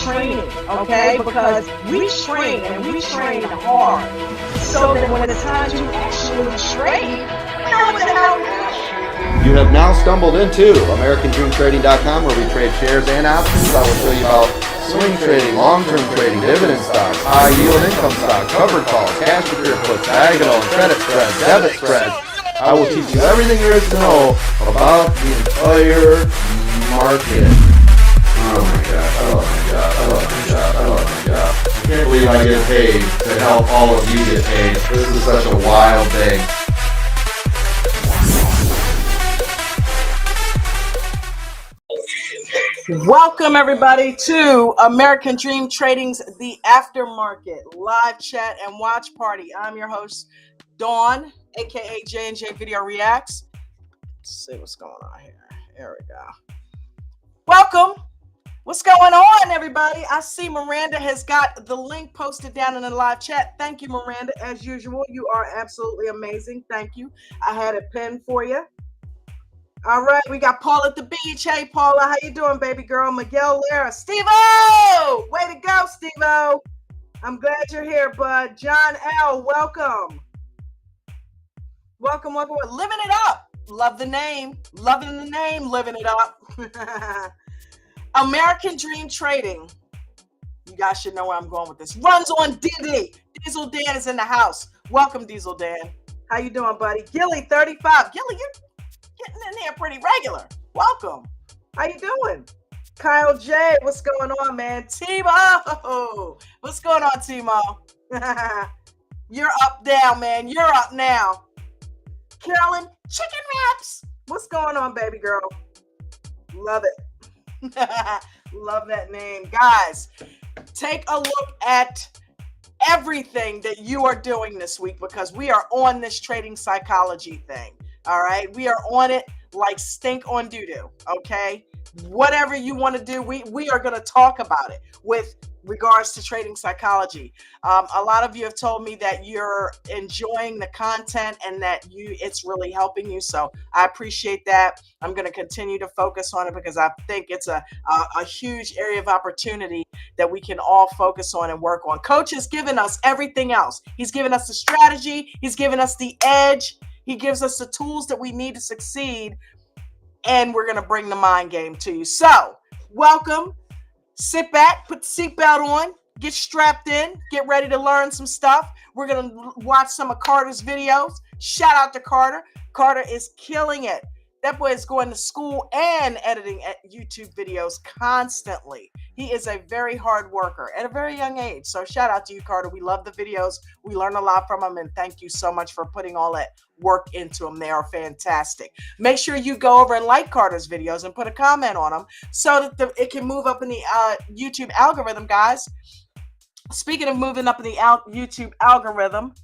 training, okay? Because we train and we train hard so that when it's time to actually trade, we know what the hell we're doing. You have now stumbled into AmericanDreamTrading.com, where we trade shares and options. I will show you about swing trading, long-term trading, dividend stocks, high-yield income stocks, covered calls, cash secure puts, diagonal and credit spreads, debit spreads. I will teach you everything there is to know about the entire market. Oh my God, oh my God, oh my God, oh my God. I can't believe I get paid to help all of you get paid. This is such a wild thing. Welcome everybody to American Dream Trading's The Aftermarket live chat and watch party. I'm your host, Dawn, aka J&J Video Reacts. Let's see what's going on here. There we go. Welcome. What's going on, everybody? I see Miranda has got the link posted down in the live chat. Thank you, Miranda. As usual, you are absolutely amazing. Thank you. I had it pinned for you. All right, we got Paula at the beach. Hey, Paula, how you doing, baby girl? Miguel Lara, Steve-O! Way to go, Steve-O. I'm glad you're here, bud. John L., welcome. Welcome. Living it up. Love the name. Loving the name, living it up. American Dream Trading. You guys should know where I'm going with this. Runs on DD. Diesel Dan is in the house. Welcome, Diesel Dan. How you doing, buddy? Gilly, 35. Gilly, you're getting in here pretty regular. Welcome. How you doing? Kyle J, what's going on, man? Timo, what's going on, Timo? You're up down, man. You're up now. Carolyn, chicken wraps. What's going on, baby girl? Love it. Love that name. Guys, take a look at everything that you are doing this week, because we are on this trading psychology thing. All right, we are on it like stink on doo-doo, okay? Whatever you want to do, we are going to talk about it with regards to trading psychology. A lot of you have told me that you're enjoying the content and that it's really helping you, so I appreciate that. I'm going to continue to focus on it because I think it's a huge area of opportunity that we can all focus on and work on. Coach has given us everything else. He's given us the strategy. He's given us the edge. He gives us the tools that we need to succeed, and we're going to bring the mind game to you. So, welcome. Sit back, put the seatbelt on, get strapped in, get ready to learn some stuff. We're going to watch some of Carter's videos. Shout out to Carter. Carter is killing it. That boy is going to school and editing YouTube videos constantly. He is a very hard worker at a very young age. So shout out to you, Carter. We love the videos. We learn a lot from them. And thank you so much for putting all that work into them. They are fantastic. Make sure you go over and like Carter's videos and put a comment on them so that it can move up in the YouTube algorithm, guys. Speaking of moving up in the YouTube algorithm,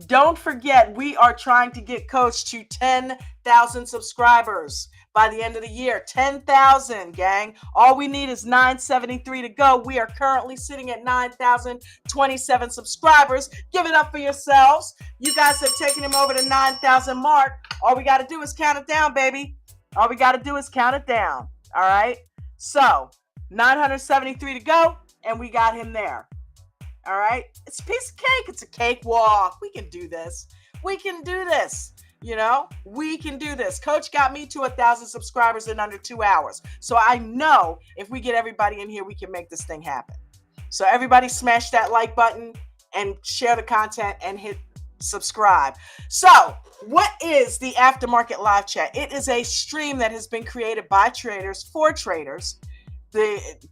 don't forget, we are trying to get Coach to 10,000 subscribers by the end of the year. 10,000, gang. All we need is 973 to go. We are currently sitting at 9,027 subscribers. Give it up for yourselves. You guys have taken him over the 9,000 mark. All we got to do is count it down, baby. All we got to do is count it down. All right? So, 973 to go, and we got him there. All right, it's a piece of cake. It's a cakewalk. We can do this. We can do this. You know, we can do this. Coach got me to 1,000 subscribers in under 2 hours. So I know if we get everybody in here, we can make this thing happen. So everybody smash that like button and share the content and hit subscribe. So what is the Aftermarket Live Chat? It is a stream that has been created by traders for traders.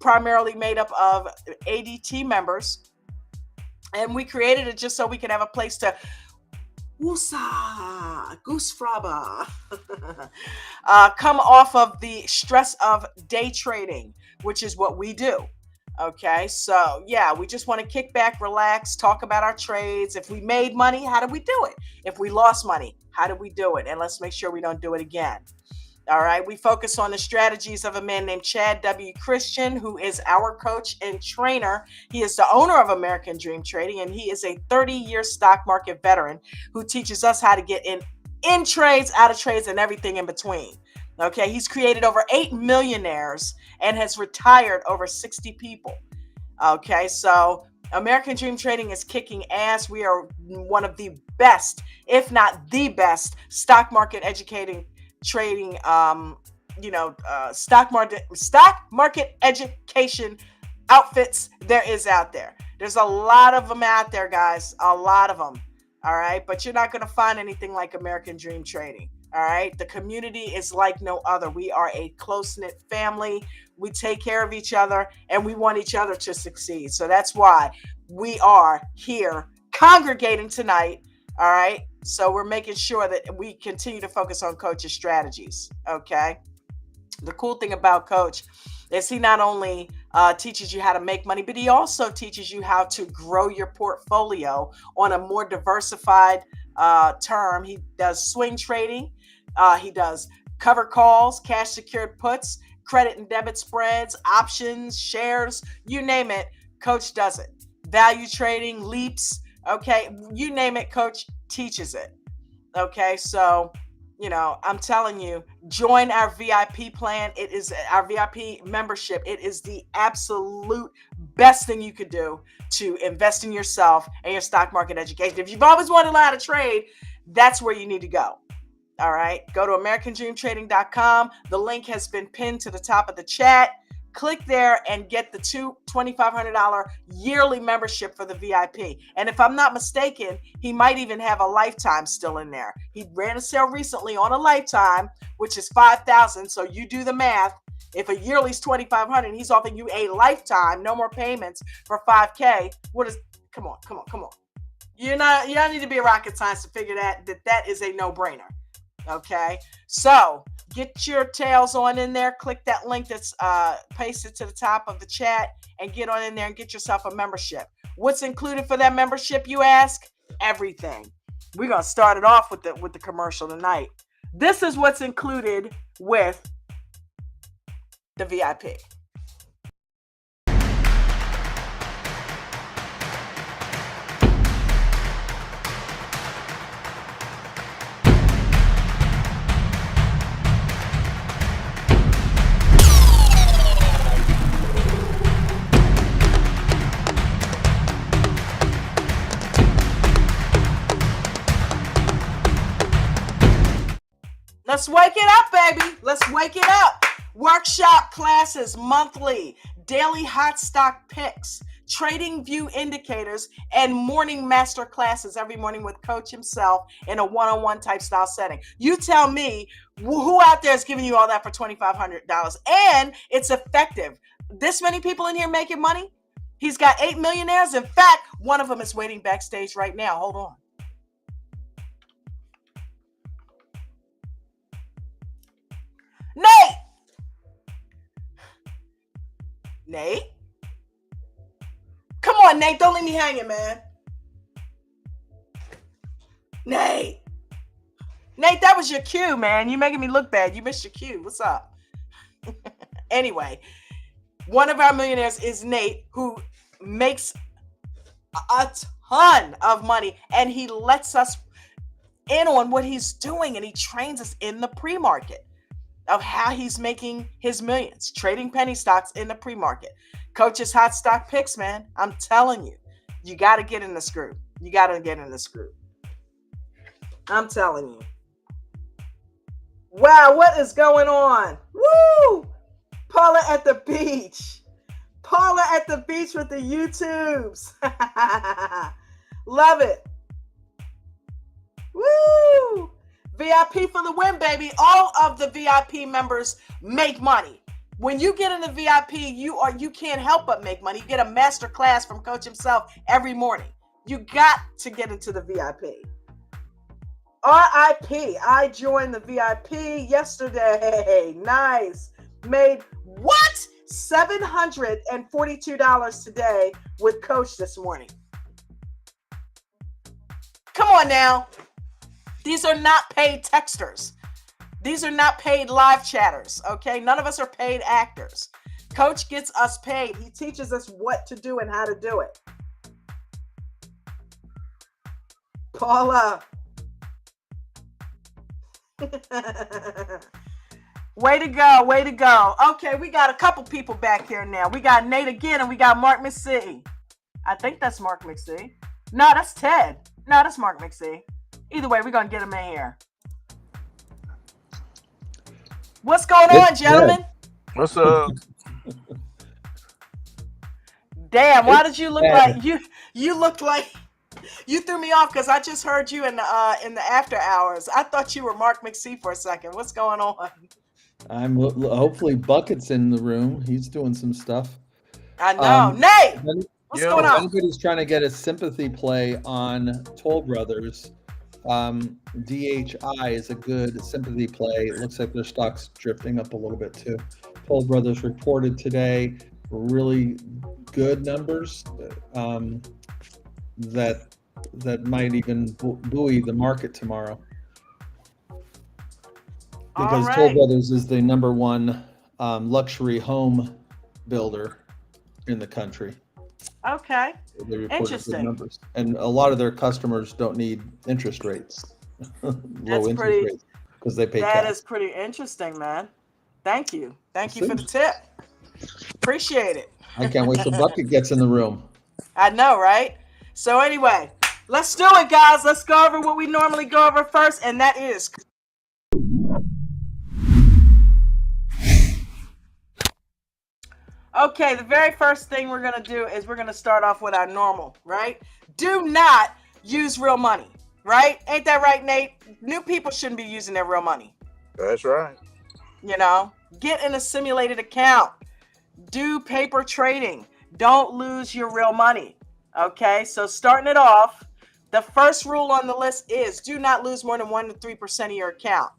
Primarily made up of ADT members. And we created it just so we can have a place to woosah, goose fraba, come off of the stress of day trading, which is what we do. Okay, so yeah, we just want to kick back, relax, talk about our trades. If we made money, how did we do it? If we lost money, how did we do it? And let's make sure we don't do it again. All right, we focus on the strategies of a man named Chad W. Christian, who is our coach and trainer. He is the owner of American Dream Trading, and he is a 30-year stock market veteran who teaches us how to get in trades, out of trades, and everything in between. Okay, he's created over 8 millionaires and has retired over 60 people. Okay, so American Dream Trading is kicking ass. We are one of the best, if not the best, stock market educating trading, stock market education outfits there is out there. There's a lot of them out there, guys. A lot of them. All right, but you're not going to find anything like American Dream Trading. All right, the community is like no other. We are a close-knit family. We take care of each other and we want each other to succeed. So that's why we are here congregating tonight. All right, so we're making sure that we continue to focus on Coach's strategies. Okay, the cool thing about Coach is he not only teaches you how to make money, but he also teaches you how to grow your portfolio on a more diversified term. He does swing trading. He does cover calls, cash secured puts, credit and debit spreads, options, shares, you name it. Coach does it. Value trading, leaps. Okay, you name it, Coach teaches it. Okay, so I'm telling you, join our VIP plan. It is our VIP membership. It is the absolute best thing you could do to invest in yourself and your stock market education. If you've always wanted to learn how to trade, that's where you need to go. All right, go to AmericanDreamTrading.com. The link has been pinned to the top of the chat. Click there and get the $2,500 yearly membership for the VIP. And if I'm not mistaken, he might even have a lifetime still in there. He ran a sale recently on a lifetime, which is $5,000. So you do the math. If a yearly is $2,500, he's offering you a lifetime, no more payments for $5K. Come on. You don't need to be a rocket science to figure that is a no-brainer. Okay, so get your tails on in there. Click that link that's pasted to the top of the chat and get on in there and get yourself a membership. What's included for that membership, you ask? Everything. We're gonna start it off with the commercial tonight. This is what's included with the VIP. Let's wake it up, baby. Let's wake it up. Workshop classes monthly, daily hot stock picks, trading view indicators, and morning master classes every morning with Coach himself in a one-on-one type style setting. You tell me who out there is giving you all that for $2,500 and it's effective. This many people in here making money? He's got 8 millionaires. In fact, one of them is waiting backstage right now. Hold on. Nate? Come on, Nate. Don't leave me hanging, man. Nate, that was your cue, man. You're making me look bad. You missed your cue. What's up? Anyway, one of our millionaires is Nate, who makes a ton of money, and he lets us in on what he's doing, and he trains us in the pre-market of how he's making his millions, trading penny stocks in the pre-market. Coach's hot stock picks, man. I'm telling you, you got to get in this group. I'm telling you. Wow, what is going on? Woo! Paula at the beach. Paula at the beach with the YouTubes. Love it. Woo! VIP for the win, baby. All of the VIP members make money. When you get in the VIP, you can't help but make money. You get a master class from Coach himself every morning. You got to get into the VIP. RIP. I joined the VIP yesterday. Nice. Made what? $742 today with Coach this morning. Come on now. These are not paid texters. These are not paid live chatters, okay? None of us are paid actors. Coach gets us paid. He teaches us what to do and how to do it. Paula. Way to go. Way to go. Okay, we got a couple people back here now. We got Nate again, and we got Mark McSee. I think that's Mark McSee. No, that's Ted. No, that's Mark McSee. Either way, we're going to get him in here. What's going on, gentlemen? What's up? Damn, why did you look like you look like you threw me off because I just heard you in the after hours. I thought you were Mark McSee for a second. What's going on? I'm hopefully Bucket's in the room. He's doing some stuff. I know. Nate, what's going If on? anybody's trying to get a sympathy play on Toll Brothers, DHI is a good sympathy play. It looks like their stock's drifting up a little bit too. Toll Brothers reported today really good numbers that might even buoy the market tomorrow. Because All right. Toll Brothers is the number one luxury home builder in the country. Okay. They reported good Interesting. numbers. And a lot of their customers don't need interest rates, rates, because they pay That cash. is pretty interesting, man. Thank you. Thank you for the tip. Appreciate it. I can't wait till Bucket gets in the room. I know, right? So anyway, let's do it, guys. Let's go over what we normally go over first, and that is okay, the very first thing we're going to do is we're going to start off with our normal, right? Do not use real money, right? Ain't that right, Nate? New people shouldn't be using their real money. That's right. You know, get in a simulated account. Do paper trading. Don't lose your real money. Okay, so starting it off, the first rule on the list is do not lose more than 1 to 3% of your account.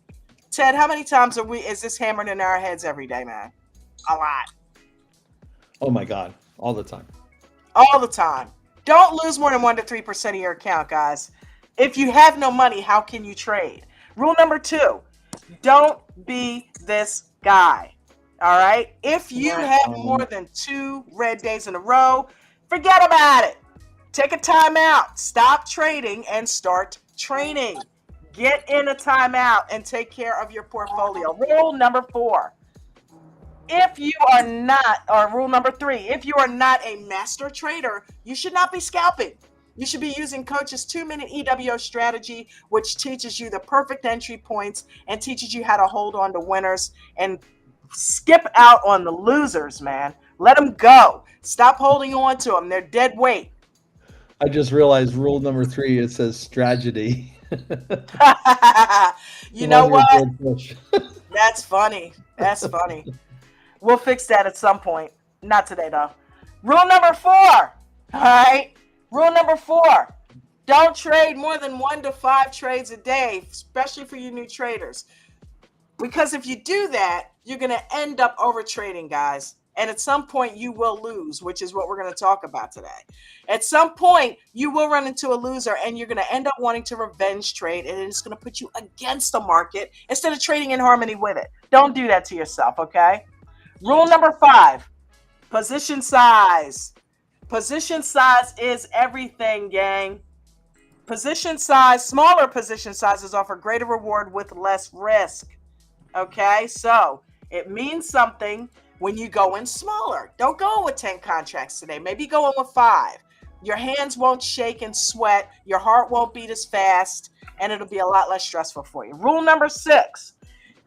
Ted, how many times is this hammered in our heads every day, man? A lot. Oh my God, all the time. All the time. Don't lose more than 1 to 3% of your account, guys. If you have no money, how can you trade? Rule number 2, don't be this guy. All right? If you have more than 2 red days in a row, forget about it. Take a timeout. Stop trading and start training. Get in a timeout and take care of your portfolio. Rule number 4. If you are not, or rule number 3, if you are not a master trader, you should not be scalping. You should be using Coach's 2-minute EWO strategy, which teaches you the perfect entry points and teaches you how to hold on to winners and skip out on the losers, man. Let them go. Stop holding on to them. They're dead weight. I just realized rule number 3, it says strategy. You know what? That's funny. That's funny. We'll fix that at some point. Not today, though. Rule number 4. All right. Rule number 4. Don't trade more than 1 to 5 trades a day, especially for you new traders. Because if you do that, you're going to end up over trading, guys. And at some point, you will lose, which is what we're going to talk about today. At some point, you will run into a loser, and you're going to end up wanting to revenge trade, and it's going to put you against the market instead of trading in harmony with it. Don't do that to yourself, okay? Rule number 5, position size. Position size is everything, gang. Position size, smaller position sizes offer greater reward with less risk. Okay, so it means something when you go in smaller. Don't go in with 10 contracts today. Maybe go in with 5. Your hands won't shake and sweat. Your heart won't beat as fast, and it'll be a lot less stressful for you. Rule number 6.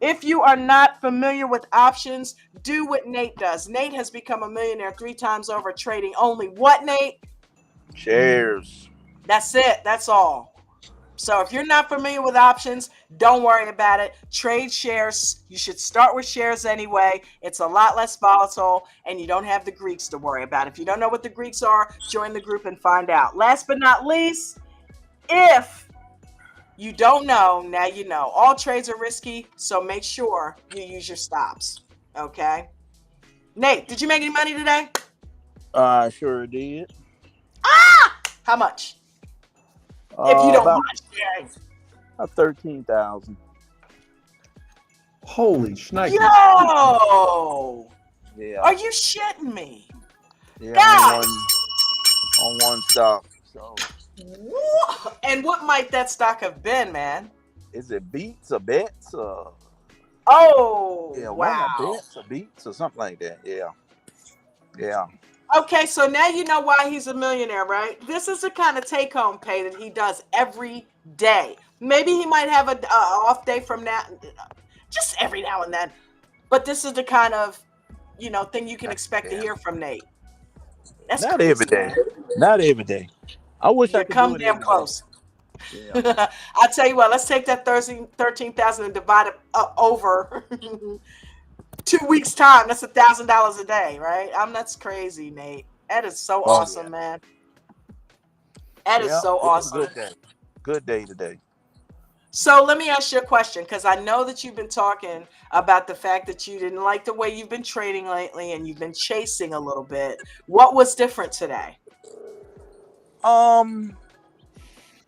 If you are not familiar with options, do what Nate does. Nate has become a millionaire 3 times over trading only what, Nate? Shares. That's it. That's all. So if you're not familiar with options, don't worry about it. Trade shares. You should start with shares anyway. It's a lot less volatile, and you don't have the Greeks to worry about. If you don't know what the Greeks are, join the group and find out. Last but not least, if you don't know, now you know. All trades are risky, so make sure you use your stops. Okay? Nate, did you make any money today? I sure did. How much? If you don't about mind sharing. 13,000. Holy shnikes. Yo! Yeah. Are you shitting me? Yeah. God! On one stock. So And what might that stock have been, man? is it beats or bets? Oh, Yeah, one of my wow. bets or beats or something like that. Yeah. Yeah. Okay, so now you know why he's a millionaire, right? This is the kind of take-home pay that he does every day. Maybe he might have a off day from now, just every now and then. But this is the kind of, thing you can expect to Yeah. hear from Nate. That's Not every crazy, day. man. Not every day. I wish I You could do come it damn every day. close. Yeah. I'll tell you what, let's take that 13,000 and divide it over 2 weeks' time. That's $1,000 a day, right? That's crazy, Nate. That is so Oh awesome, yeah. man. That is Yeah. so It was a awesome. good day. Good day today. So let me ask you a question, because I know that you've been talking about the fact that you didn't like the way you've been trading lately and you've been chasing a little bit. What was different today?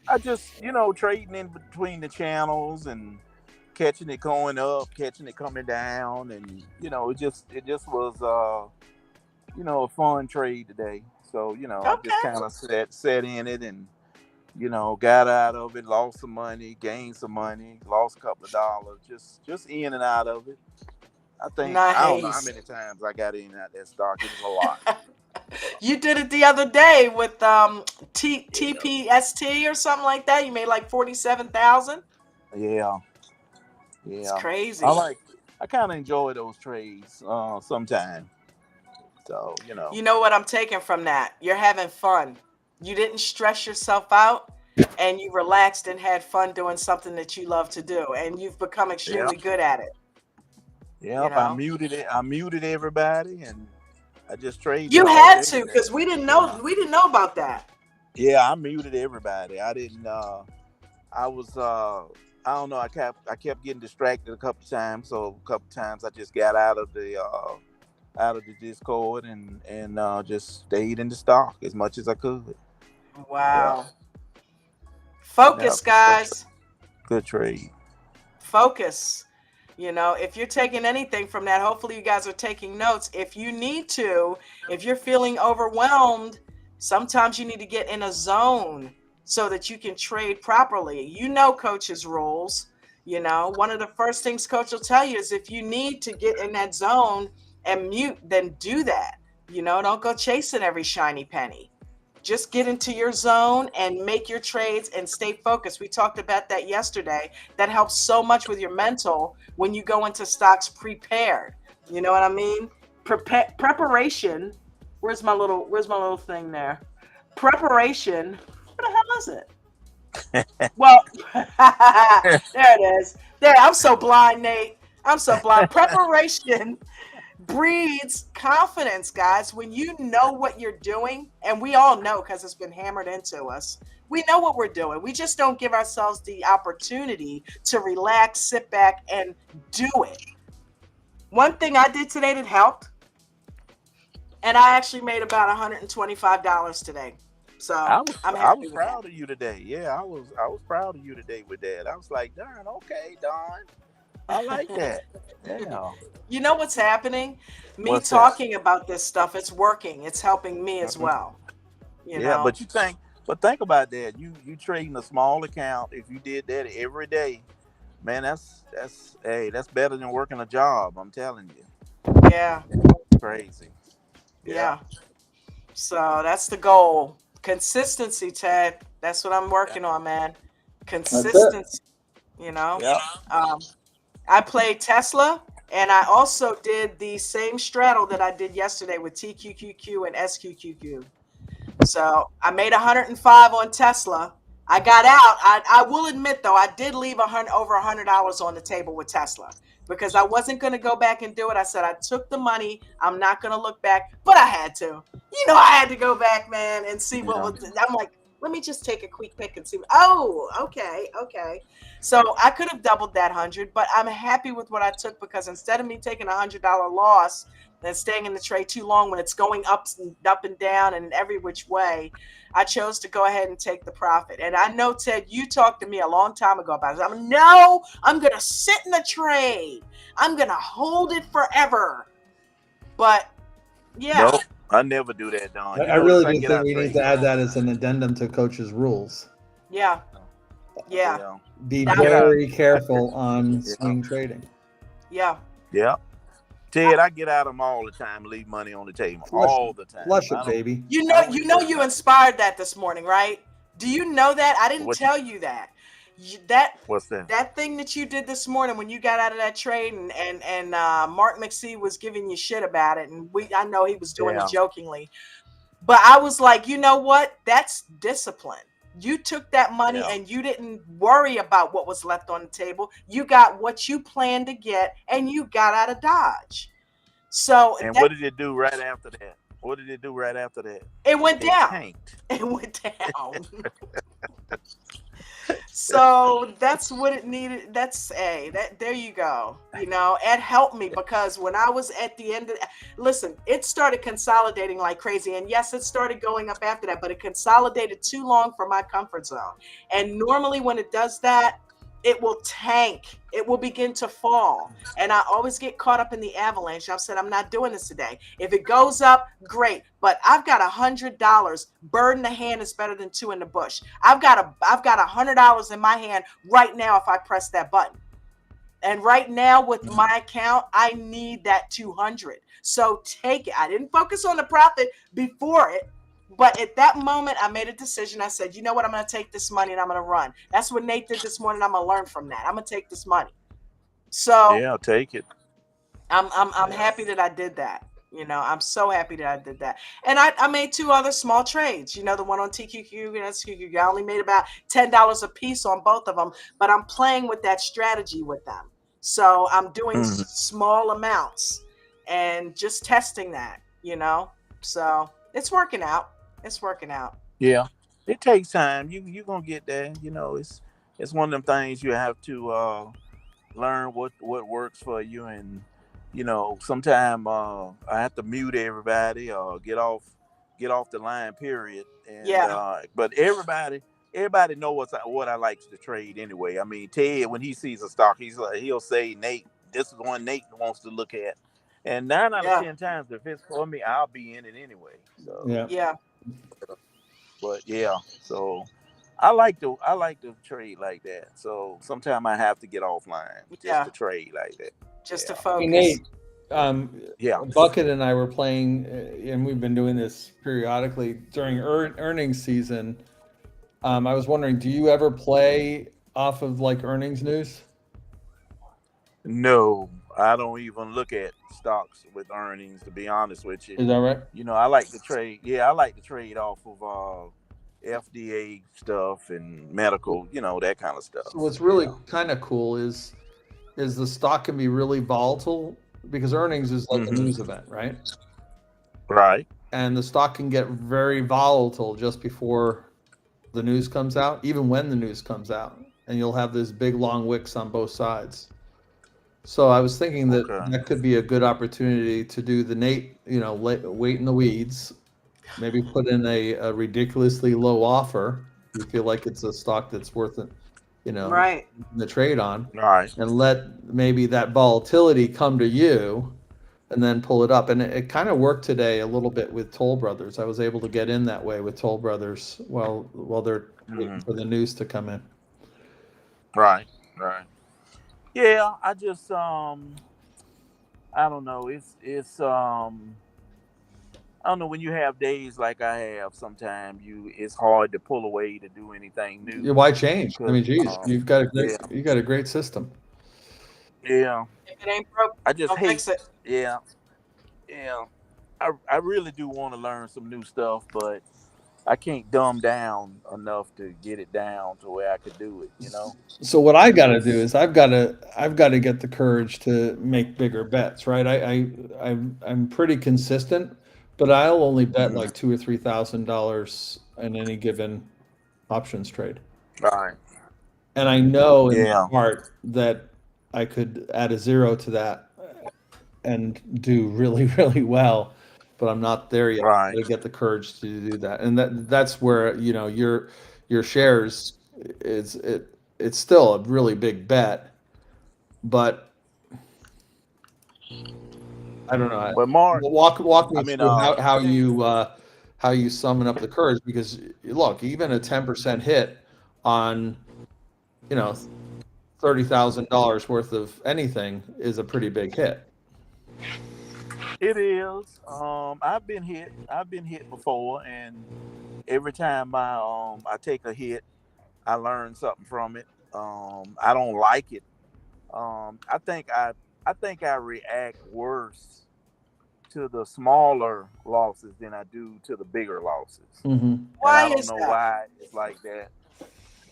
I just, trading in between the channels and catching it going up, catching it coming down, and it just was a fun trade today. So, I just Okay. kind of set in it and got out of it, lost some money, gained some money, lost a couple of dollars, just in and out of it. I don't know how Nice. many times I got in and out that stock. It was a lot. You did it the other day with Yeah. TPST or something like that. You made like 47,000. Yeah. It's Yeah. crazy. I kind of enjoy those trades sometimes. So, You know what I'm taking from that? You're having fun. You didn't stress yourself out and you relaxed and had fun doing something that you love to do. And you've become yeah. extremely good at it. You Yep, I know, muted it. I muted everybody, and I just traded you all had day to, today. because we didn't Yeah, know about that. yeah, I muted everybody. I didn't. I was. I don't know. I kept getting distracted a couple times, so a couple times I just got out of the Discord and just stayed in the stock as much as I could. Yeah, Wow. yeah, Focus, guys. good trade. Focus. If you're taking anything from that, hopefully you guys are taking notes. If you need to, if you're feeling overwhelmed, sometimes you need to get in a zone so that you can trade properly. Coach's rules. One of the first things coach will tell you is if you need to get in that zone and mute, then do that. Don't go chasing every shiny penny. Just get into your zone and make your trades and stay focused. We talked about that yesterday. That helps so much with your mental when you go into stocks prepared. You know what I mean? Preparation. Where's my little thing there? Preparation. What the hell is it? Well, there it is. There, I'm so blind, Nate. I'm so blind. Preparation breeds confidence, guys. When you know what you're doing, and we all know because it's been hammered into us, we know what we're doing. We just don't give ourselves the opportunity to relax, sit back, and do it. One thing I did today that helped, and I actually made about $125 today. So I'm I happy was with that. proud of you today. Yeah, I was proud of you today with that. I was like, darn, okay, Don. I like that. Yeah. You know what's happening? Me What's that? talking about this stuff, it's working. It's helping me as Mhm. well. Yeah, but think about that. You trading a small account. If you did that every day, man, that's better than working a job. I'm telling you, Yeah, crazy. Yeah, yeah. So that's the goal. Consistency, Ted. That's what I'm yeah, working on, man. That's it. Consistency, you know. yeah. Um, I played Tesla, and I also did the same straddle that I did yesterday with TQQQ and SQQQ. So I made 105 on Tesla. I got out. I will admit though, I did leave over $100 on the table with Tesla because I wasn't going to go back and do it. I said I took the money. I'm not going to look back, but I had to. I had to go back, man, and see what Yeah. was. I'm like, let me just take a quick pick and see. Oh, okay, okay. So I could have doubled that 100, but I'm happy with what I took because instead of me taking $100 loss and staying in the trade too long when it's going up and down and every which way, I chose to go ahead and take the profit. And I know, Ted, you talked to me a long time ago about it. I'm going to sit in the trade. I'm going to hold it forever. But yeah. Nope, I never do that, Don. I You notice really I do get think out we need trade. to add that as an addendum to coach's rules. Yeah. Yeah. Yeah, Be I get out. very careful on Yeah. swing trading. Yeah. Yeah. Ted, I get out of them all the time, leave money on the table all the time. Flush I it, don't- baby. You I don't know, return you nothing. inspired that this morning, right? Do you know that? I didn't What- tell you that. What's that? That thing that you did this morning when you got out of that trade and Mark McSee was giving you shit about it, and I know he was doing it Yeah. jokingly, but I was like, you know what? That's discipline. You took that money Yeah. and you didn't worry about what was left on the table. You got what you planned to get, and you got out of Dodge. So And that what did it do right after that? What did it do right after that? it went It down. tanked. It went down. So that's what it needed. There you go. You know, it helped me because when I was at the end of, listen, it started consolidating like crazy. And yes, it started going up after that, but it consolidated too long for my comfort zone. And normally when it does that, it will tank. It will begin to fall. And I always get caught up in the avalanche. I've said, I'm not doing this today. If it goes up, great. But I've got $100. Bird in the hand is better than two in the bush. I've got $100 in my hand right now if I press that button. And right now with my account, I need that 200. So take it. I didn't focus on the profit before it. But at that moment, I made a decision. I said, you know what? I'm going to take this money and I'm going to run. That's what Nate did this morning. I'm going to learn from that. I'm going to take this money. So Yeah, take it. I'm happy that I did that. You know, I'm so happy that I did that. And I made two other small trades. You know, the one on TQQ and SQQ. I only made about $10 a piece on both of them, but I'm playing with that strategy with them. So I'm doing small amounts and just testing that, you know. So it's working out. It's working out. Yeah. It takes time. You're gonna get there. You know, it's one of them things you have to learn what works for you, and you know, sometimes I have to mute everybody or get off the line, period. And Yeah. but everybody know what I like to trade anyway. I mean, Ted, when he sees a stock, he'll say, Nate, this is the one Nate wants to look at. And 9 out of Yeah. 10 times, if it's for me, I'll be in it anyway. So Yeah. Yeah. but yeah, so I like to trade like that. So sometimes I have to get offline just Yeah. to trade like that. Just Yeah. to focus. Hey, Nate, Yeah. Bucket and I were playing, and we've been doing this periodically during earnings season. I was wondering, do you ever play off of like earnings news? No, I don't even look at stocks with earnings, to be honest with you. Is that right? You know, I like to trade. Yeah, I like to trade off of FDA stuff and medical, you know, that kind of stuff. So what's really kind of cool is the stock can be really volatile because earnings is like a news event, right? Right. And the stock can get very volatile just before the news comes out, even when the news comes out, and you'll have this big long wicks on both sides. So I was thinking that that could be a good opportunity to do the Nate, you know, wait in the weeds, maybe put in a ridiculously low offer. You feel like it's a stock that's worth it, you know, Right. the trade on, Right. and let maybe that volatility come to you and then pull it up. And it kind of worked today a little bit with Toll Brothers. I was able to get in that way with Toll Brothers while they're waiting for the news to come in. Right. Right. Yeah, I just I don't know. It's I don't know, when you have days like I have, sometimes it's hard to pull away to do anything new. Yeah, why change? I mean, geez, Because, you got a great system. Yeah. If it ain't broke, I just don't hate fix it. Yeah. Yeah. I really do want to learn some new stuff, but I can't dumb down enough to get it down to where I could do it, you know? So what I got to do is I've got to get the courage to make bigger bets, right? I'm pretty consistent, but I'll only bet like $2,000 or $3,000 in any given options trade. Right. And I know in my heart that I could add a zero to that and do really, really well, but I'm not there yet. Right. I get the courage to do that, and that's where, you know, your shares it's still a really big bet, but I don't know. But Mark, walk me through how you summon up the courage, because look, even a 10% hit on, you know, $30,000 worth of anything is a pretty big hit. It is. I've been hit. I've been hit before, and every time I take a hit, I learn something from it. I don't like it. I think I react worse to the smaller losses than I do to the bigger losses. Mm-hmm. And Why I don't is know that? why it's like that.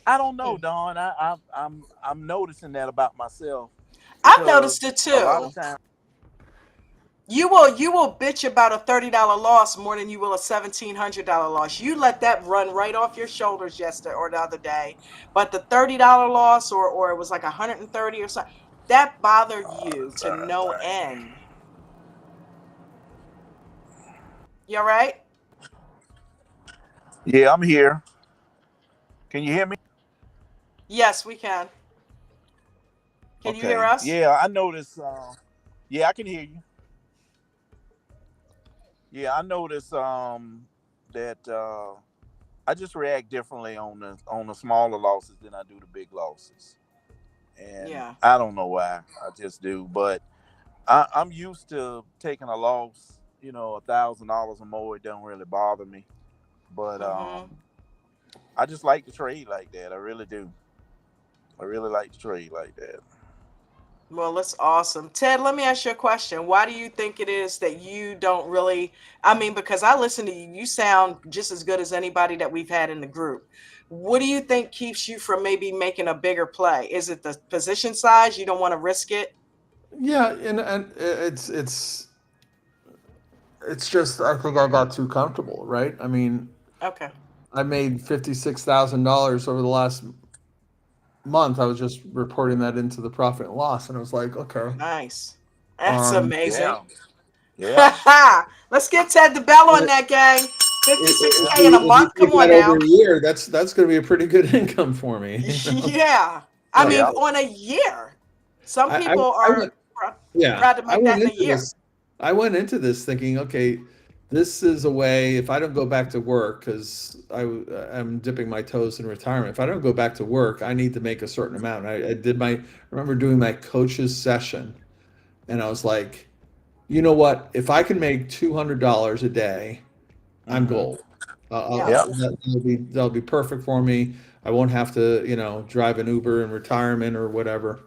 I don't know, Dawn. I'm noticing that about myself I've because noticed it a lot too. of times, You will bitch about a $30 loss more than you will a $1,700 loss. You let that run right off your shoulders yesterday or the other day. But the $30 loss or it was like 130 or something, that bothered you to no end. You all right? yeah, I'm here. Can you hear me? Yes, we can. Can you hear Okay. us? Yeah, I noticed. Yeah, I can hear you. Yeah, I noticed that I just react differently on the smaller losses than I do the big losses, and Yeah. I don't know why. I just do, but I'm used to taking a loss. $1,000 or more. It don't really bother me, but Mm-hmm. I just like to trade like that. I really do. I really like to trade like that. Well, that's awesome. Ted, let me ask you a question. Why do you think it is that you don't really, I mean, because I listen to you, you sound just as good as anybody that we've had in the group. What do you think keeps you from maybe making a bigger play? Is it the position size? You don't want to risk it? Yeah, and it's just I think I got too comfortable, right? I mean, Okay. I made $56,000 over the last month. I was just reporting that into the profit and loss, and I was like, okay. Nice. That's Um, amazing. Yeah, yeah, Let's get Ted the Bell on if, that, gang. yeah. 56K in a if you month. Come take on that over now. a year, that's going to be a pretty good income for me. Yeah. I So mean, Yeah. on a year. Some I, I, people I are went, yeah, proud to make that in a year. I went into this thinking, okay, this is a way. If I don't go back to work, because I'm dipping my toes in retirement. If I don't go back to work, I need to make a certain amount. I remember doing my coach's session, and I was like, you know what? If I can make $200 a day, I'm Hmm. gold. Yeah. Yeah. That'll be perfect for me. I won't have to, drive an Uber in retirement or whatever.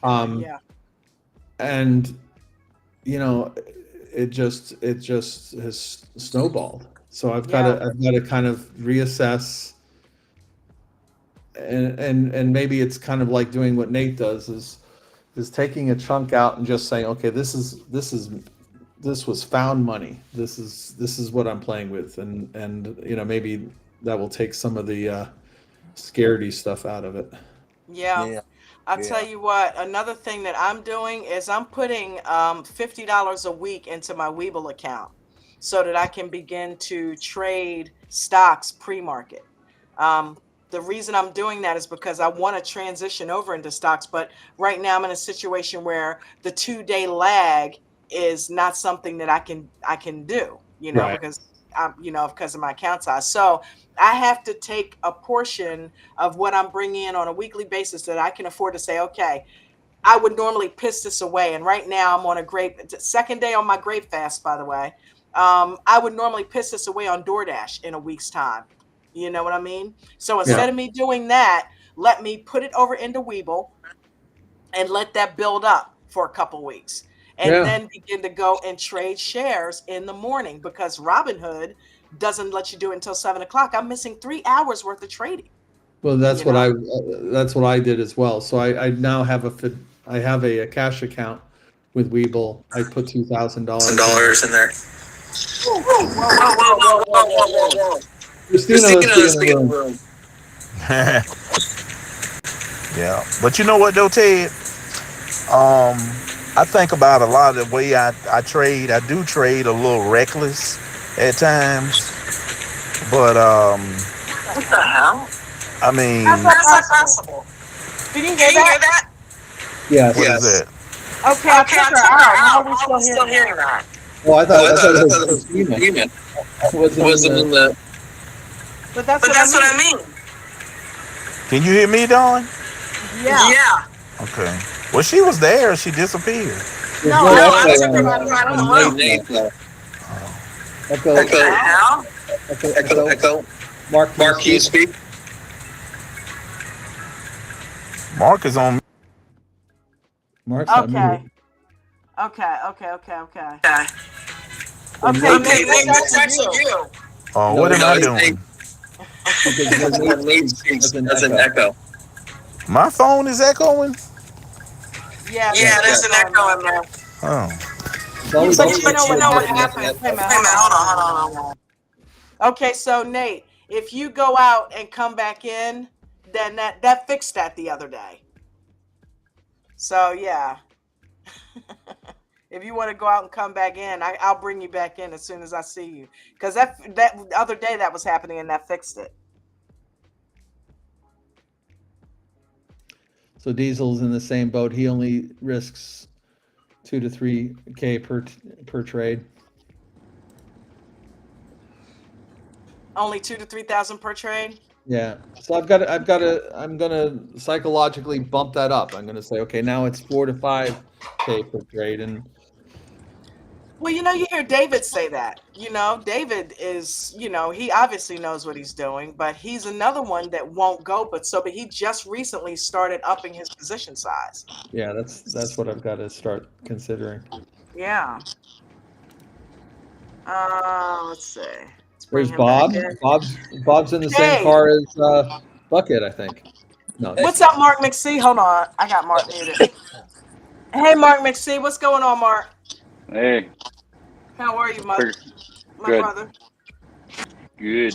Um, Yeah. and you know, it just has snowballed. So Yeah. I've got to kind of reassess, and maybe it's kind of like doing what Nate does is taking a chunk out and just saying, okay, this was found money. This is what I'm playing with, and maybe that will take some of the scaredy stuff out of it. Yeah. Yeah. I'll tell Yeah. you what, another thing that I'm doing is I'm putting $50 a week into my Weeble account so that I can begin to trade stocks pre-market. Um, the reason I'm doing that is because I want to transition over into stocks, but right now I'm in a situation where the 2-day lag is not something that I can do, Right. because because of my account size. So I have to take a portion of what I'm bringing in on a weekly basis that I can afford to say, okay, I would normally piss this away. And right now I'm on a grape, second day on my grape fast, by the way. I would normally piss this away on DoorDash in a week's time. You know what I mean? So Yeah. instead of me doing that, let me put it over into Weeble and let that build up for a couple weeks. And Yeah. then begin to go and trade shares in the morning because Robinhood doesn't let you do it until 7 o'clock. I'm missing 3 hours worth of trading, Well, you know? that's what I did as well. So I now have I have a cash account with Webull. I put $2,000 in there. dollars in there. Whoa, whoa, whoa, whoa, whoa, whoa, whoa, whoa. Christina, let's Christina, get in let's the get in the room. room. Yeah. But you know what though, Ted? Um, I think about a lot of the way I trade. I do trade a little reckless at times, but What the What the hell? hell? I mean, How's that How's that possible? possible? Did you hear Can you that? hear that? what Yes. is Yes. that? Okay, I Okay, took I her took her out. How out. are we How are still we still hearing that? hearing that? Oh, Oh, I thought I it was thought it was Christina. Christina. Wasn't in Wasn't the. in the. But that's But what I that's what I mean. mean. Can you hear me, Dawn? Yeah. Yeah. Okay. Well, she was there. She disappeared. There's No, no I echo took her out of the on room. Nate. Echo. What the hell? Echo. Mark, can you speak? Mark is on. Mark's not Okay. muted. Okay. Okay, Nate, that's on you. Oh, No, what am I I doing? think because when Nate speaks, there's an echo. My phone is echoing. Yeah, there's an echo in there. Oh. It's always But you know what happened? Wait a minute, hold on. Okay, so Nate, if you go out and come back in, then that fixed that the other day. So yeah. If you want to go out and come back in, I'll bring you back in as soon as I see you. Because that other day that was happening and that fixed it. So Diesel's in the same boat. He only risks 2 to 3K per trade. Only 2,000 to 3,000 per trade. Yeah. So I'm gonna psychologically bump that up. I'm gonna say, okay, now it's 4 to 5K per trade, and Well, you hear David say that. David is, he obviously knows what he's doing, but he's another one that won't go. But he just recently started upping his position size. yeah, that's what I've got to start considering. Yeah. Let's see. There's Bob. Bob's in the same car as Bucket, I think. No. What's up, Mark McC? Hold on, I got Mark muted. Hey, Mark McC, what's going on, Mark? Hey. How are you, my brother? Good.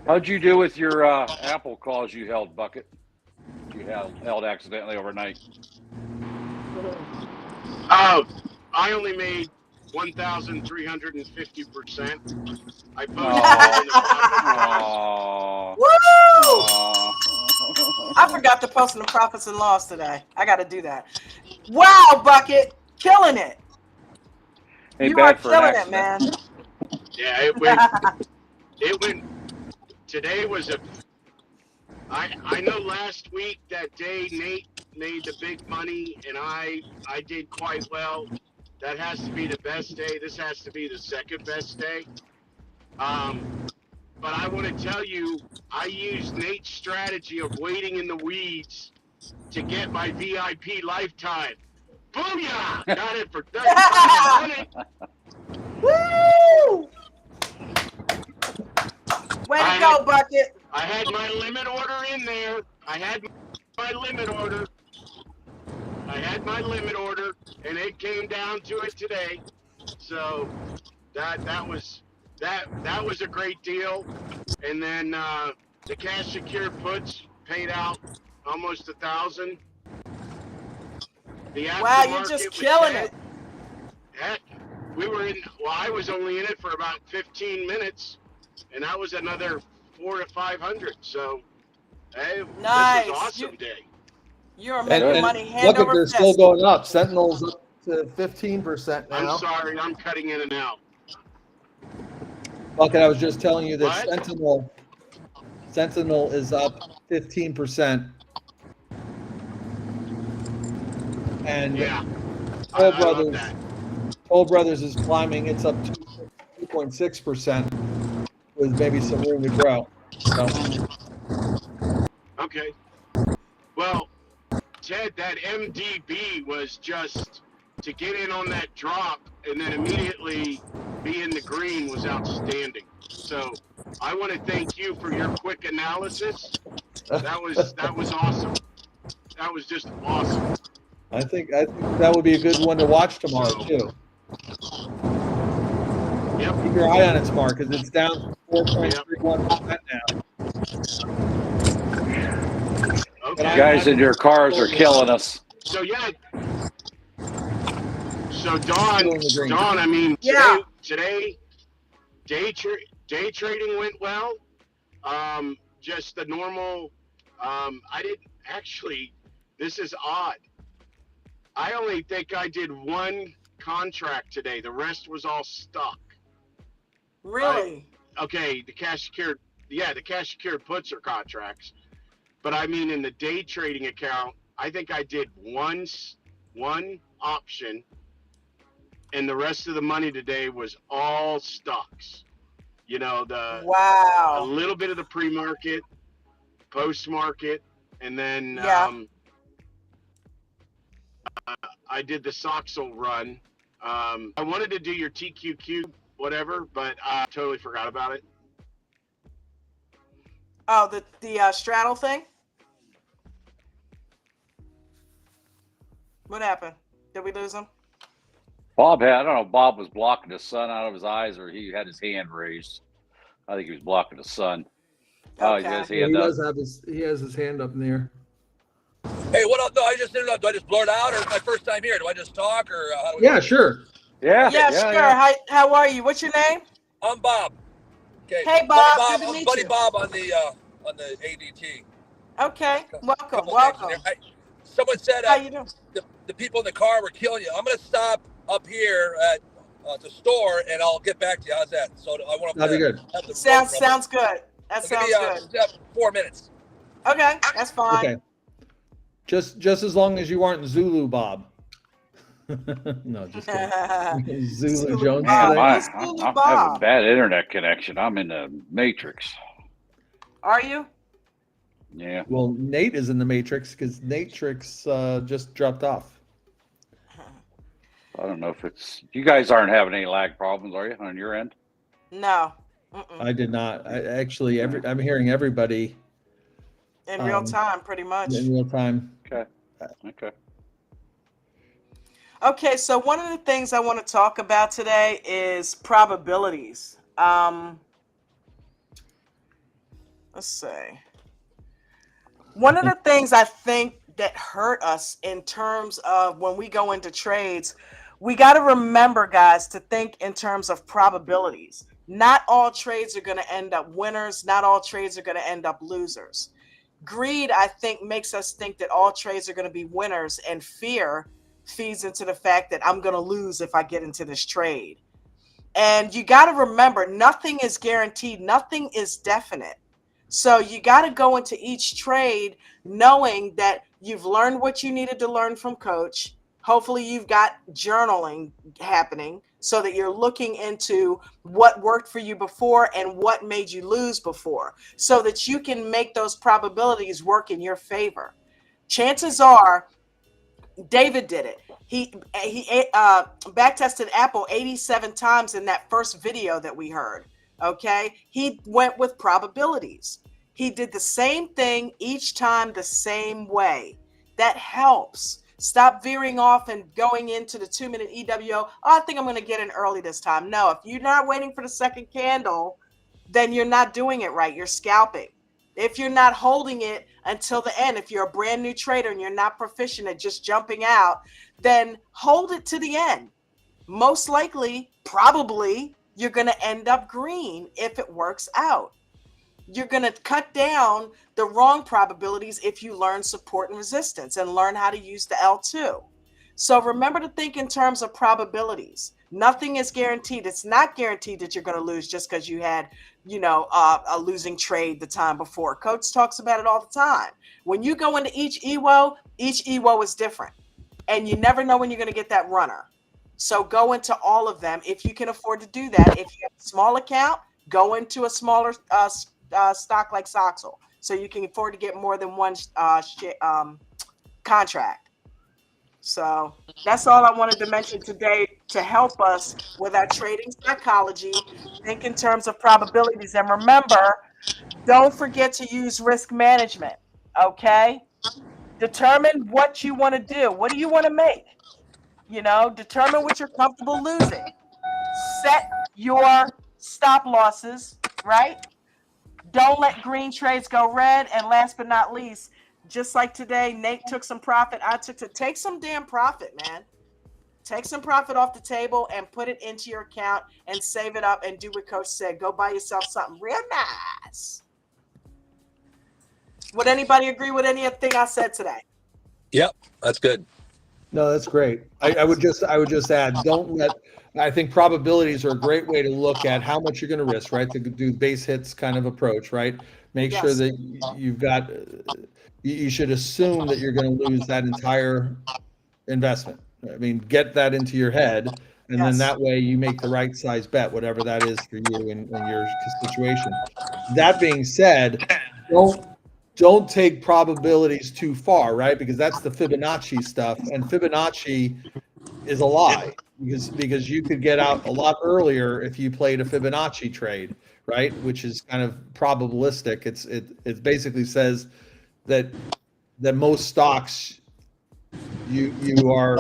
How'd you do with your Apple calls you held, Bucket? You held accidentally overnight. Oh, I only made 1,350%. I posted. Woo! I forgot to post in the profits and loss today. I got to do that. Wow, Bucket, killing it. Hey, you are killing it, man. Yeah, it went. Today was I know last week that day Nate made the big money and I did quite well. That has to be the best day. This has to be the second best day. But I want to tell you, I used Nate's strategy of waiting in the weeds to get my VIP lifetime. Booyah! Got it for 3,500. Woo! Way to go, Bucket. I had my limit order in there. I had my limit order, and it came down to it today. So that was a great deal. And then the cash secured puts paid out almost 1,000. Wow, you're just killing it. Heck, I was only in it for about 15 minutes, and that was another 400 to 500. So, hey, nice. This was awesome day. You're making money hand over fist. They're still going up. Sentinel's up to 15% now. I'm sorry, I'm cutting in and out. Bucket, I was just telling you that Sentinel is up 15%. And yeah, Toll Brothers is climbing. It's up 2.6% with maybe some room to grow. So. Okay. Well, Ted, that MDB was just to get in on that drop and then immediately be in the green was outstanding. So I want to thank you for your quick analysis. That was awesome. That was just awesome. I think that would be a good one to watch tomorrow too. Yep. Keep your eye on it tomorrow because it's down 4.31% now. Okay. You guys in your cars are killing us. So yeah. So Dawn, I mean, today day trading went well. Just the normal. I didn't actually. This is odd. I only think I did one contract today. The rest was all stuck. Really? Okay, the cash secured puts are contracts. But I mean, in the day trading account, I think I did one option, and the rest of the money today was all stocks. You know, a Wow. little bit of the pre-market, post-market, and then Yeah. I did the Soxel run. I wanted to do your TQQ, whatever, but I totally forgot about it. Oh, the straddle thing? What happened? Did we lose him? Bob had, I don't know, Bob was blocking the sun out of his eyes or he had his hand raised. I think he was blocking the sun. Oh, he Okay. has his Yeah, hand he up. does have his hand up in the air. Hey, what up? No, I just didn't know. Do I just blurt out, or it's my first time here? Do I just talk, or how do we? Yeah, sure. Yeah, Yeah, sure. How are you? What's your name? I'm Bob. Okay. Hey, Bob. Buddy Good to I'm meet Buddy you. Bob on the ADT. Okay. Welcome. Couple Welcome. things in there. Someone said How you doing? the people in the car were killing you. I'm gonna stop up here at the store, and I'll get back to you. How's that? So I want to. That'd be good. Have the Sounds good. That Give me, sounds good. 4 minutes. Okay, that's fine. Okay. Just as long as you aren't Zulu Bob. No, just kidding. Zulu Jones Bob. today. I Zulu have a Bob. bad internet connection. I'm in the Matrix. Are you? Yeah. Well, Nate is in the Matrix because Natrix just dropped off. I don't know if it's, you guys aren't having any lag problems, are you, on your end? No. I did not. I actually I'm hearing everybody In real time, pretty much. in real time. Okay. Okay. Okay, so one of the things I want to talk about today is probabilities. Let's see. One of the things I think that hurt us in terms of when we go into trades, we got to remember, guys, to think in terms of probabilities. Not all trades are going to end up winners. Not all trades are going to end up losers. Greed, I think, makes us think that all trades are going to be winners, and fear feeds into the fact that I'm going to lose if I get into this trade. And you got to remember, nothing is guaranteed. Nothing is definite. So you got to go into each trade knowing that you've learned what you needed to learn from coach. Hopefully you've got journaling happening so that you're looking into what worked for you before and what made you lose before, so that you can make those probabilities work in your favor. Chances are David did it. He back tested Apple 87 times in that first video that we heard. Okay, he went with probabilities. He did the same thing each time the same way. That helps. Stop veering off and going into the 2-minute EWO. Oh, I think I'm going to get in early this time. No, if you're not waiting for the second candle, then you're not doing it right. You're scalping. If you're not holding it until the end, if you're a brand new trader and you're not proficient at just jumping out, then hold it to the end. Most likely, probably, you're going to end up green if it works out. You're going to cut down the wrong probabilities if you learn support and resistance and learn how to use the L2. So remember to think in terms of probabilities. Nothing is guaranteed. It's not guaranteed that you're going to lose just because you had, a losing trade the time before. Coach talks about it all the time. When you go into each EWO is different. And you never know when you're going to get that runner. So go into all of them if you can afford to do that. If you have a small account, go into a smaller stock like Soxel, so you can afford to get more than one contract. So that's all I wanted to mention today to help us with our trading psychology. Think in terms of probabilities, and remember, don't forget to use risk management. Okay, determine what you want to do. What do you want to make? Determine what you're comfortable losing. Set your stop losses, right? Don't let green trades go red. And last but not least, just like today, Nate took some profit. I took to take some damn profit, man. Take some profit off the table and put it into your account and save it up and do what Coach said. Go buy yourself something real nice. Would anybody agree with anything I said today? Yep, that's good. No, that's great. I would just add, don't let I think probabilities are a great way to look at how much you're going to risk, right? To do base hits kind of approach, right? Make sure Yes. that you've got, you should assume that you're going to lose that entire investment. I mean, get that into your head, and then Yes. that way you make the right size bet, whatever that is for you in your situation. That being said, don't take probabilities too far, right? Because that's the Fibonacci stuff, and Fibonacci is a lie because you could get out a lot earlier if you played a Fibonacci trade, right? Which is kind of probabilistic. It basically says that most stocks you are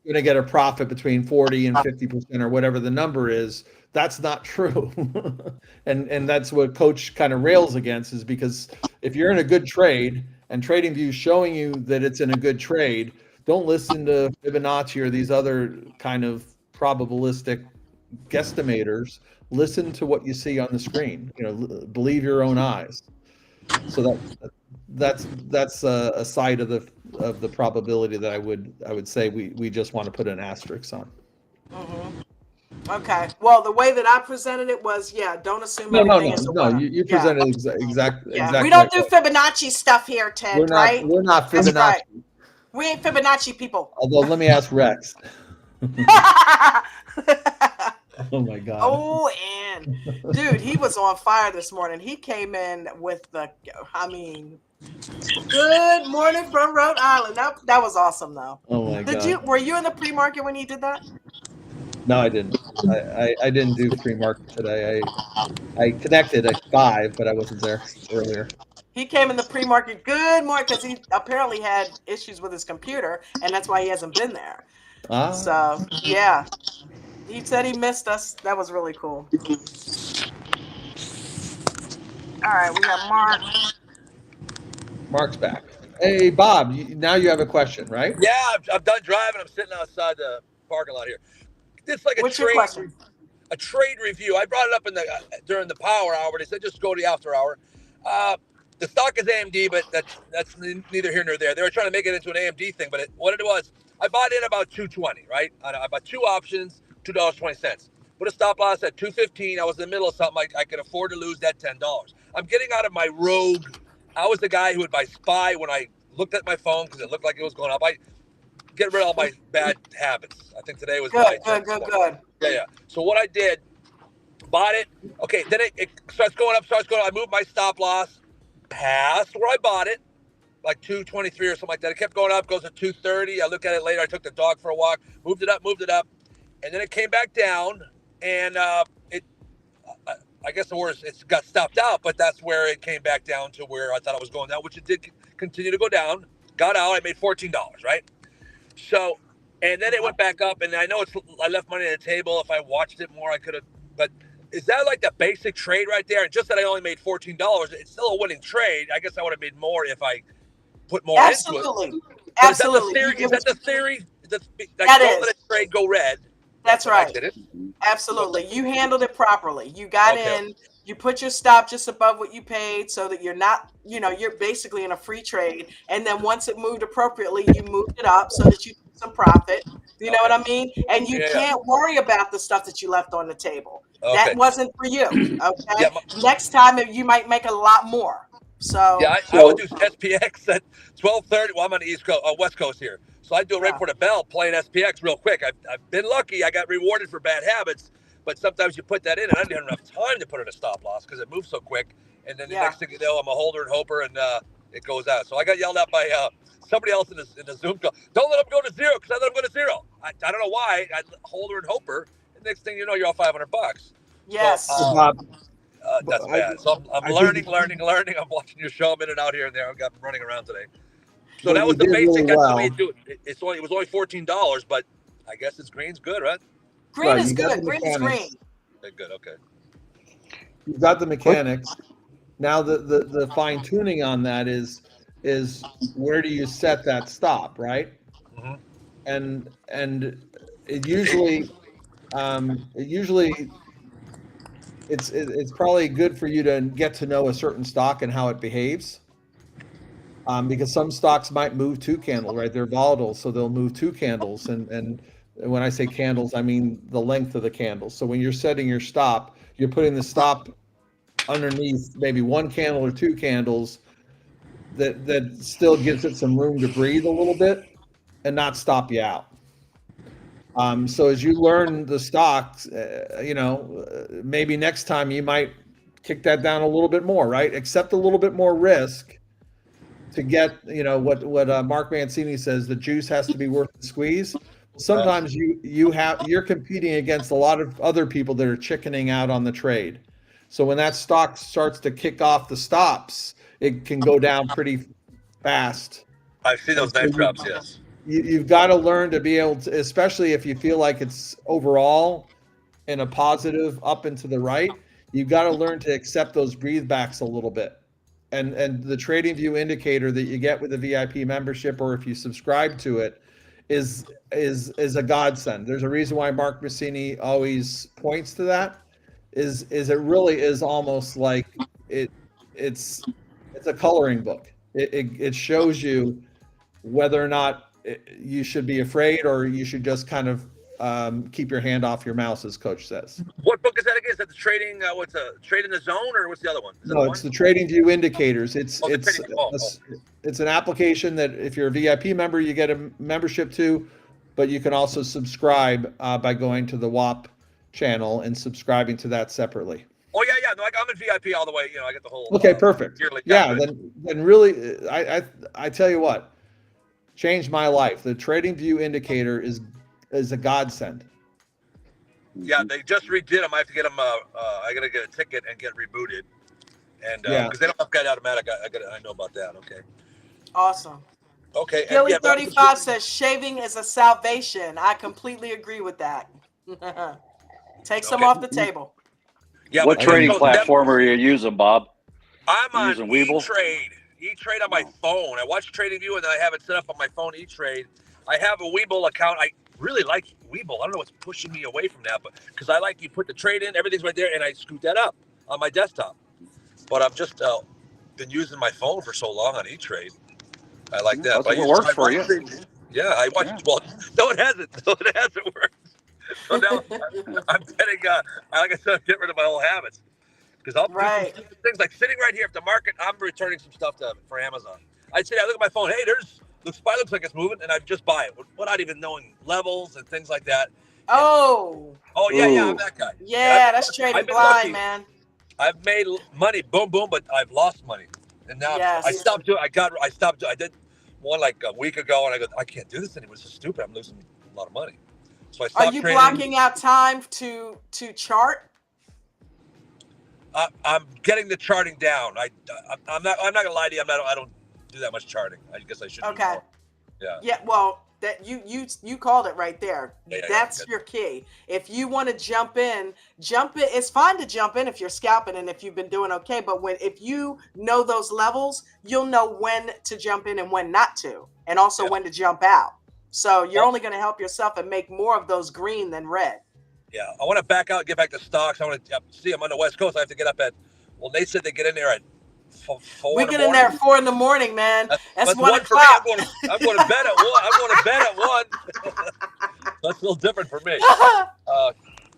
going to get a profit between 40 and 50% or whatever the number is. That's not true. and that's what coach kind of rails against, is because if you're in a good trade and TradingView is showing you that it's in a good trade, don't listen to Fibonacci or these other kind of probabilistic guesstimators. Listen to what you see on the screen. Believe your own eyes. So that's a side of the probability that I would say we just want to put an asterisk on. Mm-hmm. Okay. Well, the way that I presented it was, don't assume No, anything is a winner. you presented exactly. We don't do Fibonacci stuff here, Ted. We're not. We're not Fibonacci. That's right. We ain't Fibonacci people. Although, let me ask Rex. Oh my God. Oh, and dude, he was on fire this morning. He came in with good morning from Rhode Island. That was awesome, though. Oh my God. Were you in the pre-market when he did that? No, I didn't. I didn't do pre-market today. I connected at 5, but I wasn't there earlier. He came in the pre-market good morning because he apparently had issues with his computer, and that's why he hasn't been there. So yeah, he said he missed us. That was really cool. All right, we got Mark. Mark's back. Hey, Bob, now you have a question, right? Yeah, I'm done driving. I'm sitting outside the parking lot here. It's like What's your question? A trade review. I brought it up during the power hour. They said just go to the after hour. The stock is AMD, but that's neither here nor there. They were trying to make it into an AMD thing, but what it was, I bought in about $2.20, right? I bought 2 options, $2.20. Put a stop loss at $2.15. I was in the middle of something. I could afford to lose that $10. I'm getting out of my rogue. I was the guy who would buy SPY when I looked at my phone because it looked like it was going up. I get rid of all my bad habits. I think today was good. Yeah. So what I did, bought it. Okay, then it starts going up. I moved my stop loss past where I bought it, like 223 or something like that. It kept going up, goes to 230. I look at it later. I took the dog for a walk, moved it up, and then it came back down, and I guess the worst, it got stopped out, but that's where it came back down to where I thought it was going down, which it did continue to go down. Got out, I made $14, right? So, and then it went back up, and I know I left money on the table. If I watched it more, I could have, but is that like the basic trade right there? And just that I only made $14, it's still a winning trade. I guess I would have made more if I put more into it. Absolutely. Is that the theory? Don't let a trade go red. That's right. Absolutely. You handled it properly. You got in, you put your stop just above what you paid so that you're not, you're basically in a free trade. And then once it moved appropriately, you moved it up so that you took some profit. You know what I mean? And you can't worry about the stuff that you left on the table. That wasn't for you. Okay. Next time you might make a lot more. So I would do SPX at 12:30. Well, I'm on the East Coast, West Coast here. So I do it right before the bell, playing SPX real quick. I've been lucky. I got rewarded for bad habits, but sometimes you put that in, and I didn't have enough time to put in a stop loss because it moves so quick. And then the next thing you know, I'm a holder and hoper, and it goes out. So I got yelled at by somebody else in the Zoom call. Don't let them go to zero, because I let them go to zero. I don't know why. I holder and hoper, and next thing you know, you're all $500. Yes. So, that's bad. So I'm learning. I'm watching your show. I'm in and out here and there. I'm running around today. So that was the basic. That's the way you do it. It was only $14, but I guess green's good, right? Green is good. Green is green. Good. Okay. You've got the mechanics. Now the fine tuning on that is where do you set that stop, right? Mm-hmm. And it usually it's probably good for you to get to know a certain stock and how it behaves. Because some stocks might move 2 candles, right? They're volatile, so they'll move 2 candles, and When I say candles, I mean the length of the candles. So when you're setting your stop, you're putting the stop underneath maybe one candle or two candles that still gives it some room to breathe a little bit and not stop you out. So as you learn the stocks, maybe next time you might kick that down a little bit more, right? Accept a little bit more risk to get, what Mark Mancini says, the juice has to be worth the squeeze. Sometimes you're competing against a lot of other people that are chickening out on the trade. So when that stock starts to kick off the stops, it can go down pretty fast. I've seen those knife drops, yes. You've got to learn to be able to, especially if you feel like it's overall in a positive up and to the right, you've got to learn to accept those breathe backs a little bit. And the trading view indicator that you get with the VIP membership, or if you subscribe to it, is a godsend. There's a reason why Mark Mancini always points to that. Is it really is almost like it's a coloring book. It shows you whether or not you should be afraid, or you should just kind of keep your hand off your mouse, as Coach says. What book is that again? Is that the trading? What's a trade in the zone, or what's the other one? No, it's the Trading View Indicators. It's an application that if you're a VIP member, you get a membership to, but you can also subscribe by going to the WAP channel and subscribing to that separately. Oh yeah. No, I'm in VIP all the way. I get the whole. Okay, perfect. Yearly. Yeah, then really, I tell you what, changed my life. The Trading View Indicator is a godsend. Yeah, they just redid them. I have to get them. I gotta get a ticket and get rebooted, and because they don't have guide automatic. I know about that. Okay. Awesome. Okay. Gilly 35 says shaving is a salvation. I completely agree with that. Take some off the table. Yeah. What trading platform are you using, Bob? I'm on using Webull? E-Trade on my phone. I watch TradingView and then I have it set up on my phone. E-Trade. I have a Webull account. I really like Webull. I don't know what's pushing me away from that, but because I like you put the trade in, everything's right there, and I scoot that up on my desktop. But I've just been using my phone for so long on E-Trade. I like that. That's what works for you. Yeah, I watch. Yeah. Well, no, it hasn't. No, it hasn't worked. So now I'm getting. Like I said, get rid of my old habits because I'll do things like sitting right here at the market. I'm returning some stuff for Amazon. I look at my phone. Hey, the SPY looks like it's moving, and I just buy it without even knowing levels and things like that. Oh, yeah, I'm that guy. Yeah, that's trading blind, man. I've made money, boom, boom, but I've lost money, and now I stopped doing. I did one like a week ago, and I go, I can't do this anymore. It's so stupid. I'm losing a lot of money. So I stopped. Are you blocking out time to chart? I'm getting the charting down. I'm not gonna lie to you. I don't do that much charting. I guess I should. Okay. Do more. Yeah. Yeah. Well, that you called it right there. That's your key. If you want to jump in. It's fine to jump in if you're scalping and if you've been doing okay. But if you know those levels, you'll know when to jump in and when not to, and also when to jump out. So you're only going to help yourself and make more of those green than red. Yeah. I want to back out and get back to stocks. I want to see them on the West Coast. I have to get up at. Well, they said they get in there at 4 we get in there at 4 a.m, man. That's 1 o'clock. For me. I'm going to bed at 1. I'm going to bed at 1. That's a little different for me.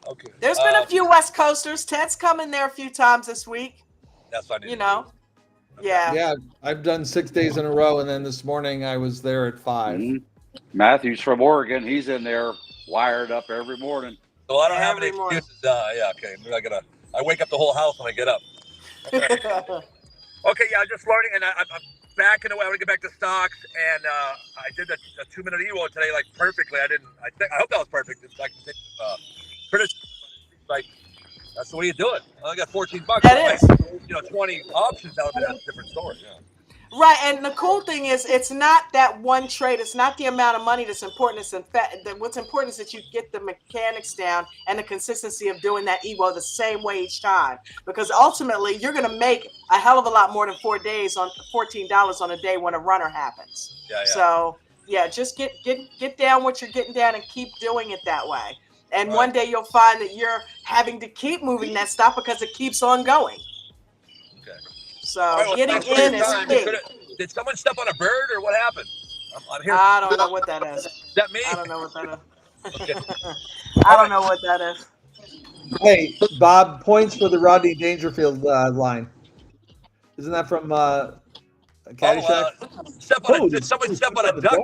Okay. There's been a few West Coasters. Ted's coming there a few times this week. That's fine. Yeah. Yeah, I've done 6 days in a row, and then this morning I was there at 5. Mm-hmm. Matthew's from Oregon. He's in there wired up every morning. So I don't have any excuses. Yeah, okay. I wake up the whole house when I get up. Okay, I'm just learning, and I'm backing away. I want to get back to stocks, and I did a 2-minute EWO today, like perfectly. I hope that was perfect. It's like like that's the way you do it. I only got $14. That is. 20 options. That would be a different story. Yeah. Right, and the cool thing is, it's not that one trade. It's not the amount of money that's important. What's important is that you get the mechanics down and the consistency of doing that EWO the same way each time. Because ultimately, you're going to make a hell of a lot more than $14 on a day when a runner happens. Yeah. So just get down what you're getting down and keep doing it that way. And one day you'll find that you're having to keep moving that stop because it keeps on going. So getting in is key. Did someone step on a bird or what happened? I'm here. I don't know what that is. Is that me? I don't know what that is. Okay. I don't know what that is. Hey, Bob, points for the Rodney Dangerfield line. Isn't that from Caddyshack? Did somebody step on a duck?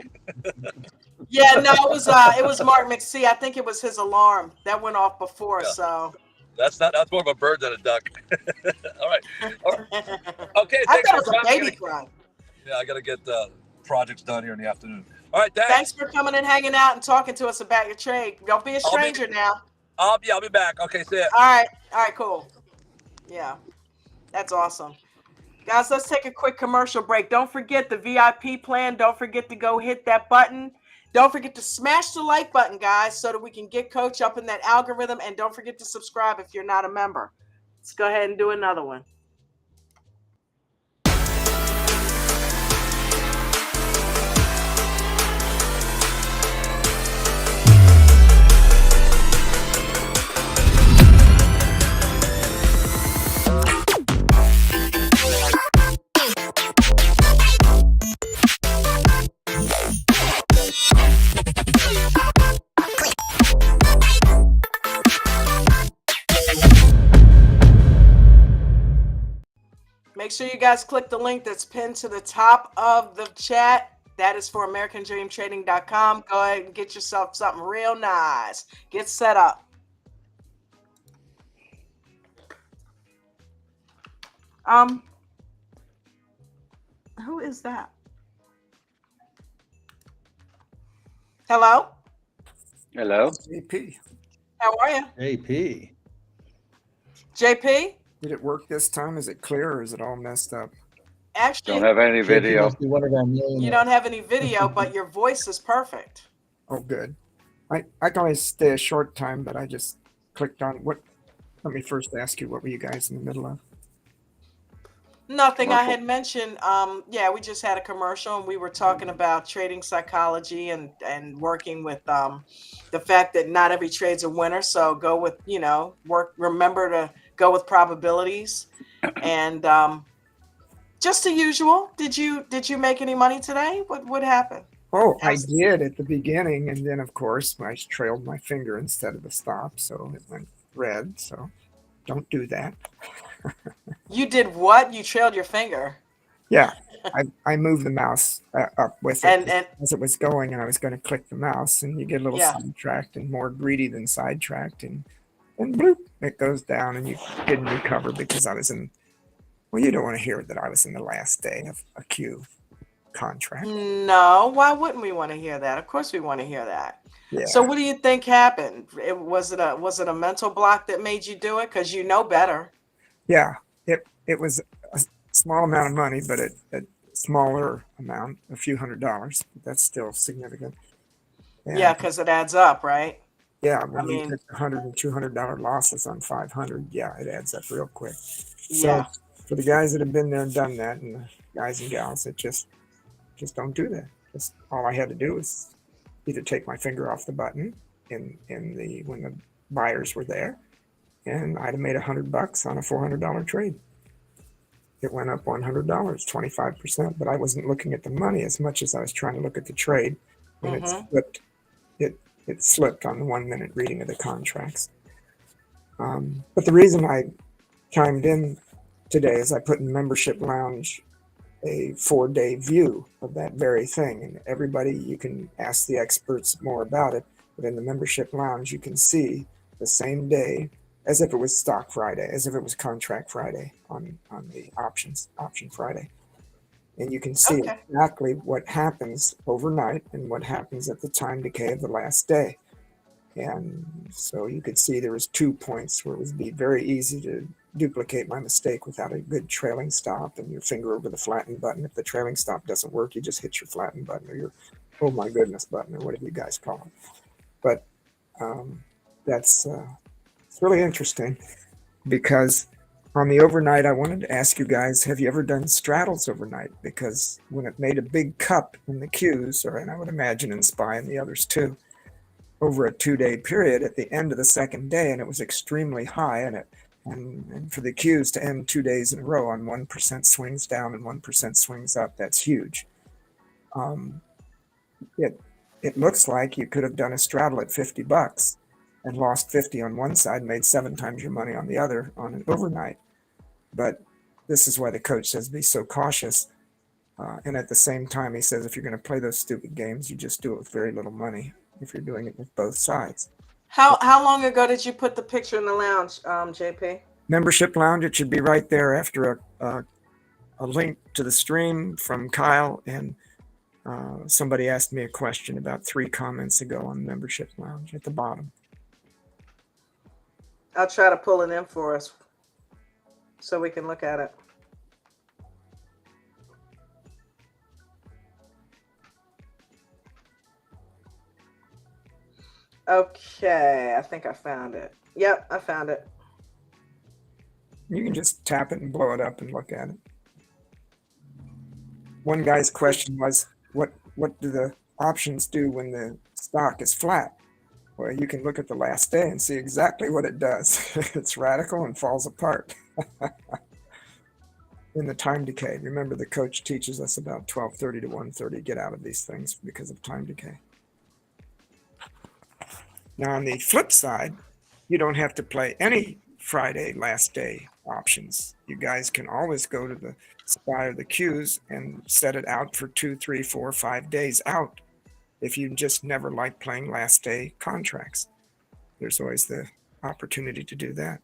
Yeah, no, it was Mark McSee. I think it was his alarm that went off before. Yeah. So That's more of a bird than a duck. All right. Okay, I thanks thought it for was a coming. baby cry. Yeah, I got to get projects done here in the afternoon. All right, thanks. Thanks for coming and hanging out and talking to us about your trade. Don't be a stranger now. I'll be back. Okay, see ya. All right, cool. Yeah, that's awesome. Guys, let's take a quick commercial break. Don't forget the VIP plan. Don't forget to go hit that button. Don't forget to smash the like button, guys, so that we can get Coach up in that algorithm. And don't forget to subscribe if you're not a member. Let's go ahead and do another one. Make sure you guys click the link that's pinned to the top of the chat. That is for AmericanDreamTrading.com. Go ahead and get yourself something real nice. Get set up. Who is that? Hello? Hello. JP, How are you? AP. JP? did it work this time? Is it clear or is it all messed up? Actually, Don't have any JP video. must be one of our millionaires. you don't have any video, but your voice is perfect. Oh, good. I can only stay a short time, but I just clicked on what. Let me first ask you, what were you guys in the middle of? Nothing. I Commercial. had mentioned, yeah, we just had a commercial and we were talking about trading psychology and working with the fact that not every trade's a winner. So go with, remember to go with probabilities. And just the usual. Did you make any money today? What happened? Oh, I did at the beginning, and then of course I trailed my finger instead of the stop, so it went red. So don't do that. You did what? You trailed your finger. Yeah, I moved the mouse up with it And as it was going, and I was going to click the mouse, and you get a little Yeah. sidetracked and more greedy than sidetracked, and bloop, it goes down, and you didn't recover because I was in. Well, you don't want to hear that I was in the last day of a Q contract. no, why wouldn't we want to hear that? Of course we want to hear that. Yeah. So what do you think happened? Was it a mental block that made you do it? Because you know better. Yeah, it was a small amount of money, but a smaller amount, a few $100s. But that's still significant. And Yeah, because it adds up, right? yeah, when you mean- take $100 and $200 losses on 500, yeah, it adds up real quick. Yeah. So for the guys that have been there and done that, and the guys and gals that just don't do that. Just all I had to do was either take my finger off the button when the buyers were there, and I'd have made $100 on a $400 trade. It went up $100, 25%, but I wasn't looking at the money as much as I was trying to look at the trade, and it slipped. It slipped on the 1 minute reading of the contracts. But the reason I chimed in today is I put in Membership Lounge a 4-day view of that very thing, and everybody, you can ask the experts more about it, but in the Membership Lounge you can see the same day as if it was Stock Friday, as if it was Contract Friday on the Option Friday, and you can see exactly what happens overnight and what happens at the time decay of the last day. And so you could see there was 2 points where it would be very easy to duplicate my mistake without a good trailing stop and your finger over the flatten button. If the trailing stop doesn't work, you just hit your flatten button or your oh my goodness button or whatever you guys call it. But that's it's really interesting, because on the overnight, I wanted to ask you guys, have you ever done straddles overnight? Because when it made a big cup in the Qs, and I would imagine in SPY and the others too, over a 2-day period at the end of the second day, and it was extremely high, and for the Qs to end 2 days in a row on 1% swings down and 1% swings up, that's huge. it looks like you could have done a straddle at $50 and lost 50 on one side, made 7 times your money on the other on an overnight. But this is why the coach says be so cautious. And at the same time, he says if you're going to play those stupid games, you just do it with very little money if you're doing it with both sides. How long ago did you put the picture in the lounge, JP? Membership lounge, it should be right there after a link to the stream from Kyle. And somebody asked me a question about 3 comments ago on membership lounge at the bottom. I'll try to pull it in for us so we can look at it. Okay, I think I found it. Yep, I found it. You can just tap it and blow it up and look at it. One guy's question was, what do the options do when the stock is flat? Well, you can look at the last day and see exactly what it does. It's radical and falls apart. In the time decay, remember the coach teaches us about 12:30 to 1:30, get out of these things because of time decay. Now, on the flip side, you don't have to play any Friday last day options. You guys can always go to the SPY or the Qs and set it out for 2, 3, 4, 5 days out. If you just never like playing last day contracts, there's always the opportunity to do that.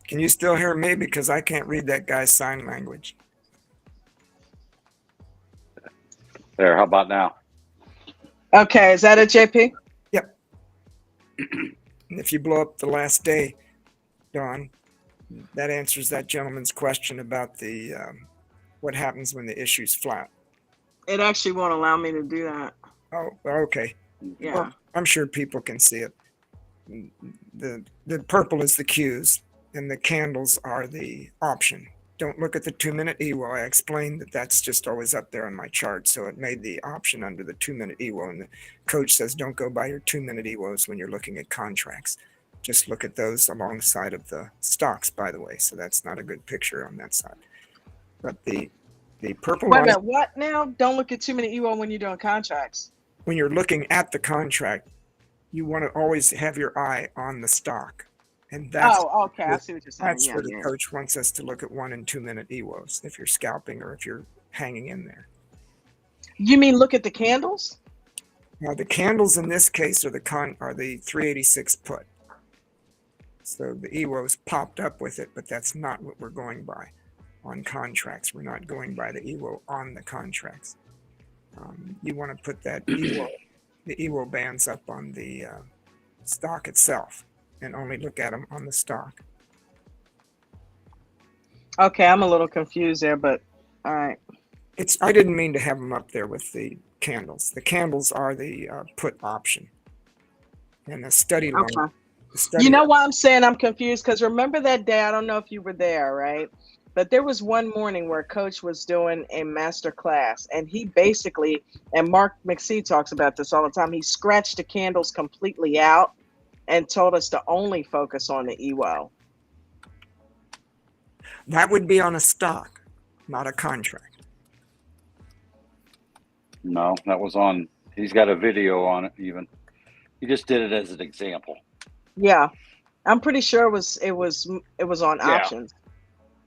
Can you still hear me? Because I can't read that guy's sign language. There, how about now? Okay, is that it, JP? Yep. And if you blow up the last day, Don, that answers that gentleman's question about the what happens when the issue's flat. It actually won't allow me to do that. Oh, okay. Yeah. Well, I'm sure people can see it. The purple is the Qs, and the candles are the option. Don't look at the 2-minute EWO. I explained that that's just always up there on my chart. So it made the option under the 2-minute EWO. And the coach says, don't go by your 2-minute EWOs when you're looking at contracts. Just look at those alongside of the stocks, by the way. So that's not a good picture on that side. But the purple Wait a line, minute, what now? Don't look at too many EWO when you're doing contracts. when you're looking at the contract, you want to always have your eye on the stock. And that's Okay. I see what you're saying. That's Yeah, where the yeah. coach wants us to look at 1 and 2-minute EWOs if you're scalping or if you're hanging in there. You mean look at the candles? Now the candles in this case are the 386 put. So the EWOs popped up with it, but that's not what we're going by on contracts. We're not going by the EWO on the contracts. You want to put that EWO, the EWO bands up on the stock itself, and only look at them on the stock. Okay, I'm a little confused there, but all right. I didn't mean to have them up there with the candles. The candles are the put option. And the study line. Okay. You know why I'm saying I'm confused? Because remember that day, I don't know if you were there, right? But there was one morning where Coach was doing a master class, and he basically, and Mark McSee talks about this all the time, he scratched the candles completely out and told us to only focus on the EWO. That would be on a stock, not a contract. No, that was on. He's got a video on it. Even he just did it as an example. Yeah, I'm pretty sure it was on options.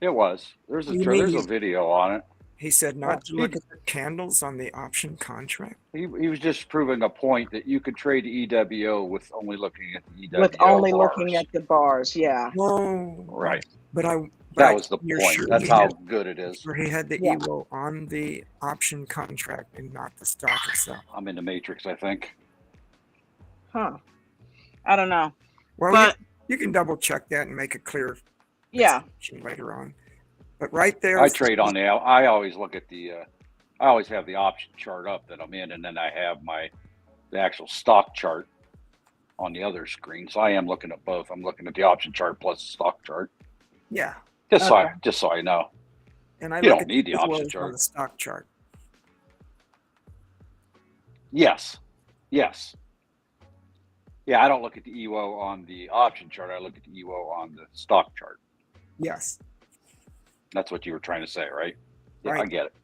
It was. There's a video on it. He said not to look at the candles on the option contract. He was just proving a point that you could trade EWO with only looking at the EWO. With only looking at the bars, yeah. Whoa. Right. That was the point. Sure that's how good it is. Where he had the EWO on the option contract and not the stock itself. I'm in the matrix, I think. Huh. I don't know. Well, but you can double check that and make it clear. Yeah. Later on. But right there. I trade on the. I always look at the. I always have the option chart up that I'm in, and then I have the actual stock chart on the other screen. So I am looking at both. I'm looking at the option chart plus the stock chart. Yeah. Just so I know. And I you don't need the option chart. On the stock chart. Yes. Yeah, I don't look at the EWO on the option chart. I look at the EWO on the stock chart. Yes. That's what you were trying to say, right? Yeah, Right. I get it.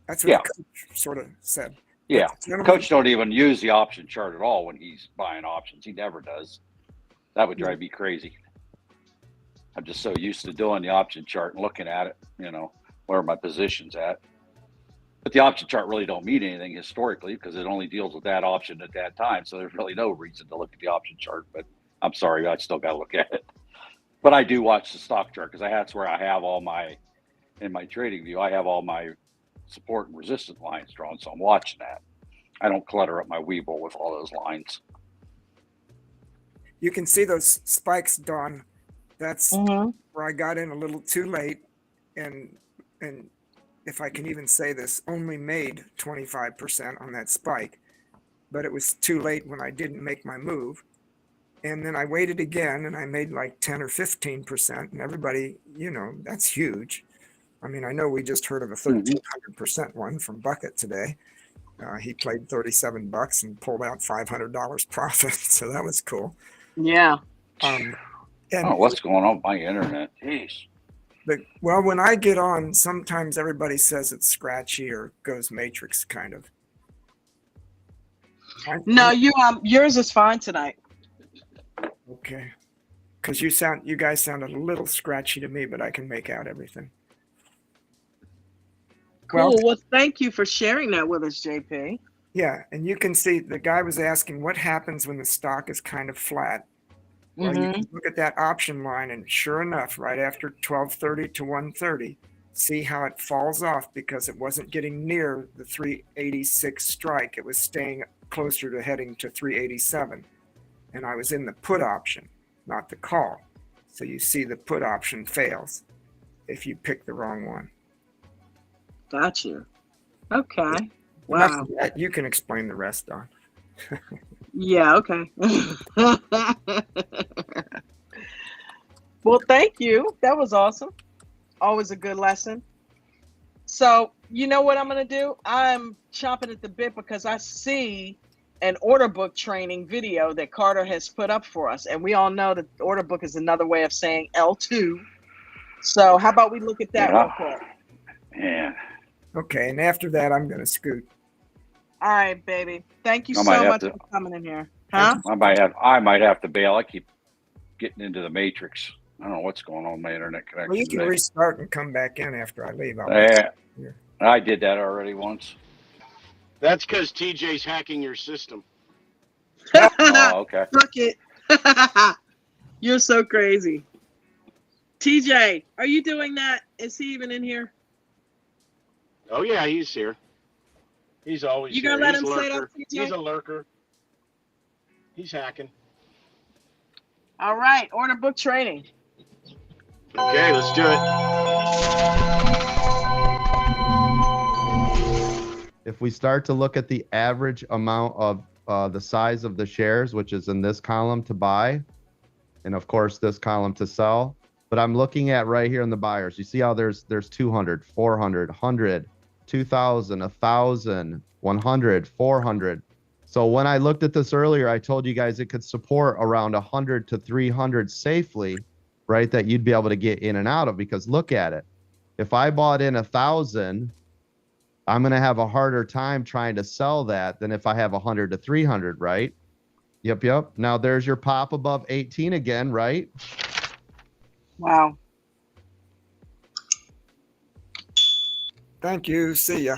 That's what the coach sort of said. Yeah. But the gentleman- Coach don't even use the option chart at all when he's buying options. He never does. That would drive me crazy. I'm just so used to doing the option chart and looking at it, you know, where my position's at. But the option chart really don't mean anything historically because it only deals with that option at that time. So there's really no reason to look at the option chart. But I'm sorry, I still got to look at it. But I do watch the stock chart because that's where I have all my, in my trading view, I have all my support and resistance lines drawn. So I'm watching that. I don't clutter up my Weeble with all those lines. You can see those spikes, Dawn. That's Mm-hmm. where I got in a little too late, and if I can even say this, only made 25% on that spike, but it was too late when I didn't make my move. And then I waited again and I made like 10 or 15%, and everybody, you know, that's huge. I mean, I know we just heard of a 1,300% one from Bucket today. He played $37 and pulled out $500 profit, so that was cool. Yeah. And what's going on with my internet? Jeez. Well, when I get on, sometimes everybody says it's scratchy or goes matrix kind of. No, yours is fine tonight. Okay. Because you guys sounded a little scratchy to me, but I can make out everything. Cool. Well, thank you for sharing that with us, JP. Yeah, and you can see the guy was asking what happens when the stock is kind of flat. Well, you can look at that option line, and sure enough, right after 12:30 to 1:30, see how it falls off because it wasn't getting near the 386 strike. It was staying closer to heading to 387. And I was in the put option, not the call. So you see the put option fails if you pick the wrong one. Got you. Okay. Wow. You can explain the rest, Don. Yeah, okay. Well, thank you. That was awesome. Always a good lesson. So, you know what I'm going to do? I'm chomping at the bit because I see an order book training video that Carter has put up for us. And we all know that the order book is another way of saying L2. So how about we look at that real quick? Yeah. Okay, and after that, I'm going to scoot. All right, baby. Thank you so much for coming in here. Huh? I might have to bail. I keep getting into the matrix. I don't know what's going on with my internet connection. Well, you can restart and come back in after I leave. I did that already once. That's because TJ's hacking your system. Oh, okay. Fuck it. You're so crazy. TJ, are you doing that? Is he even in here? Oh, yeah, he's here. He's always you here. Gonna let him say that, TJ? He's a lurker. He's hacking. All right, order book training. Okay, let's do it. If we start to look at the average amount of the size of the shares, which is in this column to buy, and of course this column to sell, but I'm looking at right here in the buyers. You see how there's 200, 400, 100, 2,000, 1,000, 100, 400. So when I looked at this earlier, I told you guys it could support around 100 to 300 safely, right? That you'd be able to get in and out of, because look at it. If I bought in 1,000, I'm going to have a harder time trying to sell that than if I have 100 to 300, right? Yep. Now there's your pop above 18 again, right? Wow. Thank you. See ya.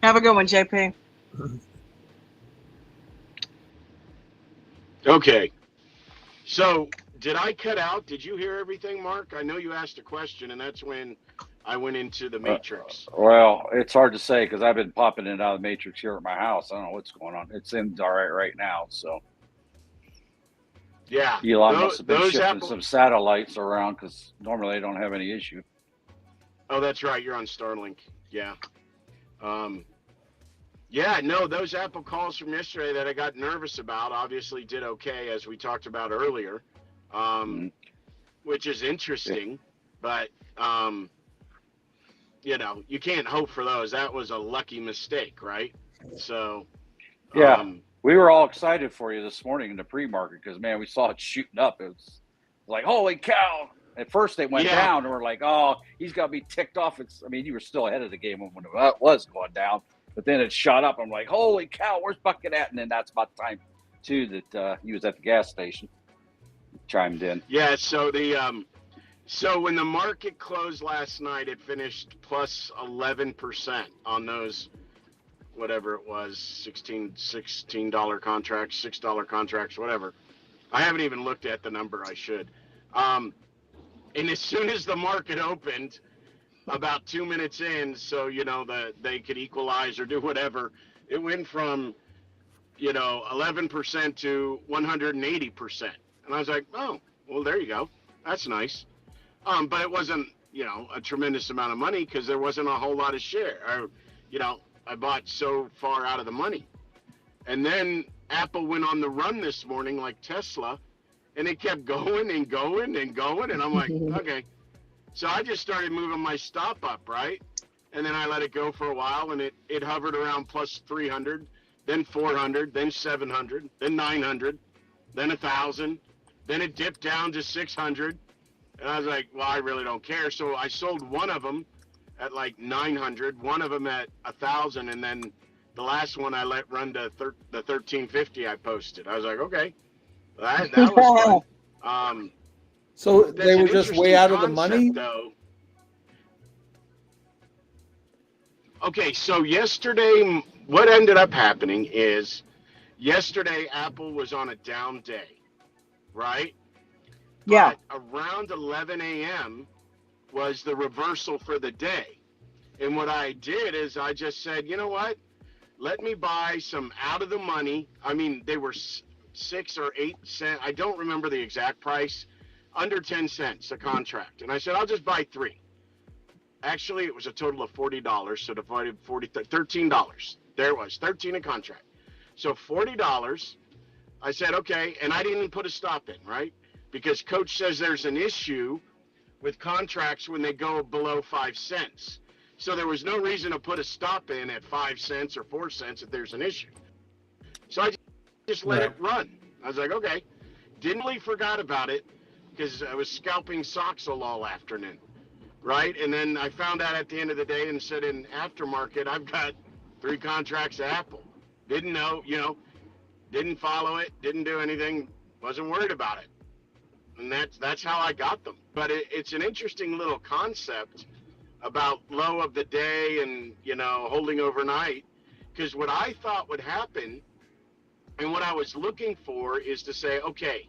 Have a good one, JP. Okay. So, did I cut out? Did you hear everything, Mark? I know you asked a question, and that's when I went into the matrix. Well, it's hard to say because I've been popping in and out of the matrix here at my house. I don't know what's going on. It seems all right now. So, yeah, Elon must have been shifting some satellites around because normally they don't have any issue. Oh, that's right. You're on Starlink. Yeah. Yeah, no, those Apple calls from yesterday that I got nervous about obviously did okay, as we talked about earlier, which is interesting. But, you can't hope for those. That was a lucky mistake, right? So, yeah. We were all excited for you this morning in the pre-market because, man, we saw it shooting up. It was like, holy cow. At first it went down, and we're like, oh, he's got to be ticked off. You were still ahead of the game when it was going down, but then it shot up. I'm like, holy cow, where's Bucket at? And then that's about the time, too, that he was at the gas station. Chimed in. Yeah, so so when the market closed last night, it finished plus 11% on those, whatever it was, $16 contracts, $6 contracts, whatever. I haven't even looked at the number. I should. And as soon as the market opened, about 2 minutes in, so they could equalize or do whatever, it went from 11% to 180%. And I was like, oh, well, there you go. That's nice. But it wasn't, a tremendous amount of money because there wasn't a whole lot of share. I bought so far out of the money. And then Apple went on the run this morning like Tesla, and it kept going and going and going. And I'm like, okay. So I just started moving my stop up, right? And then I let it go for a while, and it hovered around plus 300, then 400, then 700, then 900, then 1,000. Then it dipped down to 600. And I was like, well, I really don't care. So I sold one of them at like 900, one of them at 1,000, and then the last one I let run to the 1350 I posted. I was like, okay, that was fun. So they were just way out of the money? Though. Okay, so yesterday, what ended up happening is yesterday Apple was on a down day, right? Yeah. But around 11 a.m. was the reversal for the day. And what I did is I just said, you know what? Let me buy some out of the money. I mean, they were 6 or 8 cents. I don't remember the exact price. Under 10 cents a contract. And I said, I'll just buy 3. Actually, it was a total of $40. So divided $13. There it was, 13 a contract. So $40. I said, okay. And I didn't put a stop in, right? Because Coach says there's an issue with contracts when they go below 5 cents. So there was no reason to put a stop in at 5 cents or 4 cents if there's an issue. So I just let it run. I was like, okay. Didn't really forgot about it because I was scalping Soxel all afternoon, right? And then I found out at the end of the day and said in Aftermarket, I've got 3 contracts at Apple. Didn't know, didn't follow it, didn't do anything, wasn't worried about it. And that's how I got them. But it's an interesting little concept about low of the day and, holding overnight. Because what I thought would happen and what I was looking for is to say, okay,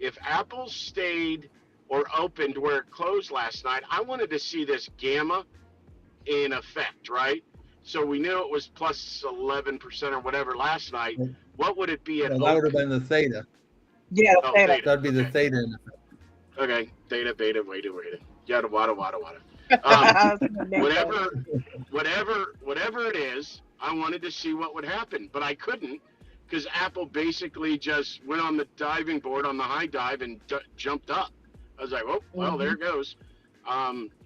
if Apple stayed or opened where it closed last night, I wanted to see this gamma in effect, right? So we knew it was plus 11% or whatever last night. What would it be at that would have been the theta. Yeah, theta. That'd be the theta. Okay, theta, beta, wada, yada, wada. Whatever it is, I wanted to see what would happen, but I couldn't because Apple basically just went on the diving board on the high dive and jumped up. I was like, oh, well, there it goes.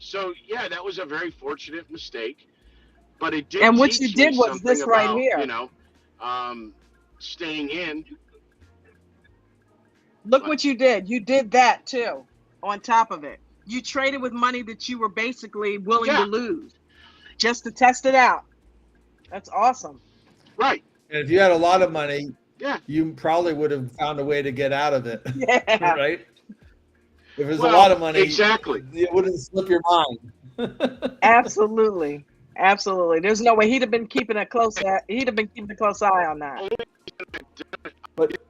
So yeah, that was a very fortunate mistake, but it did. And what you did was this right here. Staying in. Look what you did. You did that too. On top of it, you traded with money that you were basically willing to lose, just to test it out. That's awesome. Right. And if you had a lot of money, you probably would have found a way to get out of it. Yeah. Right. If it was a lot of money, exactly, it wouldn't slip your mind. Absolutely. There's no way he'd have been keeping a close eye. He'd have been keeping a close eye on that.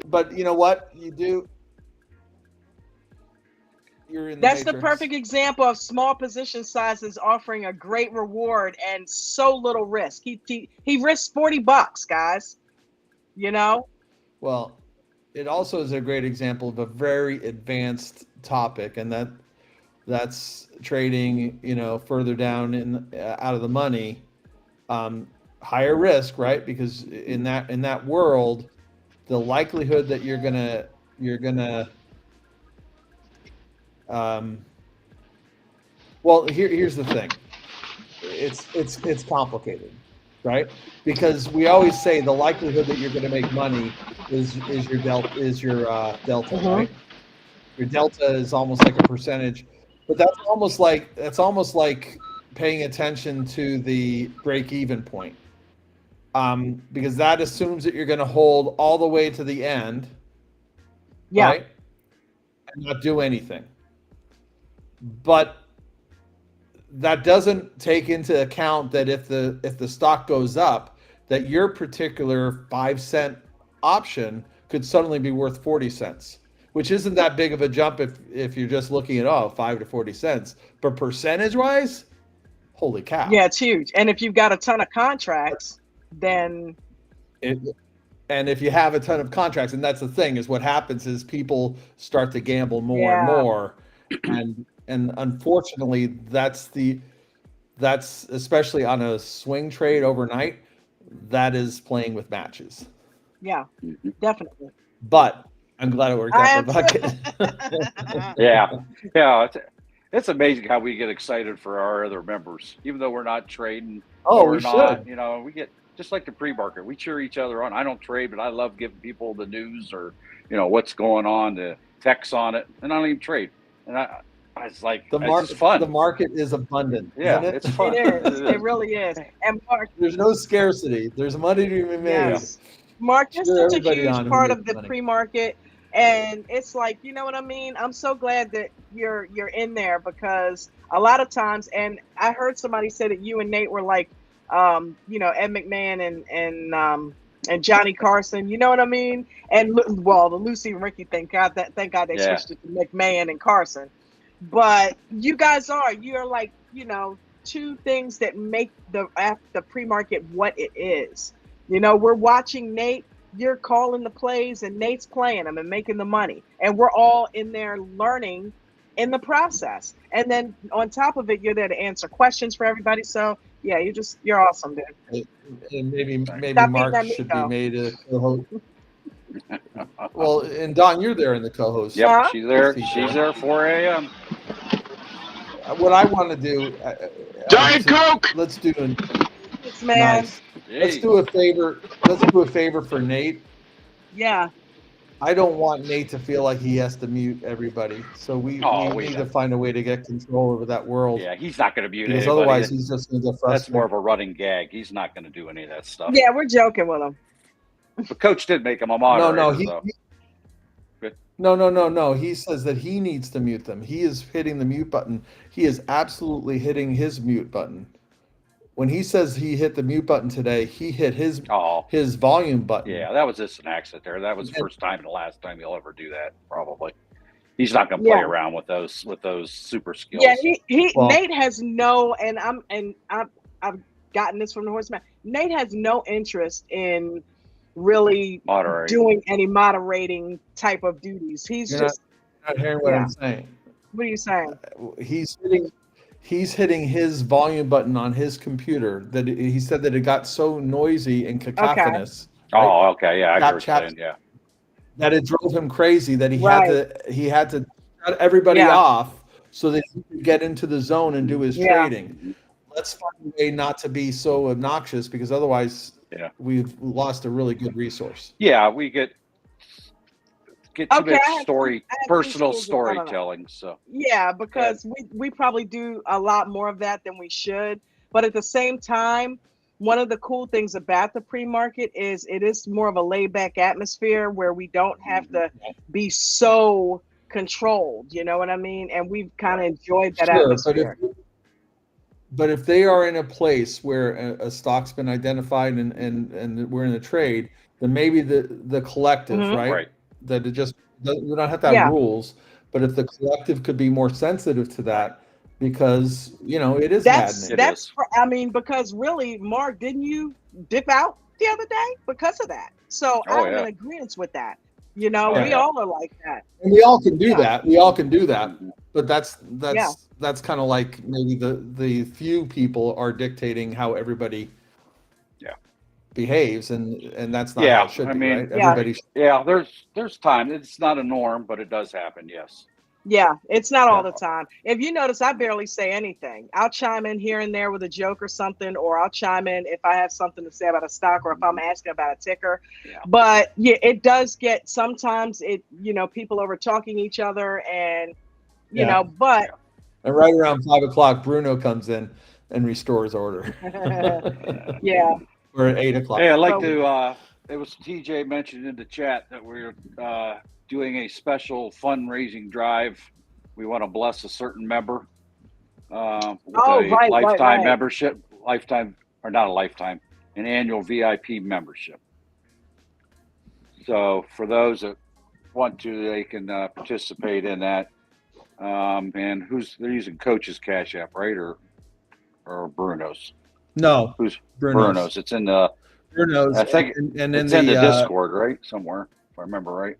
But you know what you do. You're in the That's matrix. the perfect example of small position sizes offering a great reward and so little risk. He risked $40, guys. Well, it also is a great example of a very advanced topic, and that's trading. Further down in out of the money, higher risk, right? Because in that world, the likelihood that you're gonna well, here's the thing. It's complicated. right? Because we always say the likelihood that you're going to make money is your delta, delta, right? Your delta is almost like a percentage, but that's almost like paying attention to the break-even point, because that assumes that you're going to hold all the way to the end, Yeah. right, and not do anything. But that doesn't take into account that if the stock goes up, that your particular 5 cent option could suddenly be worth 40 cents, which isn't that big of a jump if you're just looking at 5 to 40 cents, but percentage wise, holy cow. Yeah, it's huge. And if you've got a ton of contracts, then and if you have a ton of contracts, and that's the thing, is what happens is people start to gamble more and Yeah. more, and unfortunately that's especially on a swing trade overnight, that is playing with matches. yeah, definitely. But I'm glad it worked I out for am Bucket. Yeah. It's amazing how we get excited for our other members, even though we're not trading. Oh, or we not, should. you know, we get just like the pre-market. We cheer each other on. I don't trade, but I love giving people the news or, you know, what's going on, the text on it, and I don't even trade. And I was like, it's just fun. The market is abundant, Yeah, isn't it? it's fun. It is. It really is. And Mark, There's no scarcity. There's money to be made. yes, Mark, you're Cheer such a everybody on huge who part makes of the money. pre-market, and it's like, you know what I mean? I'm so glad that you're in there, because a lot of times, and I heard somebody say that you and Nate were like, you know, Ed McMahon and Johnny Carson, you know what I mean? And well, the Lucy and Ricky, thank God they switched it to McMahon and Carson. But you're like, you know, two things that make the pre-market what it is. You know, we're watching Nate, you're calling the plays, and Nate's playing them and making the money, and we're all in there learning in the process. And then on top of it, you're there to answer questions for everybody. So yeah, you're awesome, dude. And maybe Stop Mark beating should on be me, made a co-host. Well, and Don, you're there in the co-host. Yep, Huh? she's there. seat She's there. there 4 a.m. What I want to do, Diet Coke. let's do Thanks, man. nice. Let's do a favor. Let's do a favor for Nate. Yeah. I don't want Nate to feel like he has to mute everybody. So we need to find a way to get control over that world. Yeah, he's not going to mute because anybody. otherwise he's just going to get frustrated. That's more of a running gag. He's not going to do any of that stuff. Yeah, we're joking with him. But Coach did make him a moderator. No. He says that he needs to mute them. He is hitting the mute button. He is absolutely hitting his mute button. When he says he hit the mute button today, he hit his volume button. Yeah, that was just an accident there. That was the first time and the last time he'll ever do that, probably. He's not going to play around with those super skills. Yeah, Nate has no, and I've gotten this from the horseman. Nate has no interest in really doing any moderating type of duties. He's You're just not hearing what I'm saying. What are you saying? He's hitting his volume button on his computer that he said that it got so noisy and cacophonous. Okay. Right? Oh, okay. Yeah, I heard saying, yeah. That it drove him crazy that he had to shut everybody off so that he could get into the zone and do his trading. Let's find a way not to be so obnoxious, because otherwise we've lost a really good resource. Yeah, we get too much personal storytelling. So yeah, because we probably do a lot more of that than we should. But at the same time, one of the cool things about the pre-market is it is more of a laid-back atmosphere where we don't have to be so controlled. You know what I mean? And we've kind of enjoyed that atmosphere. But if they are in a place where a stock's been identified and we're in a trade, then maybe the collective, right? That it just, we don't have to have rules, but if the collective could be more sensitive to that, because it is maddening. Because really, Mark, didn't you dip out the other day because of that? So I'm in agreement with that. We all are like that, and we all can do that. We all can do that, but that's kind of like maybe the few people are dictating how everybody behaves, and that's not how it should be, right? Everybody there's time. It's not a norm, but it does happen. Yes. Yeah, it's not all Yeah. the time. If you notice, I barely say anything. I'll chime in here and there with a joke or something, or I'll chime in if I have something to say about a stock or if I'm asking about a ticker. Yeah. But yeah, it does get sometimes people over talking each other and Yeah. but And right around 5 o'clock, Bruno comes in and restores order. yeah. Or at 8 o'clock. Hey, I'd like But- to. It was TJ mentioned in the chat that we're doing a special fundraising drive. We want to bless a certain member with a right, lifetime right. membership, an annual VIP membership. So for those that want to, they can participate in that. And they're using Coach's Cash App, right, or Bruno's? No, Who's Bruno's? It's in the. Bruno's. I think and it's in in the Discord, right, somewhere, if I remember right.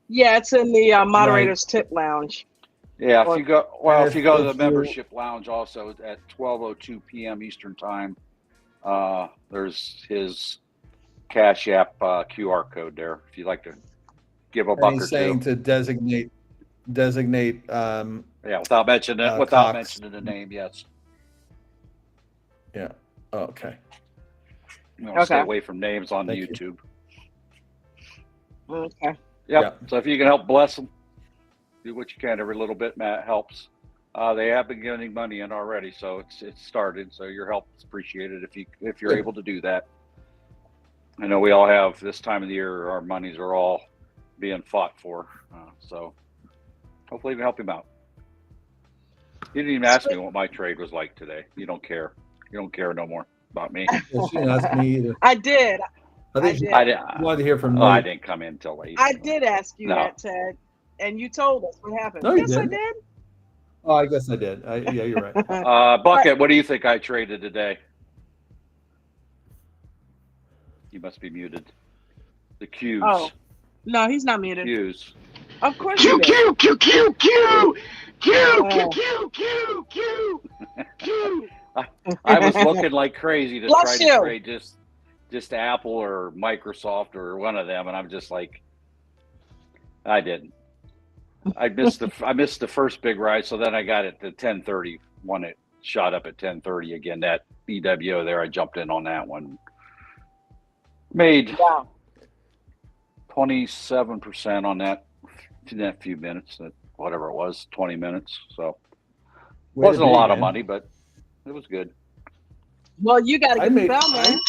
Yeah, it's in the moderators tip lounge. Yeah, if you go to the if you- membership lounge, also at 12:02 p.m. Eastern time, there's his Cash App QR code there. If you'd like to give a And buck he's or saying two. to designate. Yeah, without mentioning Cox. mentioning the name, yes. Yeah. Oh, okay. Stay Okay. away from names on Thank you. YouTube. Okay. Yep. Yeah. So if you can help bless them, do what you can. Every little bit, Matt, helps. They have been getting money in already, so it's started. So your help is appreciated if you're Good. able to do that. I know we all have this time of the year. Our monies are all being fought for, so hopefully we can help him out. You didn't even ask me what my trade was like today. You don't care. You don't care no more about me. Well, she didn't ask me either. I did. I think she did. I didn't. wanted to hear from I Nate. didn't come in till late. I did ask you No. that, Ted, and you told us what happened. No, you yes, I didn't. did. Oh, I guess I did. Yeah, you're right. Bucket, what do you think I traded today? You must be muted. The Qs. Oh, no, he's not muted. Qs. Of course Q you did. Q Q Q Q Q Oh. Q Q Q Q. I was looking like crazy to Bless try you. to trade just Apple or Microsoft or one of them, and I'm just like, I didn't. I missed the first big rise, so then I got it to 10:30 when it shot up at 10:30 again. That BWO there, I jumped in on that one. Made Wow. 27% on that in that few minutes, whatever it was, 20 minutes. So Way to wasn't a be, lot of man. money, but it was good. Well, you got to I get the made- bell, man.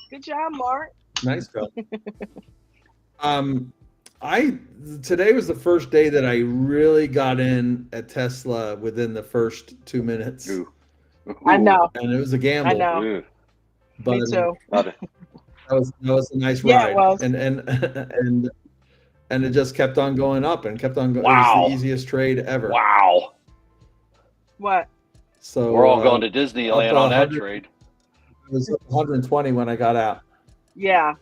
Good job, Mark. Nice job. Today was the first day that I really got in at Tesla within the first 2 minutes, Ooh. I know. and it was a gamble. I know. Ooh. But Me too. Thought- that was a nice Yeah, ride. it was. And it just kept on going up and kept on going. It Wow. was the easiest trade ever. Wow. What? So We're all going to Disneyland on that 100 trade. It was 120 when I got out. Yeah,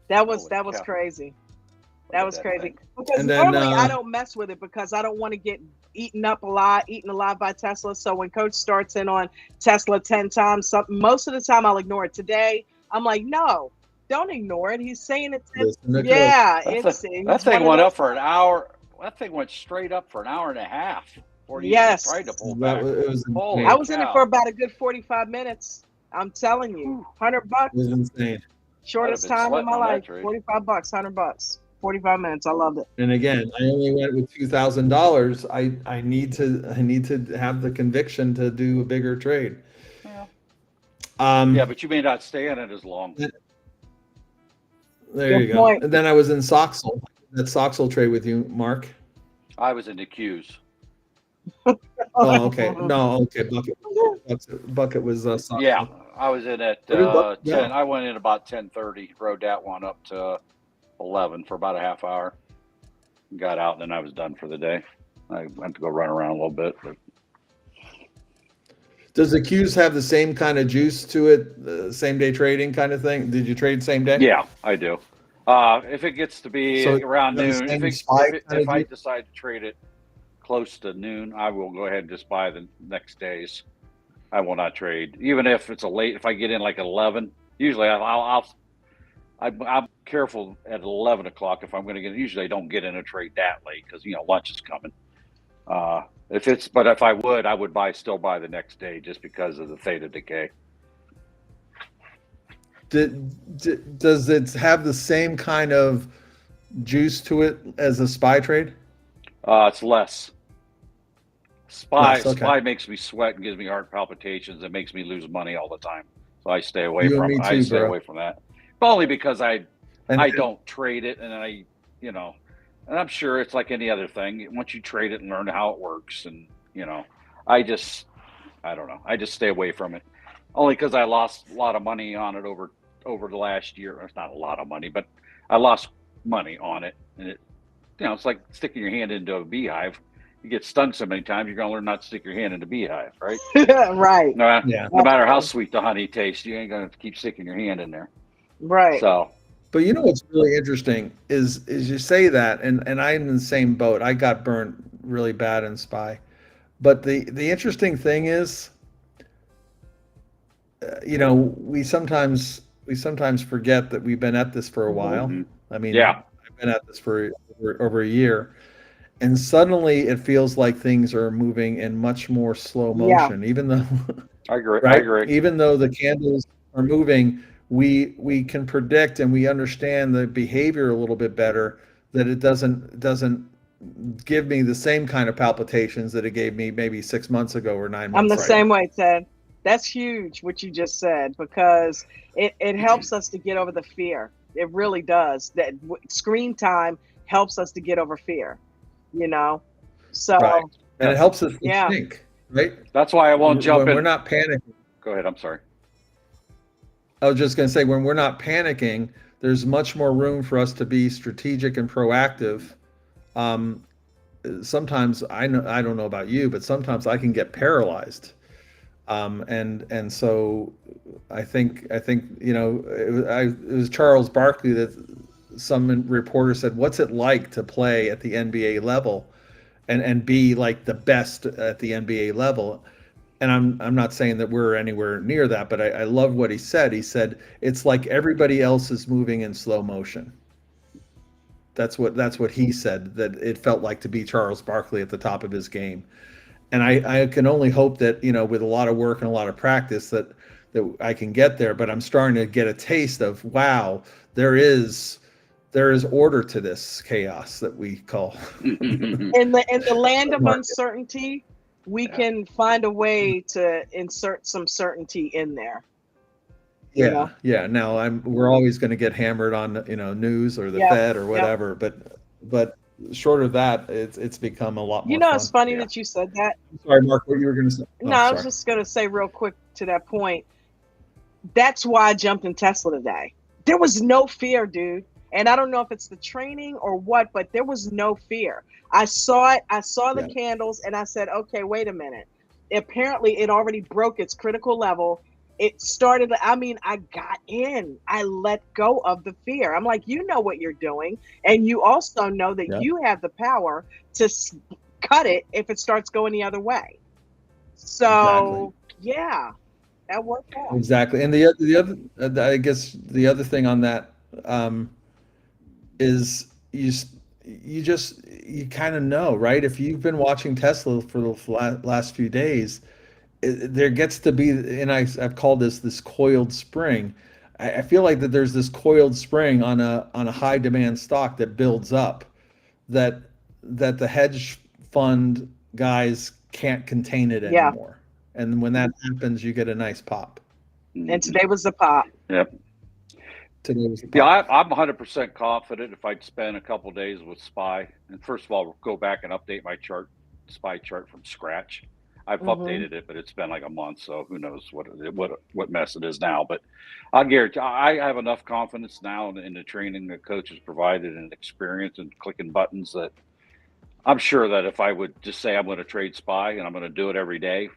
that was Holy cow. crazy. Look That at was that crazy. thing. Because And then, normally I don't mess with it because I don't want to get eaten alive by Tesla. So when Coach starts in on Tesla 10 times, most of the time I'll ignore it. Today I'm like, no, don't ignore it. He's saying it. Listen to Coach. Yeah, That thing went up for an hour. That thing went straight up for an hour and a half. Before you even Yes. tried to pull That back. was, it was Holy insane. I was in it cow. for about a good 45 minutes. I'm telling you, $100, It was insane. shortest I'd have been time in my sweating on that life. trade. $45, $100, 45 minutes. I loved it. And again, I only went with $2,000. I need to have the conviction to do a bigger trade. Yeah. Um, Yeah, but you may not stay in it as long. There you Good go. point. And then I was in Soxel. That Soxel trade with you, Mark. I was in the Qs. Oh, okay. No, okay. Bucket was Soxel. Yeah, I was in at Where did Buck 10. go? I went in about 10:30. Rode that one up to 11 for about a half hour. Got out, and then I was done for the day. I went to go run around a little bit, but Does the Qs have the same kind of juice to it, same day trading kind of thing? Did you trade same day? yeah, I do. If it gets to be So around you have the noon, same spike kind if of I deal? decide to trade it close to noon, I will go ahead and just buy the next days. I will not trade, even if it's a late. If I get in like at 11, usually I'm careful at 11 o'clock if I'm going to get. Usually I don't get in a trade that late because lunch is coming. But if I would still buy the next day just because of the theta decay. Does it have the same kind of juice to it as a SPY trade? It's less. SPY Okay. makes me sweat and gives me heart palpitations. It makes me lose money all the time. So I stay away You and from me it. too, I stay bro. away from that. Only because I And don't trade it, and and I'm sure it's like any other thing. Once you trade it and learn how it works, and I don't know. I just stay away from it. Only because I lost a lot of money on it over the last year. It's not a lot of money, but I lost money on it, and it's like sticking your hand into a beehive. You get stung so many times, you're gonna learn not to stick your hand in the beehive, right? Right. No, Yeah. no matter how sweet the honey tastes, you ain't gonna keep sticking your hand in there. Right. So, But you know what's really interesting is you say that, and I'm in the same boat. I got burnt really bad in SPY. But the interesting thing is, we sometimes forget that we've been at this for a while. I mean, yeah, I've been at this for over a year, and suddenly it feels like things are moving in much more slow Yeah. motion, even though I agree. right? I agree. Even though the candles are moving, we can predict and we understand the behavior a little bit better, that it doesn't give me the same kind of palpitations that it gave me maybe 6 months ago or 9 I'm months the ago. same way, Ted. That's huge what you just said, because it helps us to get over the fear. It really does. That screen time helps us to get over fear, So Right. And it helps us to Yeah. think, right? That's why I won't jump When in. we're not panicking. Go ahead. I'm sorry. I was just going to say, when we're not panicking, there's much more room for us to be strategic and proactive. Sometimes I don't know about you, but sometimes I can get paralyzed. And so I think it was Charles Barkley that some reporter said, "What's it like to play at the NBA level and be like the best at the NBA level?" And I'm not saying that we're anywhere near that, but I love what he said. He said it's like everybody else is moving in slow motion. That's what he said, that it felt like to be Charles Barkley at the top of his game. And I can only hope that, with a lot of work and a lot of practice that I can get there, but I'm starting to get a taste of, wow, there is order to this chaos that we call. In the land of uncertainty, we can find a way to insert some certainty in there. Yeah. Now we're always going to get hammered on, news or the Fed or whatever, but short of that, it's become a lot more fun. It's funny that you said that. Sorry, Mark, what you were going to say? No, I was just going to say real quick to that point. That's why I jumped in Tesla today. There was no fear, dude. And I don't know if it's the training or what, but there was no fear. I saw it. I saw the candles and I said, okay, wait a minute. Apparently it already broke its critical level. It started, I got in. I let go of the fear. I'm like, you know what you're doing. And you also know that you have the power to cut it if it starts going the other way. So, yeah, that worked out. Exactly. And the other, I guess the other thing on that is you kind of know, right? If you've been watching Tesla for the last few days, there gets to be, and I've called this coiled spring. I feel like that there's this coiled spring on a high demand stock that builds up, that the hedge fund guys can't contain it anymore. And when that happens, you get a nice pop. And today was the pop. Yep. Today was the pop. Yeah, I'm 100% confident if I'd spend a couple days with SPY, and first of all, go back and update my SPY chart from scratch. I've updated it, but it's been like a month, so who knows what mess it is now. But I guarantee I have enough confidence now in the training that coaches provided and experience and clicking buttons that I'm sure that if I would just say I'm going to trade SPY and I'm going to do it every day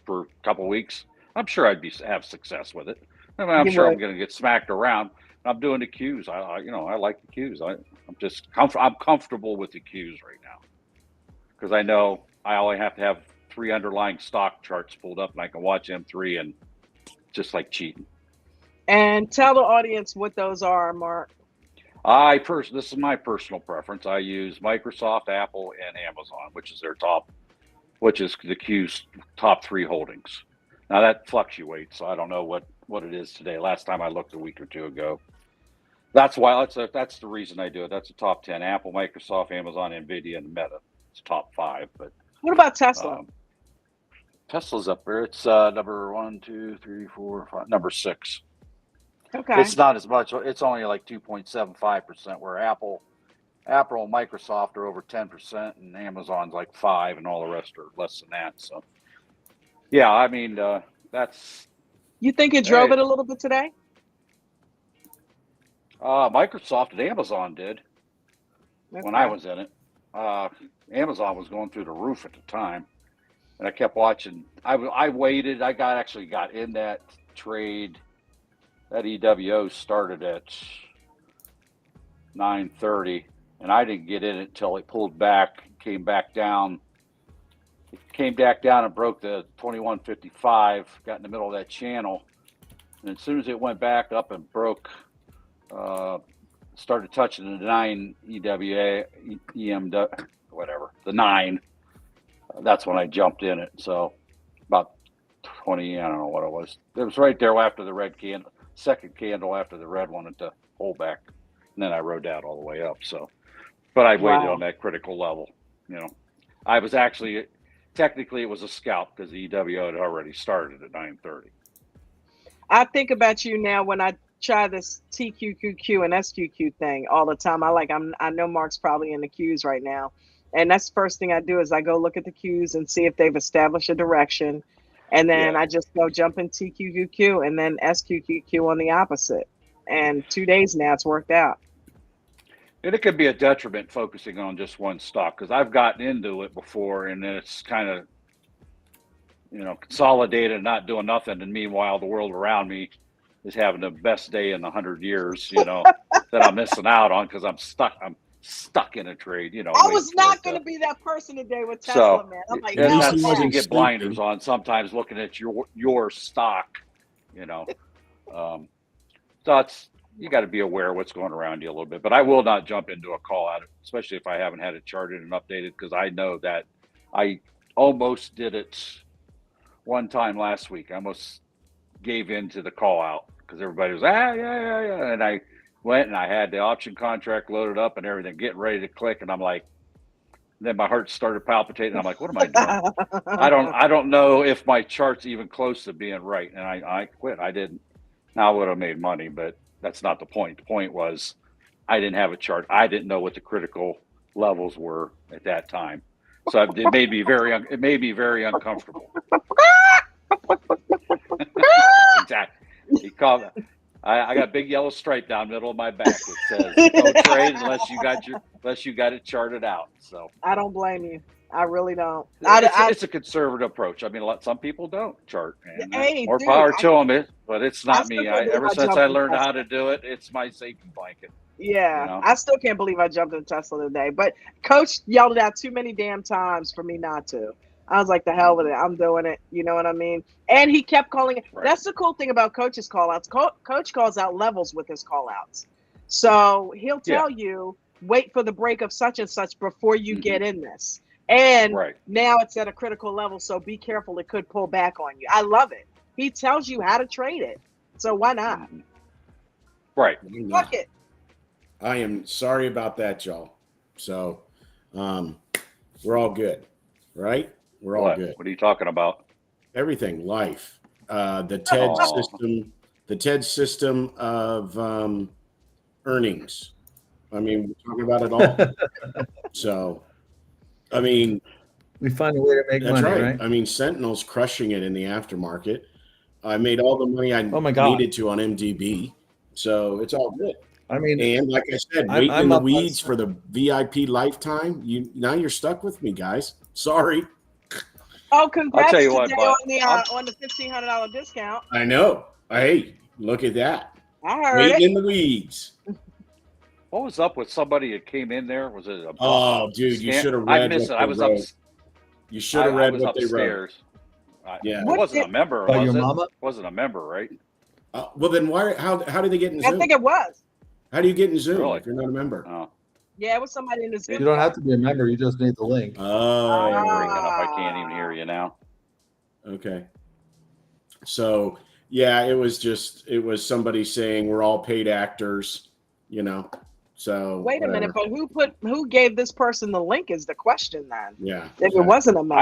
for a couple of weeks, I'm sure I'd have success with it. I mean, I'm sure I'm going to get smacked around. I'm doing the Qs. I like the Qs. I'm comfortable with the Qs right now because I know I only have to have 3 underlying stock charts pulled up and I can watch M3 and just like cheating. And tell the audience what those are, Mark. This is my personal preference. I use Microsoft, Apple, and Amazon, which is the Q's top 3 holdings. Now that fluctuates, so I don't know what it is today. Last time I looked a week or two ago. That's why that's the reason I do it. That's the top 10: Apple, Microsoft, Amazon, Nvidia, and Meta. It's top 5. But What about Tesla? Tesla's up there. It's number 1, 2, 3, 4, 5, number 6. Okay. It's not as much. It's only like 2.75%, where Apple and Microsoft are over 10%, and Amazon's like 5%, and all the rest are less than that. So, yeah, I mean, that's. You think it drove it a little bit today? Microsoft and Amazon did when I was in it. Amazon was going through the roof at the time, and I kept watching. I waited. I actually got in that trade. That EWO started at 9:30, and I didn't get in it until it pulled back, came back down. It came back down and broke the 2155, got in the middle of that channel. And as soon as it went back up and broke, started touching the 9 EWA, EMW, whatever, the 9, that's when I jumped in it. So about 20, I don't know what it was. It was right there after the red candle. Second candle after the red one at the pullback, and then I rode out all the way up. So, but I waited on that critical level. I was actually technically it was a scalp because the EWO had already started at 9:30. I think about you now when I try this TQQQ and SQQ thing all the time. I know Mark's probably in the Qs right now, and that's the first thing I do is I go look at the Qs and see if they've established a direction. And then I just go jump in TQQQ and then SQQQ on the opposite. And 2 days now, it's worked out. And it could be a detriment focusing on just one stock, because I've gotten into it before and then it's kind of, consolidated and not doing nothing. And meanwhile, the world around me is having the best day in 100 years, that I'm missing out on because I'm stuck in a trade, I was not going to be that person today with Tesla, man. I'm like, that's why you get blinders on sometimes looking at your stock, so you got to be aware of what's going around you a little bit. But I will not jump into a call out, especially if I haven't had it charted and updated, because I know that I almost did it one time last week. I almost gave in to the call out because everybody was yeah, and I went and I had the option contract loaded up and everything, getting ready to click, and I'm like, then my heart started palpitating. I'm like, what am I doing? I don't know if my chart's even close to being right, and I quit. I didn't. Now I would have made money, but that's not the point. The point was I didn't have a chart. I didn't know what the critical levels were at that time, so it made me very uncomfortable. Exactly. He called it. I got a big yellow stripe down the middle of my back that says "Don't trade unless you got it charted out." So I don't blame you. I really don't. It's a conservative approach. I mean, some people don't chart, and more power to them. But it's not me. Ever since I learned how to do it, it's my safety blanket. Yeah, I still can't believe I jumped in Tesla today. But Coach yelled it out too many damn times for me not to. I was like, the hell with it. I'm doing it. You know what I mean? And he kept calling it. Right. That's the cool thing about Coach's call outs. Coach calls out levels with his call outs. So he'll tell you, wait for the break of such and such before you get in this. And now it's at a critical level. So be careful. It could pull back on you. I love it. He tells you how to trade it. So why not? Right. Fuck it. I am sorry about that, y'all. So we're all good, right? We're all good. What are you talking about? Everything, life, the TED system, the TED system of earnings. I mean, we're talking about it all. So, I mean, we find a way to make money, right? I mean, Sentinel's crushing it in the aftermarket. I made all the money I needed to on MDB, so it's all good. I mean, and like I said, waiting in the weeds for the VIP lifetime. Now you're stuck with me, guys. Sorry. Oh, congrats I'll tell you today what, on the $1,500 discount. I know. Hey, look at that. I heard waiting it. in the weeds. What was up with somebody that came in there? Was it a dude, you should have read. I missed it. I was up. You should have read what upstairs. They wrote. Yeah. It wasn't a member, was your it? mama? Wasn't a member, right? Well, then why? How did they get in Zoom? I think it was. How do you get in Zoom Really? if you're not a member? Oh, Yeah, it was somebody in the Zoom You don't have call. to be a member. You just need the link. Oh, you're breaking up. I can't even hear you now. okay. So yeah, it was somebody saying we're all paid actors, you know. So Wait a minute, whatever. but who gave this person the link is the question then. Yeah. If it exactly. wasn't a member.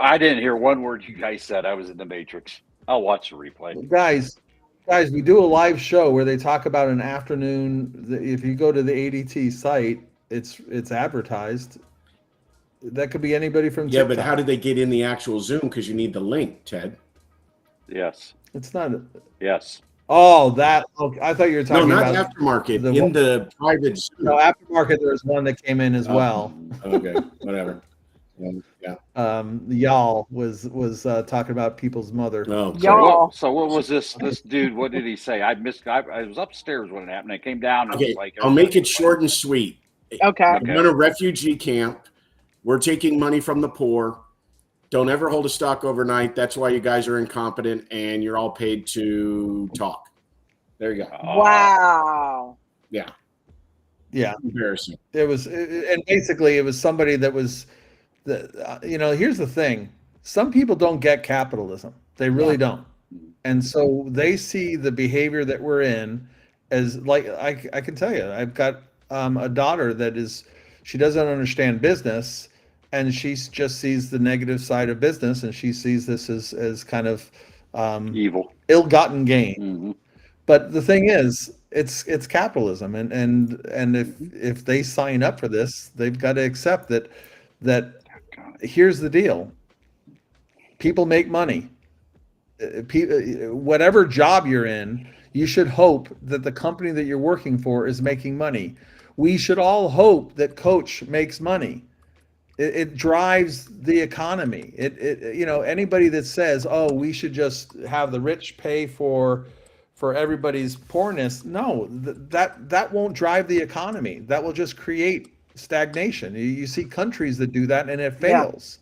I didn't hear one word you guys said. I was in the Matrix. I'll watch the replay. Guys, we do a live show where they talk about an afternoon. If you go to the ADT site, it's advertised. That could be anybody from Yeah, TikTok. but how did they get in the actual Zoom? Because you need the link, Ted. Yes. It's not. Yes. Oh, that. Okay, I thought you were No, talking not about aftermarket. the- In the private Zoom. No, aftermarket. There was one that came in as Oh. well. Okay, whatever. Yeah. Y'all was talking about people's mother. Oh, Y'all. So what was this dude? What did he say? I was upstairs when it happened. I came down and okay. was like, I'll make it short and sweet. Okay. I run a refugee camp. We're taking money from the poor. Don't ever hold a stock overnight. That's why you guys are incompetent and you're all paid to talk. There you go. Wow. Yeah. Yeah. Embarrassing. And basically it was somebody that was, here's the thing. Some people don't get capitalism. They really don't. And so they see the behavior that we're in as like, I can tell you, I've got a daughter she doesn't understand business, and she just sees the negative side of business, and she sees this as kind of evil, ill-gotten gain. Mm-hmm. But the thing is, it's capitalism, and if they sign up for this, they've got to accept that here's the deal. People make money. Whatever job you're in, you should hope that the company that you're working for is making money. We should all hope that Coach makes money. It drives the economy. Anybody that says, "Oh, we should just have the rich pay for everybody's poorness," no, that won't drive the economy. That will just create stagnation. You see countries that do that, and it fails.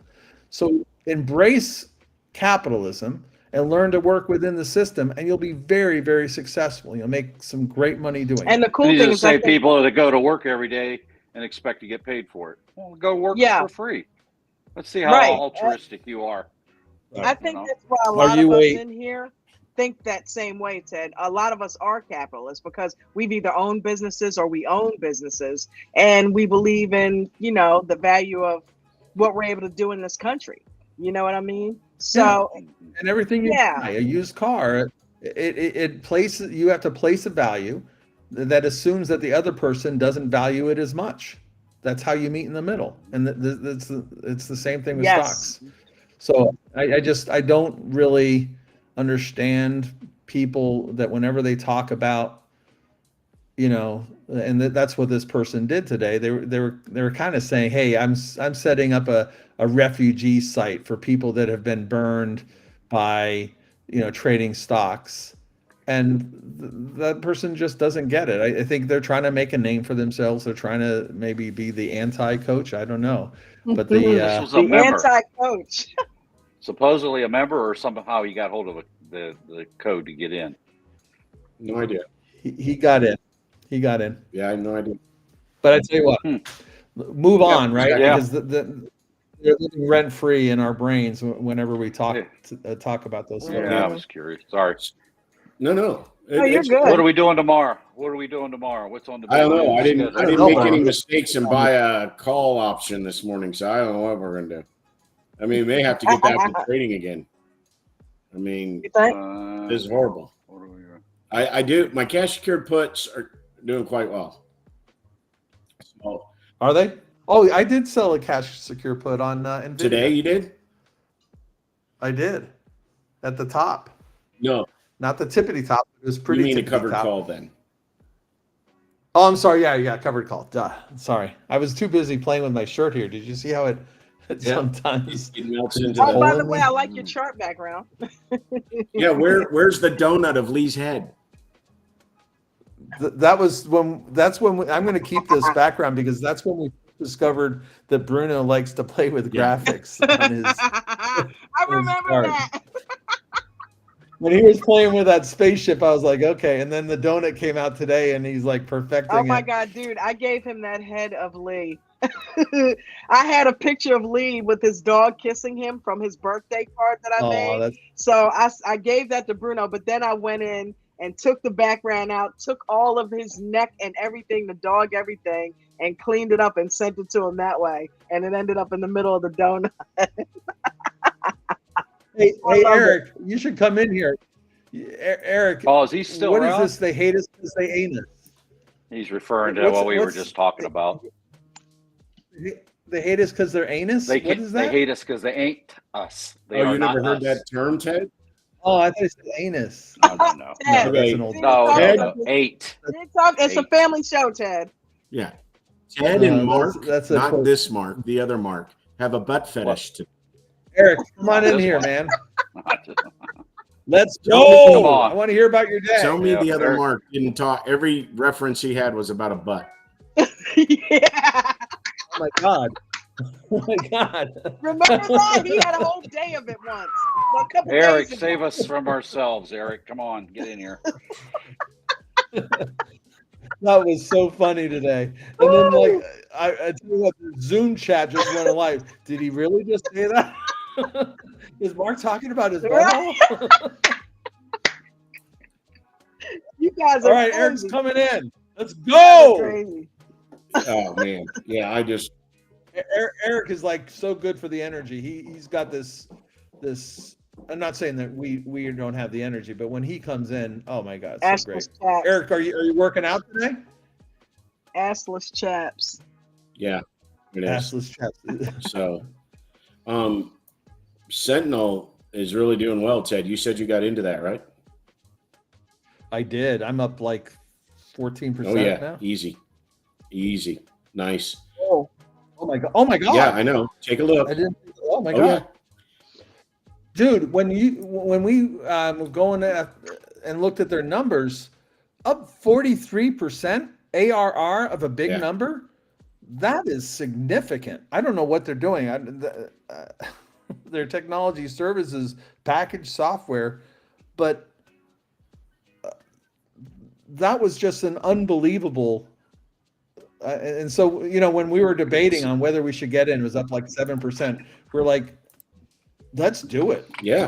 So embrace capitalism and learn to work within the system, and you'll be very, very successful. You'll make some great money doing it. And the cool These thing are the is same people that go to work every day and expect to get paid for it. Well, go work for free. Let's see how altruistic you are. I think that's why a lot of us in here think that same way, Ted. A lot of us are capitalists because we've either owned businesses or we own businesses, and we believe in, the value of what we're able to do in this country. You know what I mean? So, and everything you buy, a used car, it places, you have to place a value that assumes that the other person doesn't value it as much. That's how you meet in the middle, and it's the same thing with stocks. So I don't really understand people that whenever they talk about, and that's what this person did today. They were kind of saying, "Hey, I'm setting up a refugee site for people that have been burned by trading stocks," and that person just doesn't get it. I think they're trying to make a name for themselves. They're trying to maybe be the anti-coach. I don't know, but this was a member. Anti-coach. Supposedly a member, or somehow he got hold of the code to get in. No idea. He got in. He got in. Yeah, I have no idea. But I tell you what, move on, right? Yeah. Because they're living rent free in our brains whenever we talk about those. Yeah, I was curious. Sorry. No. You're good. What are we doing tomorrow? What's on the? I don't know. I didn't schedule? make any mistakes and buy a call option this morning, so I don't know what we're gonna do. I mean, we may have to get back to trading again. I mean, this is horrible. I do. My cash secured puts are doing quite well. So, are they? Oh, I did sell a cash secure put on NVIDIA. Today you did? I did. At the top. No. Not the tippity top. It was pretty. You mean a covered call then? Oh, I'm sorry. Yeah, covered call. Duh. Sorry. I was too busy playing with my shirt here. Did you see how it sometimes it melts into Oh, by the way, I like your chart background. Yeah, where's the donut of Lee's head? That's when I'm going to keep this background because that's when we discovered that Bruno likes to play with graphics on his I remember that. when he was playing with that spaceship, I was like, okay. And then the donut came out today, and he's like perfecting Oh my it. God, dude! I gave him that head of Lee. I had a picture of Lee with his dog kissing him from his birthday card that I Oh, made. that's So I gave that to Bruno, but then I went in and took the background out, took all of his neck and everything, the dog everything, and cleaned it up and sent it to him that way. And it ended up in the middle of the donut. hey, I hey love Eric, you should come in here. Eric, Oh, is he still what around? is this? They hate us because they ain't us. He's referring to what we were just talking about. They hate us because they're anus? What is that? They hate us because they ain't us. They Oh, are you never not heard us. that term, Ted? Oh, I thought it said anus. No. No, Ted, that's an old. No, eight. It's a Eight. family show, Ted. Yeah. Ted and Mark, that's not quote. this Mark, the other Mark, have a butt fetish. Eric, come on Not in this here, one. man. Let's Tell go. me- Come on. I want to hear about your day. Tell me Yeah, the other Eric. Mark didn't talk. Every reference he had was about a butt. Yeah. Oh my God. Oh my God. Remember that? He had a whole day of it once. Well, a couple Eric, days ago. save us from ourselves, Eric. Come on, get in here. That was so funny today. And then, like, I tell you what, the Zoom chat just went alive. Did he really just say that? Is Mark talking about his butthole? You guys are All right, crazy. Eric's coming in. Let's You guys are go. crazy. Oh man, yeah, I just Eric is like so good for the energy. He's got this. I'm not saying that we don't have the energy, but when he comes in, oh my God, so great. Assless chaps. Eric, are you working out today? Assless chaps. yeah, it is. Assless chaps. So, Sentinel is really doing well, Ted. You said you got into that, right? I did. I'm up like 14% Oh yeah, now. easy, nice. Oh, Oh my God. Yeah, I know. Take a look. I didn't. Oh my Oh, God. yeah. Dude, when we were going and looked at their numbers, up 43% ARR of a big Yeah. number. That is significant. I don't know what they're doing. Their technology services package software, but that was just an unbelievable. And so, when we were debating on whether we should get in, it was up like 7%. We're like, let's do it. Yeah.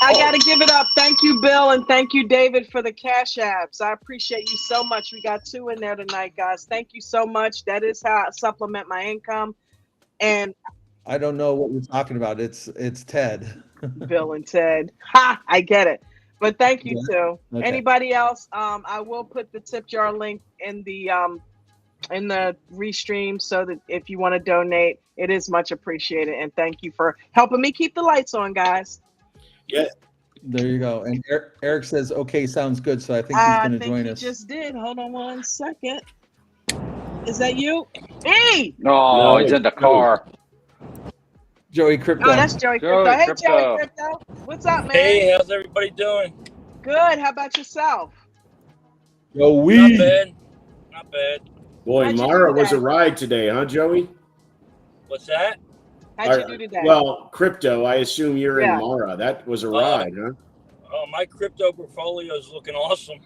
I got to give it up. Thank you, Bill, and thank you, David, for the cash apps. I appreciate you so much. We got 2 in there tonight, guys. Thank you so much. That is how I supplement my income. And I don't know what you're talking about. It's Ted. Bill and Ted. Ha! I get it. But thank you, too. Okay. Anybody else? I will put the tip jar link in the restream so that if you want to donate, it is much appreciated. And thank you for helping me keep the lights on, guys. Yeah. There you go. And Eric says, okay, sounds good. So I think he's going to join us. Just did. Hold on one second. Is that you? Hey! No, he's in the car. Joey Crypto. Oh, that's Joey Crypto. Joey Hey, Crypto. Joey Crypto. What's up, man? Hey, how's everybody doing? Good. How about yourself? Yo, Not bad. Not bad. Boy, How'd you Mara do was that? a ride today, huh, Joey? What's that? How'd you do today? Well, crypto, I assume you're Yeah. in Mara. That was a ride, huh? Oh, my crypto portfolio is looking awesome.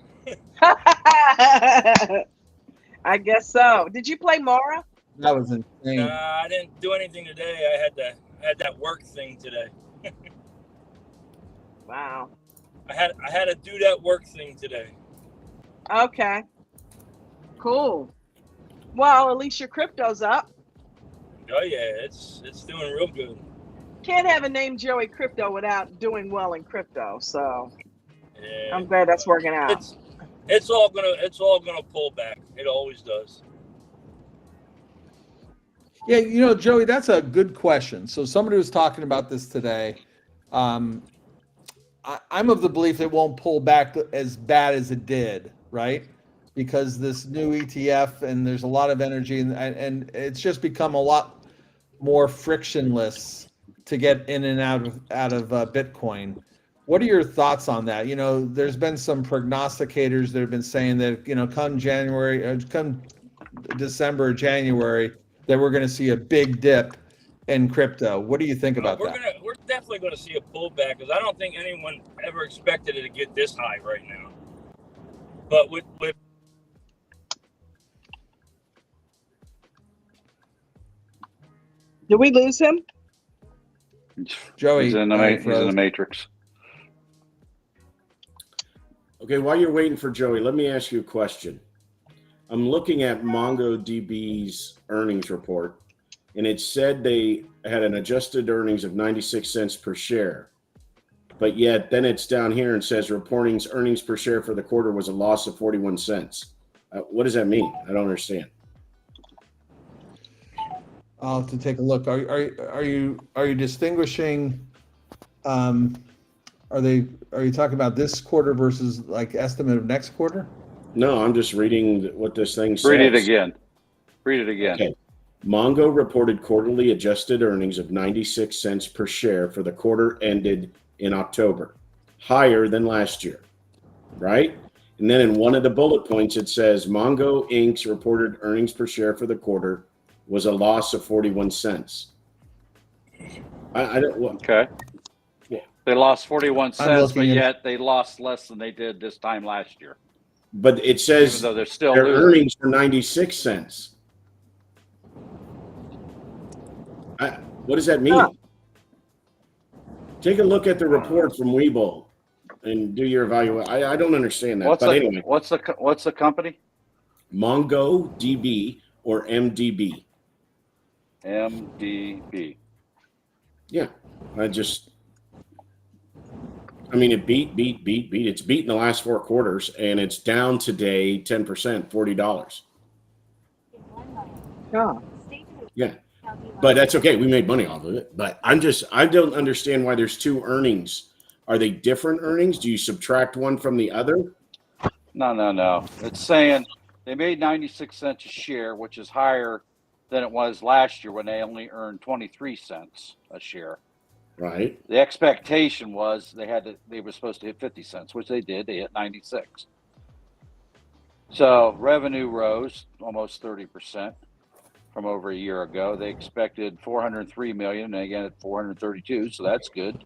I guess so. Did you play Mara? That was insane. I didn't do anything today. I had that work thing today. Wow. I had to do that work thing today. Okay. Cool. Well, at least your crypto's up. Oh yeah, it's doing real good. Can't have a name Joey Crypto without doing well in crypto. So Yeah. I'm glad that's working out. It's all gonna pull back. It always does. Yeah, Joey, that's a good question. So somebody was talking about this today. I'm of the belief it won't pull back as bad as it did, right? Because this new ETF and there's a lot of energy and it's just become a lot more frictionless to get in and out of Bitcoin. What are your thoughts on that? There's been some prognosticators that have been saying that come December, January, that we're going to see a big dip in crypto. What do you think about that? definitely going to see a pullback because I don't think anyone ever expected it to get this high right now. But with Did we lose him? Joey, he's in the froze. matrix. Okay, while you're waiting for Joey, let me ask you a question. I'm looking at MongoDB's earnings report, and it said they had an adjusted earnings of 96 cents per share. But yet then it's down here and says reporting earnings per share for the quarter was a loss of 41 cents. What does that mean? I don't understand. I'll have to take a look. Are you distinguishing? Are you talking about this quarter versus like estimate of next quarter? No, I'm just reading what this thing says. Read it again. Read it again. Okay. Mongo reported quarterly adjusted earnings of 96 cents per share for the quarter ended in October, higher than last year, right? And then in one of the bullet points, it says Mongo Inc.'s reported earnings per share for the quarter was a loss of 41 cents. I don't. Okay. Yeah. They lost 41 cents, but looking at- yet they lost less than they did this time last year. But it says Even though they're still their losing. earnings were 96 cents. What does that mean? Huh. Take a look at the report from Webull and do your evaluation. I don't understand that. Anyway, what's the company? MongoDB or MDB. MDB. Yeah, it beat. It's beat in the last 4 quarters, and it's down today 10%, $40. Huh. Yeah, but that's okay. We made money off of it. But I don't understand why there's 2 earnings. Are they different earnings? Do you subtract one from the other? No. It's saying they made 96 cents a share, which is higher than it was last year when they only earned 23 cents a share. Right. The expectation was they were supposed to hit 50 cents, which they did. They hit 96. So revenue rose almost 30% from over a year ago. They expected 403 million, and again at 432, so that's good.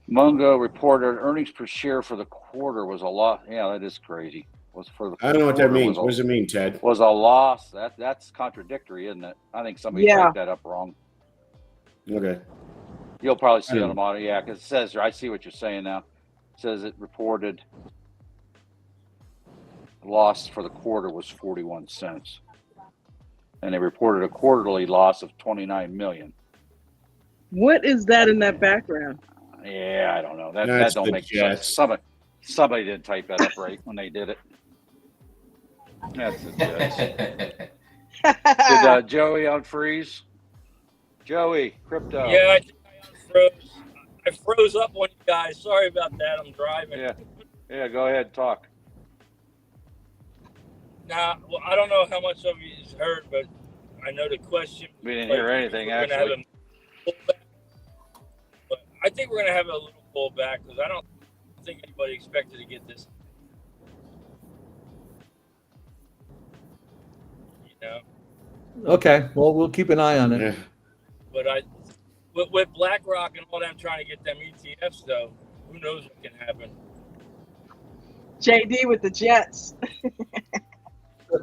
Mongo reported earnings per share for the quarter was a lot. Yeah, that is crazy. I don't know what that means. What does it mean, Ted? Was a loss. That's contradictory, isn't it? I think somebody typed that up wrong. Okay. You'll probably see it on the monitor. Yeah, because it says there. I see what you're saying now. It says it reported loss for the quarter was 41 cents. And they reported a quarterly loss of 29 million. What is that in that background? Yeah, I don't know. That don't make sense. Somebody didn't type that up right when they did it. That's the Jets. Did Joey unfreeze? Joey, crypto. Yeah, I think I unfroze. I froze up on you guys. Sorry about that. I'm driving. Yeah. Go ahead and talk. Nah, well, I don't know how much of you heard, but I know the question. We didn't hear anything actually. But I think we're going to have a little pullback because I don't think anybody expected to get this. You know. Okay, well, we'll keep an eye on it. Yeah. But with BlackRock and all them trying to get them ETFs, though, who knows what can happen? JD with the Jets.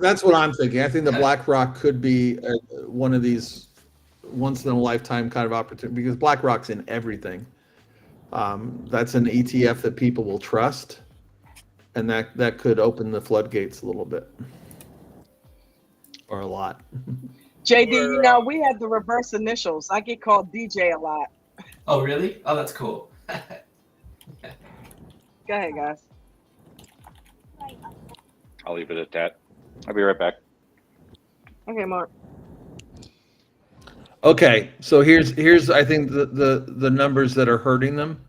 That's what I'm thinking. I think the BlackRock could be one of these once in a lifetime kind of opportunity because BlackRock's in everything. That's an ETF that people will trust, and that could open the floodgates a little bit or a lot. JD, we had the reverse initials. I get called DJ a lot. Oh, really? Oh, that's cool. Go ahead, guys. I'll leave it at that. I'll be right back. Okay, Mark. Okay, so here's I think the numbers that are hurting them.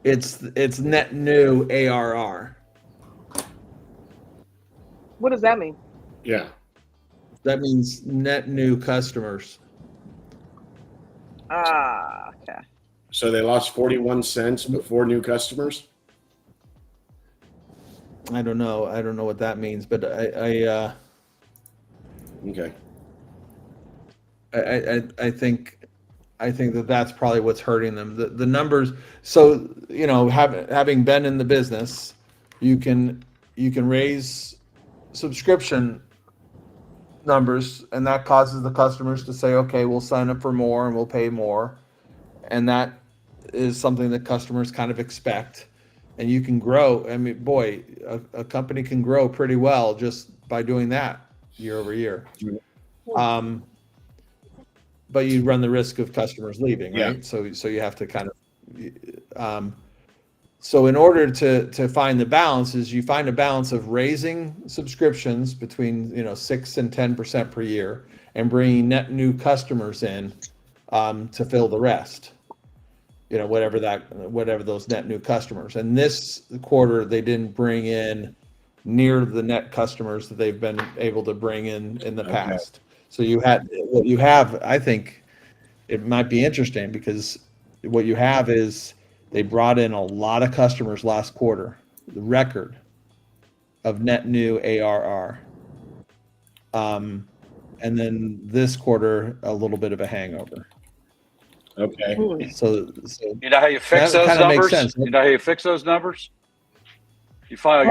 It's net new ARR. What does that mean? Yeah. That means net new customers. Okay. So they lost 41 cents before new customers? I don't know what that means, but Okay. I think I think that that's probably what's hurting them. The numbers. So having been in the business, you can raise subscription numbers, and that causes the customers to say, okay, we'll sign up for more and we'll pay more, and that is something that customers kind of expect. And you can grow. I mean, boy, a company can grow pretty well just by doing that year over year. But you run the risk of customers leaving, right? Yeah. So you have to kind of. So in order to find the balance, is you find a balance of raising subscriptions between 6 and 10% per year, and bringing net new customers in to fill the rest. Whatever those net new customers. And this quarter, they didn't bring in near the net customers that they've been able to bring in the past. So what you have, I think it might be interesting, because what you have is they brought in a lot of customers last quarter, the record of net new ARR. And then this quarter, a little bit of a hangover. Okay. So you know how you fix those numbers? You know how you fix those numbers? You fire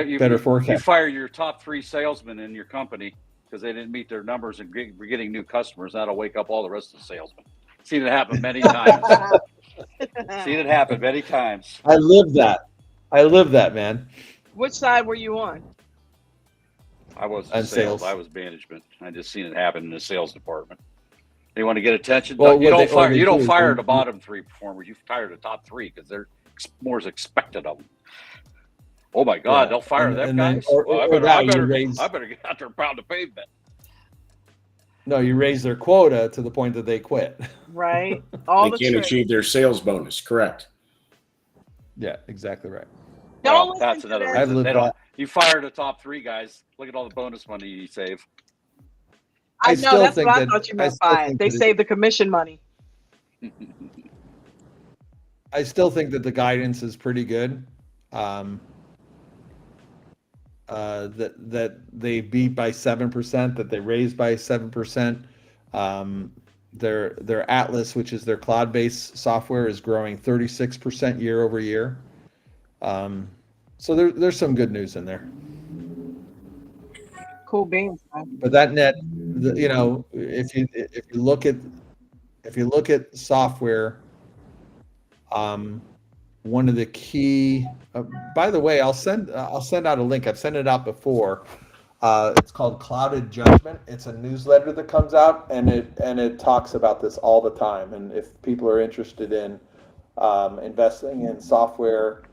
you fire your top 3 salesmen in your company because they didn't meet their numbers, and we're getting new customers. That'll wake up all the rest of the salesmen. Seen it happen many times. Seen it happen many times. I live that, man. Which side were you on? I wasn't sales. I was management. I just seen it happen in the sales department. They want to get attention. Well, you don't fire the bottom 3 performers. You fire the top 3 because they're more is expected of them. Oh my God, they'll fire them guys. I better get out there and pound the pavement. No, you raise their quota to the point that they quit. Right. They can't achieve their sales bonus. Correct. Yeah, exactly right. Well, that's another reason. You fire the top 3 guys. Look at all the bonus money you save. I know, that's what I thought you meant by it. They save the commission money. I still think that the guidance is pretty good. That they beat by 7%, that they raised by 7%. Their Atlas, which is their cloud-based software, is growing 36% year over year. So there's some good news in there. Cool beans. But that net, if you look at software, one of the key. By the way, I'll send out a link. I've sent it out before. It's called Clouded Judgment. It's a newsletter that comes out, and it talks about this all the time. And if people are interested in investing in software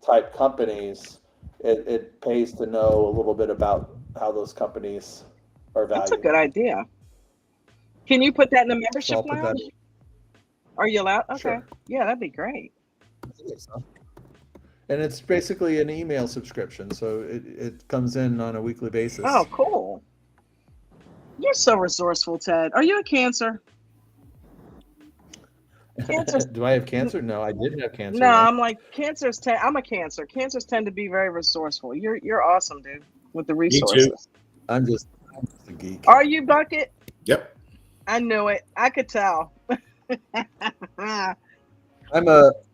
type companies, it pays to know a little bit about how those companies are valued. That's a good idea. Can you put that in the membership lounge? Are you allowed? Okay. Sure. Yeah, that'd be great. And it's basically an email subscription, so it comes in on a weekly basis. Oh, cool. You're so resourceful, Ted. Are you a Cancer? Do I have cancer? No, I didn't have cancer. No, I'm like Cancers. I'm a Cancer. Cancers tend to be very resourceful. You're awesome, dude, with the resources. Me too. I'm just a geek. Are you, Bucket? Yep. I knew it. I could tell.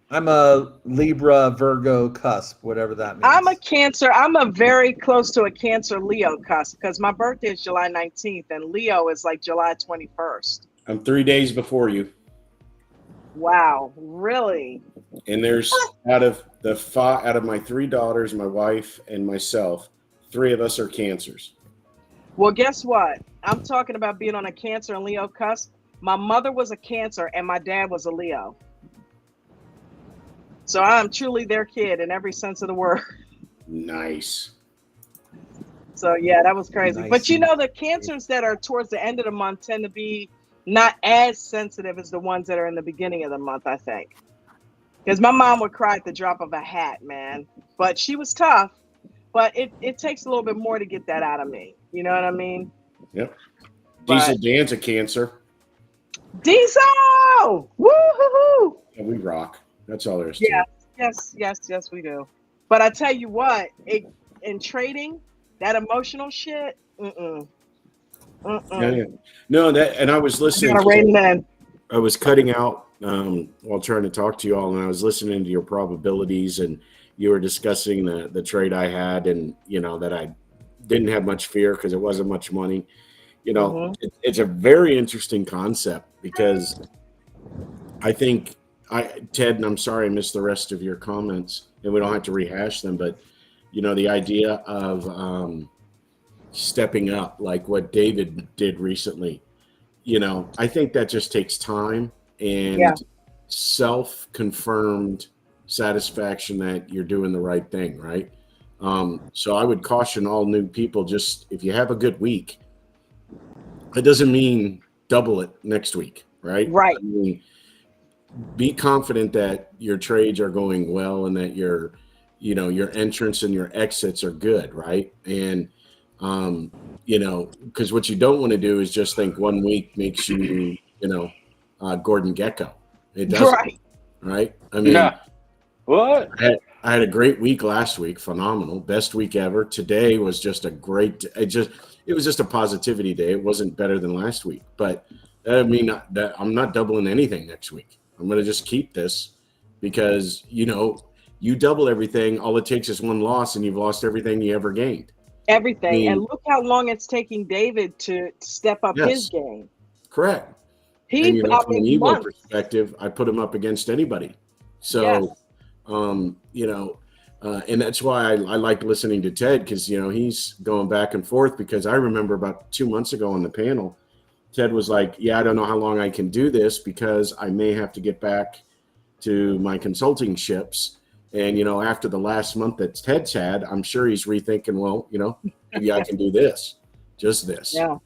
I'm a Libra Virgo cusp, whatever that means. I'm a Cancer. I'm a very close to a Cancer Leo cusp because my birthday is July 19th and Leo is like July 21st. I'm 3 days before you. Wow, really? And there's out of my 3 daughters, my wife, and myself, 3 of us are Cancers. Well, guess what? I'm talking about being on a Cancer and Leo cusp. My mother was a Cancer and my dad was a Leo. So I'm truly their kid in every sense of the word. Nice. So yeah, that was crazy. Nice. But the Cancers that are towards the end of the month tend to be not as sensitive as the ones that are in the beginning of the month, I think. Because my mom would cry at the drop of a hat, man. But she was tough. But it takes a little bit more to get that out of me. You know what I mean? Yep. Diesel Dan's a Cancer. Diesel! Woo-hoo-hoo! Yeah, we rock. That's all there is to it. Yes, we do. But I tell you what, in trading, that emotional shit, Yeah. No, and I was listening. Gotta rein it in. I was cutting out while trying to talk to you all, and I was listening to your probabilities, and you were discussing the trade I had, and that I didn't have much fear because it wasn't much money. It's a very interesting concept because I think Ted, and I'm sorry I missed the rest of your comments, and we don't have to rehash them, but the idea of stepping up, like what David did recently. I think that just takes time and self-confirmed satisfaction that you're doing the right thing, right? So I would caution all new people, just if you have a good week, it doesn't mean double it next week, right? Right. I mean, be confident that your trades are going well and that your entrance and your exits are good, right? And because what you don't want to do is just think one week makes you, Gordon Gekko. It doesn't, right? I mean, Yeah. What? I had a great week last week, phenomenal, best week ever. Today was just a great. It was just a positivity day. It wasn't better than last week, but I mean that I'm not doubling anything next week. I'm going to just keep this because you double everything. All it takes is one loss, and you've lost everything you ever gained. Everything. I mean, and look how long it's taking David to step up his game. Correct. And from an ego perspective, I put him up against anybody. So, and that's why I like listening to Ted, because, he's going back and forth, because I remember about 2 months ago on the panel, Ted was like, yeah, I don't know how long I can do this because I may have to get back to my consulting ships. And, after the last month that Ted's had, I'm sure he's rethinking, well, maybe I can do this, just this. Yeah.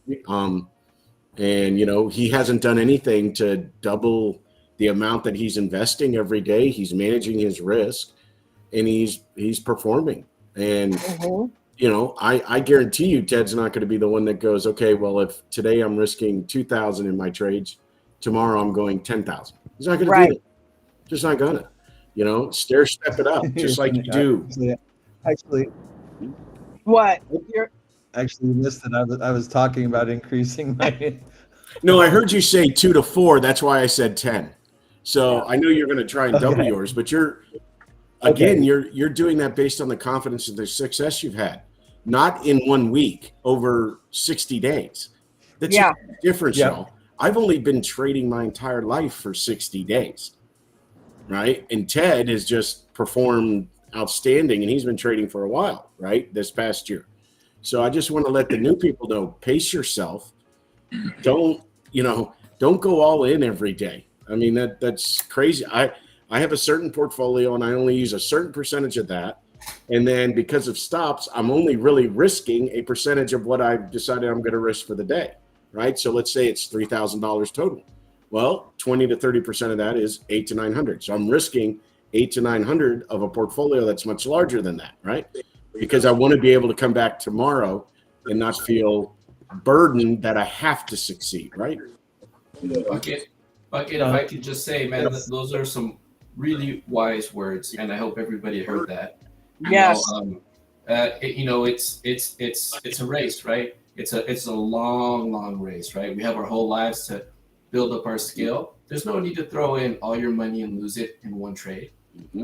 And, he hasn't done anything to double the amount that he's investing every day. He's managing his risk, and he's performing. And, I guarantee you Ted's not going to be the one that goes, okay, well, if today I'm risking 2,000 in my trades, tomorrow I'm going 10,000. He's not going to do that. Just not going to. Stair step it up, just like you do. Actually, what? Actually missed it. I was talking about increasing my. No, I heard you say 2 to 4. That's why I said 10. So I know you're going to try and double yours, but you're doing that based on the confidence of the success you've had, not in 1 week, over 60 days. That's a difference, y'all. I've only been trading my entire life for 60 days. Right. And Ted has just performed outstanding, and he's been trading for a while, right, this past year. So I just want to let the new people know, pace yourself. Don't go all in every day. I mean, that's crazy. I have a certain portfolio, and I only use a certain percentage of that. And then because of stops, I'm only really risking a percentage of what I've decided I'm going to risk for the day. Right. So let's say it's $3,000 total. Well, 20 to 30% of that is $800 to $900. So I'm risking $800 to $900 of a portfolio that's much larger than that, right? Because I want to be able to come back tomorrow and not feel burdened that I have to succeed, right? Bucket, if I could just say, man, those are some really wise words, and I hope everybody heard that. Yes. It's a race, right? It's a long race, right? We have our whole lives to build up our skill. There's no need to throw in all your money and lose it in one trade.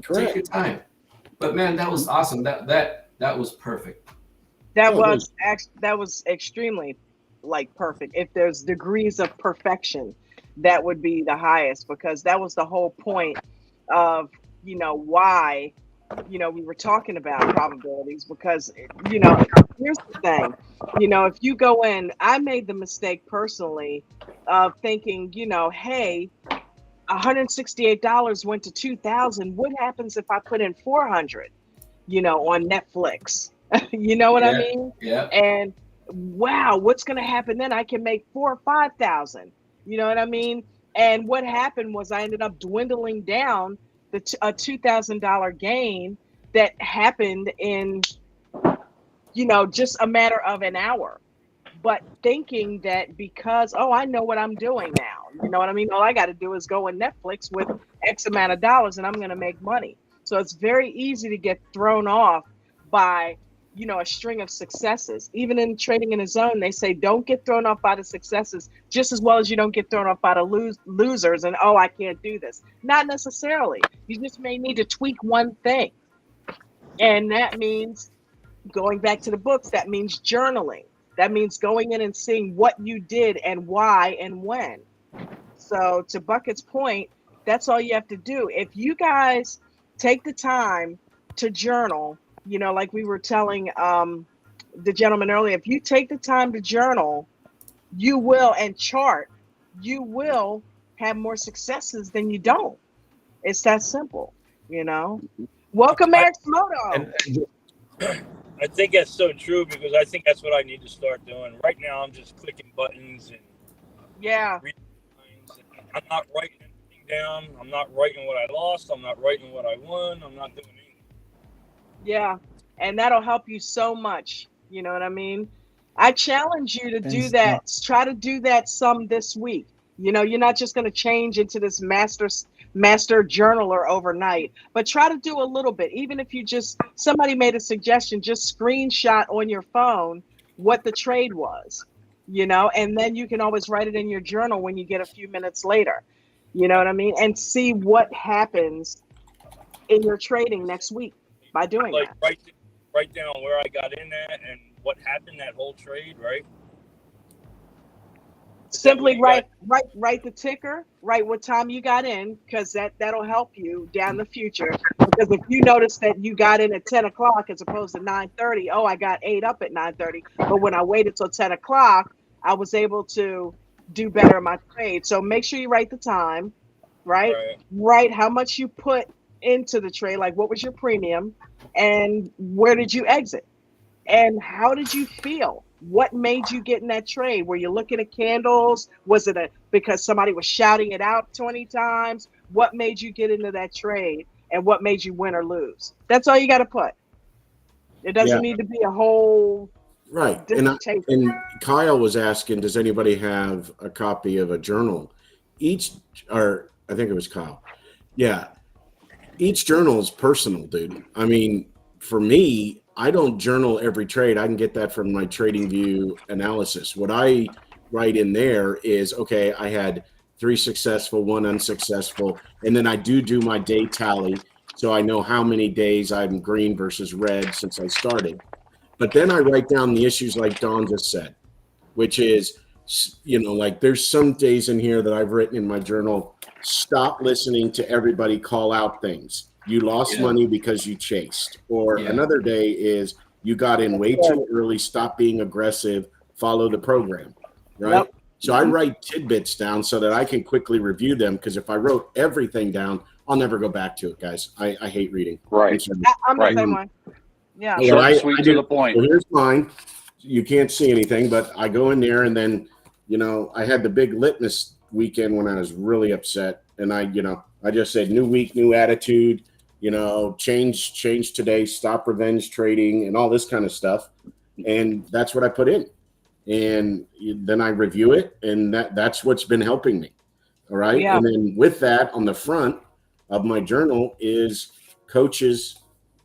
Correct. Take your time. But man, that was awesome. That was perfect. That was extremely perfect. If there's degrees of perfection, that would be the highest, because that was the whole point of why we were talking about probabilities, because here's the thing, if you go in, I made the mistake personally of thinking, hey, $168 went to 2,000. What happens if I put in 400, on Netflix? You know what I mean? Yeah. And wow, what's going to happen then? I can make 4,000 or 5,000. You know what I mean? And what happened was I ended up dwindling down a $2,000 gain that happened in, just a matter of an hour. But thinking that because, I know what I'm doing now. You know what I mean? All I got to do is go on Netflix with X amount of dollars and I'm going to make money. So it's very easy to get thrown off by, a string of successes. Even in trading in a zone, they say don't get thrown off by the successes just as well as you don't get thrown off by the losers and, oh, I can't do this. Not necessarily. You just may need to tweak one thing. And that means going back to the books, that means journaling. That means going in and seeing what you did and why and when. So to Bucket's point, that's all you have to do. If you guys take the time to journal, like we were telling the gentleman earlier, if you take the time to journal, you will, and chart, you will have more successes than you don't. It's that simple, Welcome, Eric Smoto. I think that's so true because I think that's what I need to start doing. Right now, I'm just clicking buttons and reading lines. I'm not writing anything down. I'm not writing what I lost. I'm not writing what I won. I'm not doing anything. Yeah, and that'll help you so much. You know what I mean? I challenge you to do that. Try to do that some this week. You're not just going to change into this master journaler overnight, but try to do a little bit. Even if somebody made a suggestion, just screenshot on your phone what the trade was, and then you can always write it in your journal when you get a few minutes later. You know what I mean? And see what happens in your trading next week by doing that. Write down where I got in at and what happened that whole trade, right? Simply write the ticker, write what time you got in, because that'll help you down the future. Because if you notice that you got in at 10 o'clock as opposed to 9:30, oh, I got 8 up at 9:30, but when I waited till 10 o'clock, I was able to do better in my trade. So make sure you write the time, right? Write how much you put into the trade, like what was your premium, and where did you exit, and how did you feel? What made you get in that trade? Were you looking at candles? Was it because somebody was shouting it out 20 times? What made you get into that trade, and what made you win or lose? That's all you got to put. It doesn't need to be a whole dissertation. And Kyle was asking, does anybody have a copy of a journal? I think it was Kyle. Yeah. Each journal is personal, dude. I mean, for me, I don't journal every trade. I can get that from my TradingView analysis. What I write in there is, okay, I had 3 successful, 1 unsuccessful, and then I do my day tally, so I know how many days I'm green versus red since I started. But then I write down the issues like Dawn just said, which is, like there's some days in here that I've written in my journal, stop listening to everybody call out things. You lost money because you chased. Or another day is you got in way too early, stop being aggressive, follow the program, right? Yep. So I write tidbits down so that I can quickly review them, because if I wrote everything down, I'll never go back to it, guys. I hate reading. Right. I'm the same one. Yeah. Short, sweet, to the point. Well, here's mine. You can't see anything, but I go in there and then, I had the big litmus weekend when I was really upset. And I just said, new week, new attitude, change today, stop revenge trading and all this kind of stuff. And that's what I put in. And then I review it, and that's what's been helping me. All right. Yeah. And then with that, on the front of my journal is coaches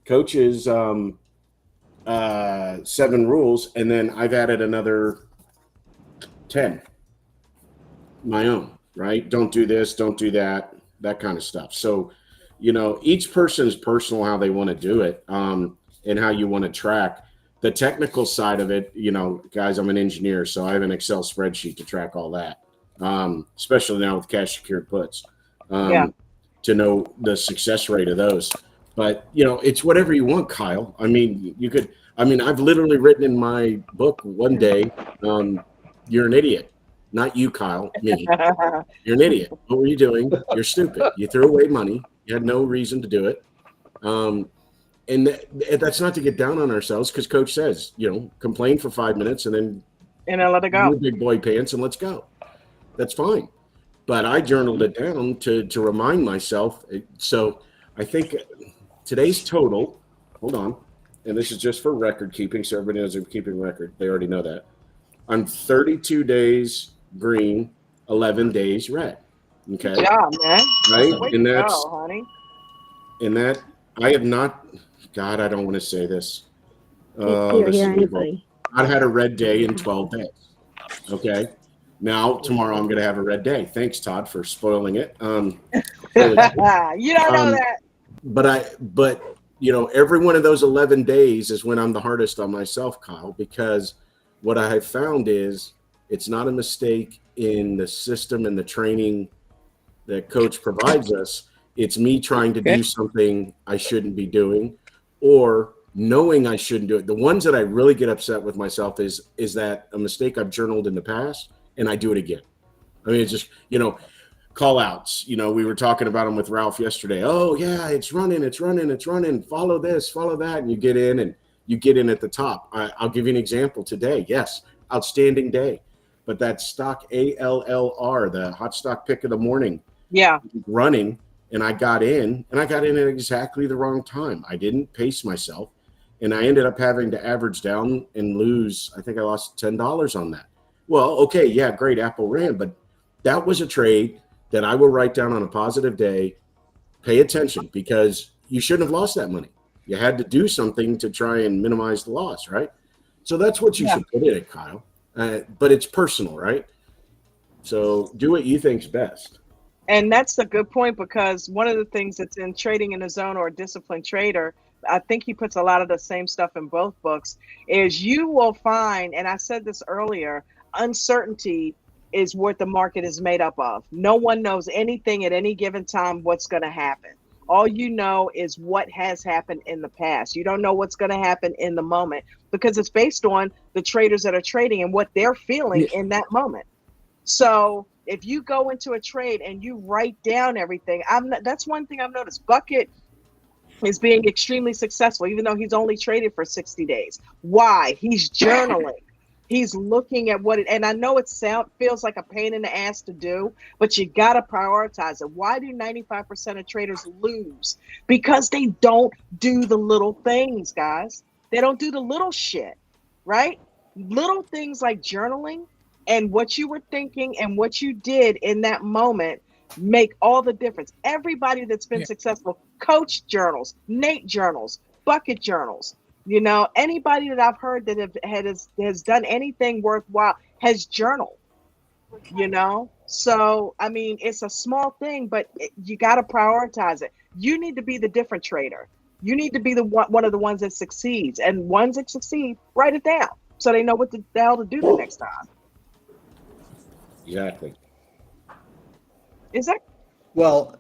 7 rules. And then I've added another 10, my own, right? Don't do this, don't do that, that kind of stuff. So, each person is personal how they want to do it, and how you want to track. The technical side of it, guys, I'm an engineer, so I have an Excel spreadsheet to track all that, especially now with cash secured puts, to know the success rate of those. But, it's whatever you want, Kyle. I mean, I've literally written in my book one day, you're an idiot. Not you, Kyle, me. You're an idiot. What were you doing? You're stupid. You threw away money. You had no reason to do it. And that's not to get down on ourselves, because Coach says, complain for 5 minutes and then let it go. Big boy pants and let's go. That's fine. But I journaled it down to remind myself. So I think today's total, hold on, and this is just for record keeping, so everybody knows I'm keeping record. They already know that. I'm 32 days green, 11 days red. Okay. Good job, man. Right? Way And to that's go, honey. and that I have not, God, I don't want to say this. Let's see. I had a red day in 12 days. Okay. Now, tomorrow I'm going to have a red day. Thanks, Todd, for spoiling it. You don't know that. But every one of those 11 days is when I'm the hardest on myself, Kyle, because what I have found is it's not a mistake in the system and the training that coach provides us. It's me trying to do something I shouldn't be doing, or knowing I shouldn't do it. The ones that I really get upset with myself is that a mistake I've journaled in the past and I do it again. I mean, it's just, call outs. We were talking about them with Ralph yesterday. Oh yeah, it's running. Follow this, follow that. And you get in at the top. I'll give you an example today. Yes. Outstanding day. But that stock ALLR, the hot stock pick of the morning, running, and I got in at exactly the wrong time. I didn't pace myself, and I ended up having to average down and lose. I think I lost $10 on that. Well, okay, yeah, great, Apple ran, but that was a trade that I will write down on a positive day. Pay attention, because you shouldn't have lost that money. You had to do something to try and minimize the loss, right? So that's what you should put in it, Kyle. But it's personal, right? So do what you think's best. And that's a good point, because one of the things that's in Trading in the Zone or a Disciplined Trader, I think he puts a lot of the same stuff in both books, is you will find, and I said this earlier, uncertainty is what the market is made up of. No one knows anything at any given time what's going to happen. All you know is what has happened in the past. You don't know what's going to happen in the moment, because it's based on the traders that are trading and what they're feeling in that moment. So if you go into a trade and you write down everything, that's one thing I've noticed. Bucket is being extremely successful, even though he's only traded for 60 days. Why? He's journaling. He's looking at and I know feels like a pain in the ass to do, but you got to prioritize it. Why do 95% of traders lose? Because they don't do the little things, guys. They don't do the little shit, right? Little things like journaling and what you were thinking and what you did in that moment make all the difference. Everybody that's been successful, Coach journals, Nate journals, Bucket journals. Anybody that I've heard that has done anything worthwhile has journaled, So, I mean, it's a small thing, but you got to prioritize it. You need to be the different trader. You need to be one of the ones that succeeds. And ones that succeed, write it down so they know what the hell to do the next time. Exactly. Is that? Well,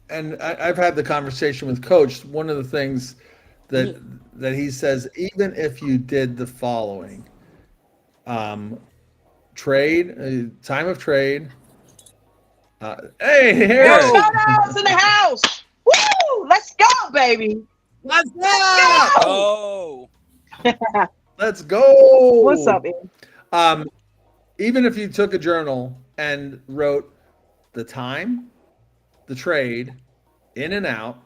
and I've had the conversation with Coach. One of the things that he says, even if you did the following, trade, time of trade. Hey, here. Shout-outs in the house. Woo! Let's go, baby. Let's go. Let's go. What's up, Ian? Even if you took a journal and wrote the time, the trade, in and out,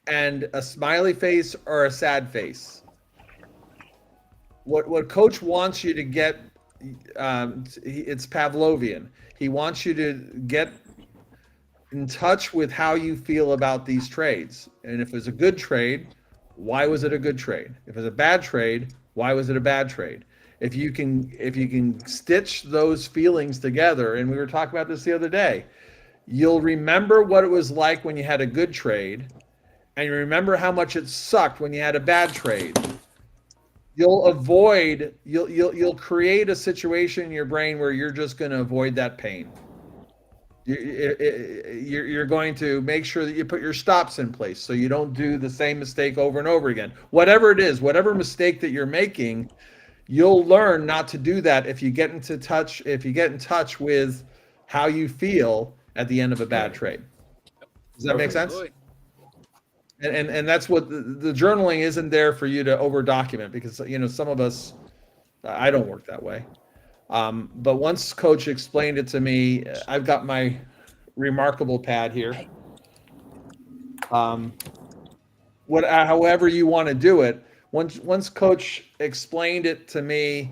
and a smiley face or a sad face. What Coach wants you to get, it's Pavlovian. He wants you to get in touch with how you feel about these trades. And if it was a good trade, why was it a good trade? If it was a bad trade, why was it a bad trade? If you can stitch those feelings together, and we were talking about this the other day, you'll remember what it was like when you had a good trade, and you remember how much it sucked when you had a bad trade. You'll create a situation in your brain where you're just going to avoid that pain. You're going to make sure that you put your stops in place so you don't do the same mistake over and over again. Whatever it is, whatever mistake that you're making, you'll learn not to do that if you get in touch with how you feel at the end of a bad trade. Does that make sense? And that's what the journaling isn't there for you to over document, because some of us, I don't work that way. But once Coach explained it to me, I've got my remarkable pad here. However you want to do it. Once Coach explained it to me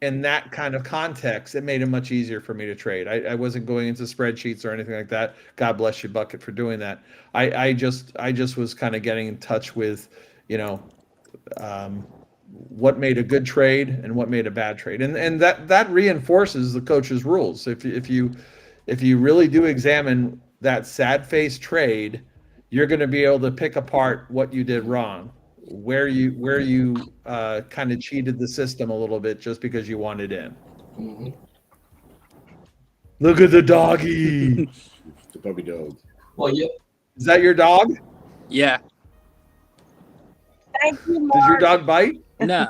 in that kind of context, it made it much easier for me to trade. I wasn't going into spreadsheets or anything like that. God bless you, Bucket, for doing that. I just was kind of getting in touch with, what made a good trade and what made a bad trade, and that reinforces the coach's rules. If you really do examine that sad face trade, you're going to be able to pick apart what you did wrong, where you kind of cheated the system a little bit just because you wanted in. Mhm. Look at the doggy. The puppy dog. Well, yeah. Is that your dog? Yeah. Thank you, Mark. Does your dog bite? No.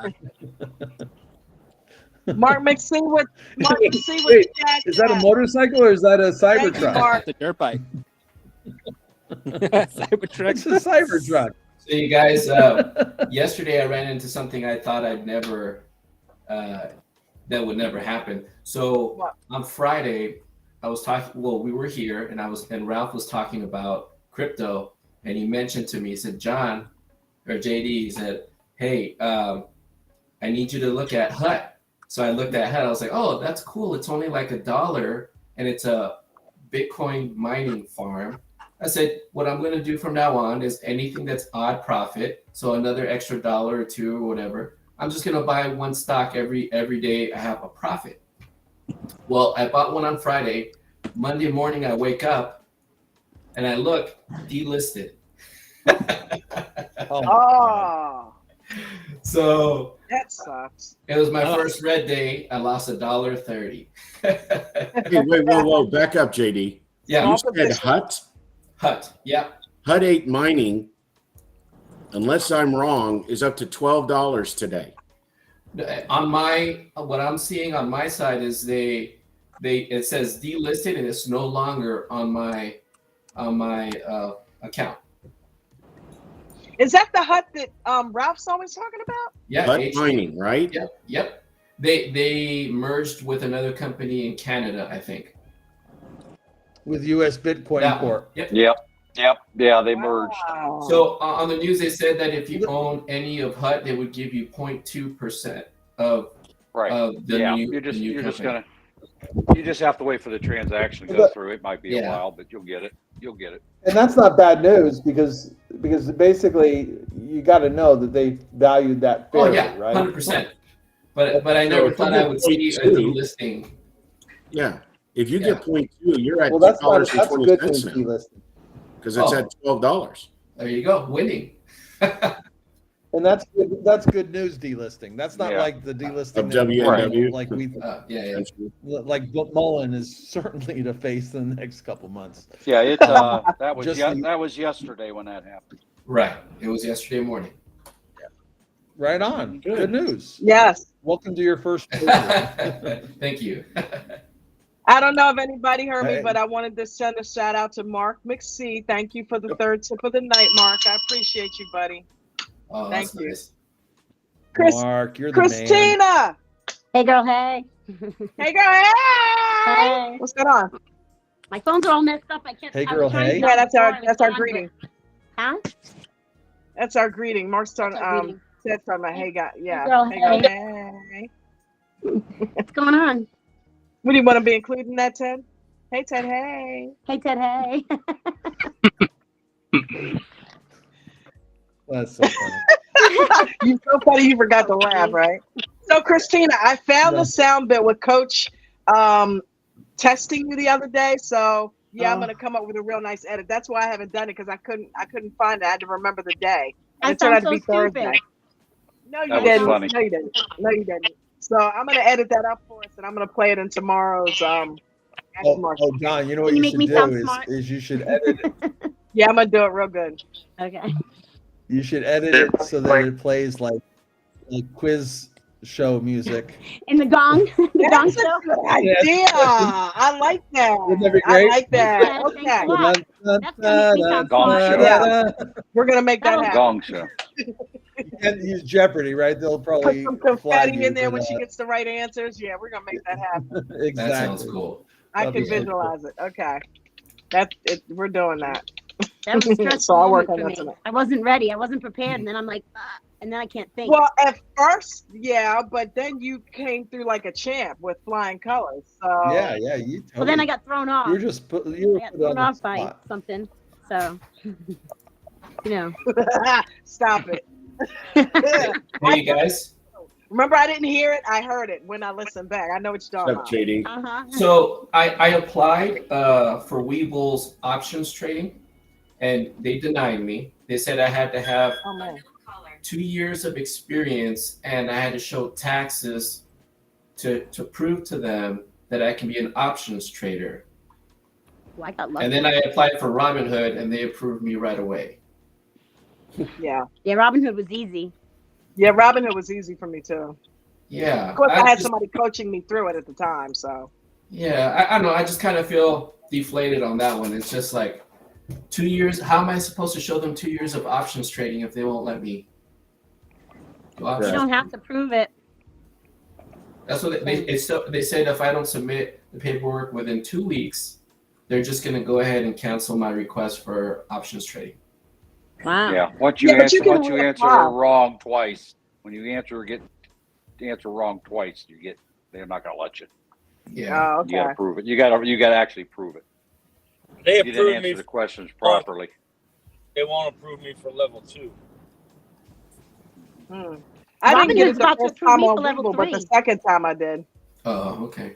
Mark McSee with Wait, the chat. is that a motorcycle or is that a Thank you, Cybertruck? Mark. It's a dirt bike. Cybertruck. It's a Cybertruck. So you guys, yesterday I ran into something I thought I'd never, that would never happen. So on Friday, I was talking. Well, we were here, and Ralph was talking about crypto, and he mentioned to me, he said, John, or JD, he said, hey, I need you to look at HUT. So I looked at HUT. I was like, oh, that's cool. It's only like $1, and it's a Bitcoin mining farm. I said, what I'm going to do from now on is anything that's odd profit, so another extra $1 or $2 or whatever, I'm just going to buy one stock every day I have a profit. Well, I bought one on Friday. Monday morning, I wake up and I look, delisted. Oh, So that sucks. it was my first red day. I lost $1.30. Hey, wait, whoa, back up, JD. Yeah. You said HUT? HUT, yeah. HUT 8 mining, unless I'm wrong, is up to $12 today. On what I'm seeing on my side is it says delisted and it's no longer on my account. Is that the HUT that Ralph's always talking about? Yeah, HUT mining, right? Yep. They merged with another company in Canada, I think. With US Bitcoin Corp. Yep. Yeah, they merged. So on the news, they said that if you own any of HUT, they would give you 0.2% of the new company. You just have to wait for the transaction to go through. It might be a while, but you'll get it. And that's not bad news because basically you got to know that they valued that fairly, right? 100%. But I never thought I would see a delisting. Yeah. If you get 0.2, you're at that's a good $2.20 now. delisting. Because it's at $12. There you go, winning. And that's good news delisting. That's not like the delisting of WNW. like we like Mullen is certainly to face in the next couple months. Yeah, it that was yesterday when that happened. Right. It was yesterday morning. Right on. Good news. Yes. Welcome to your first. Thank you. I don't know if anybody heard me, but I wanted to send a shout out to Mark McSee. Thank you for the third tip of the night, Mark. I appreciate you, buddy. Oh, thank you. Nice. Mark, you're the Christina. man. Hey, girl. Hey. Hey, girl. Hey. Hey. What's going on? My phones are all messed up. I can't. Hey, girl. Hey. Yeah, that's our greeting. Huh? That's our greeting. Mark's said from a hey guy. Yeah. Hey, girl. Hey, girl. Hey. What's going on? What do you want to be included in that, Ted? Hey, Ted. Hey. Hey, Ted. Hey. That's so funny. You're so funny you forgot to laugh, right? So, Christina, I found the sound bit with Coach testing you the other day. So, yeah, I'm going to come up with a real nice edit. That's why I haven't done it, because I couldn't find it. I had to remember the day. And it turned out to be Thursday. No, you didn't. Funny. No, you didn't. No, you didn't. So I'm going to edit that up for us, and I'm going to play it in tomorrow's John, you know what Can you you make should me do sound is you should edit it. Yeah, I'm going to do it real good. Okay. You should edit it so that it plays like quiz show music. In the gong. The gong That's a show. good idea. I like that. Wouldn't that be I great? like that. Yeah, Okay. thanks a lot. That's gonna make me sound Gong smart. show. Yeah. We're going to make that happen. Gong show. You can't use Jeopardy, right? They'll Put probably some flag confetti you in there for when she that. gets the right answers. Yeah, we're going to make that happen. Exactly. That sounds cool. I That'd can be so visualize it. Okay. That's it. We're doing that. That was a stressful So I'll work moment on for that me. tonight. I wasn't ready. I wasn't prepared, and then I'm like, and then I can't think. Well, at first, yeah, but then you came through like a champ with flying colors. So Yeah, you. Well, then I totally- got thrown off. You were just put. You were I got put on thrown the off by spot. something. So, you know. Stop it. Yeah. Hey guys. Remember, I didn't hear it. I heard it when I listened back. I know what you're talking about. Trading. So I applied for Webull's options trading, and they denied me. They said I had to have 2 years of experience, and I had to show taxes to prove to them that I can be an options trader. Well, I got lucky. And then I applied for Robinhood, and they approved me right away. Yeah. Yeah, Robinhood was easy. Yeah, Robinhood was easy for me too. Yeah. Of course, I had somebody coaching me through it at the time, so. Yeah, I don't know. I just kind of feel deflated on that one. It's just like 2 years. How am I supposed to show them 2 years of options trading if they won't let me do options? You don't have to prove it. That's what they said. If I don't submit the paperwork within 2 weeks, they're just going to go ahead and cancel my request for options trading. Wow. Yeah. Once you answer wrong twice, when you answer wrong twice, they're not going to let you. Yeah. Oh, okay. You got to prove it. You got to actually prove it. They You didn't approved answer me. the questions properly. They won't approve me for level 2. I didn't get it Robinhood's the about to first approve time me on for level Google, but the 3. second time I did. Oh, okay.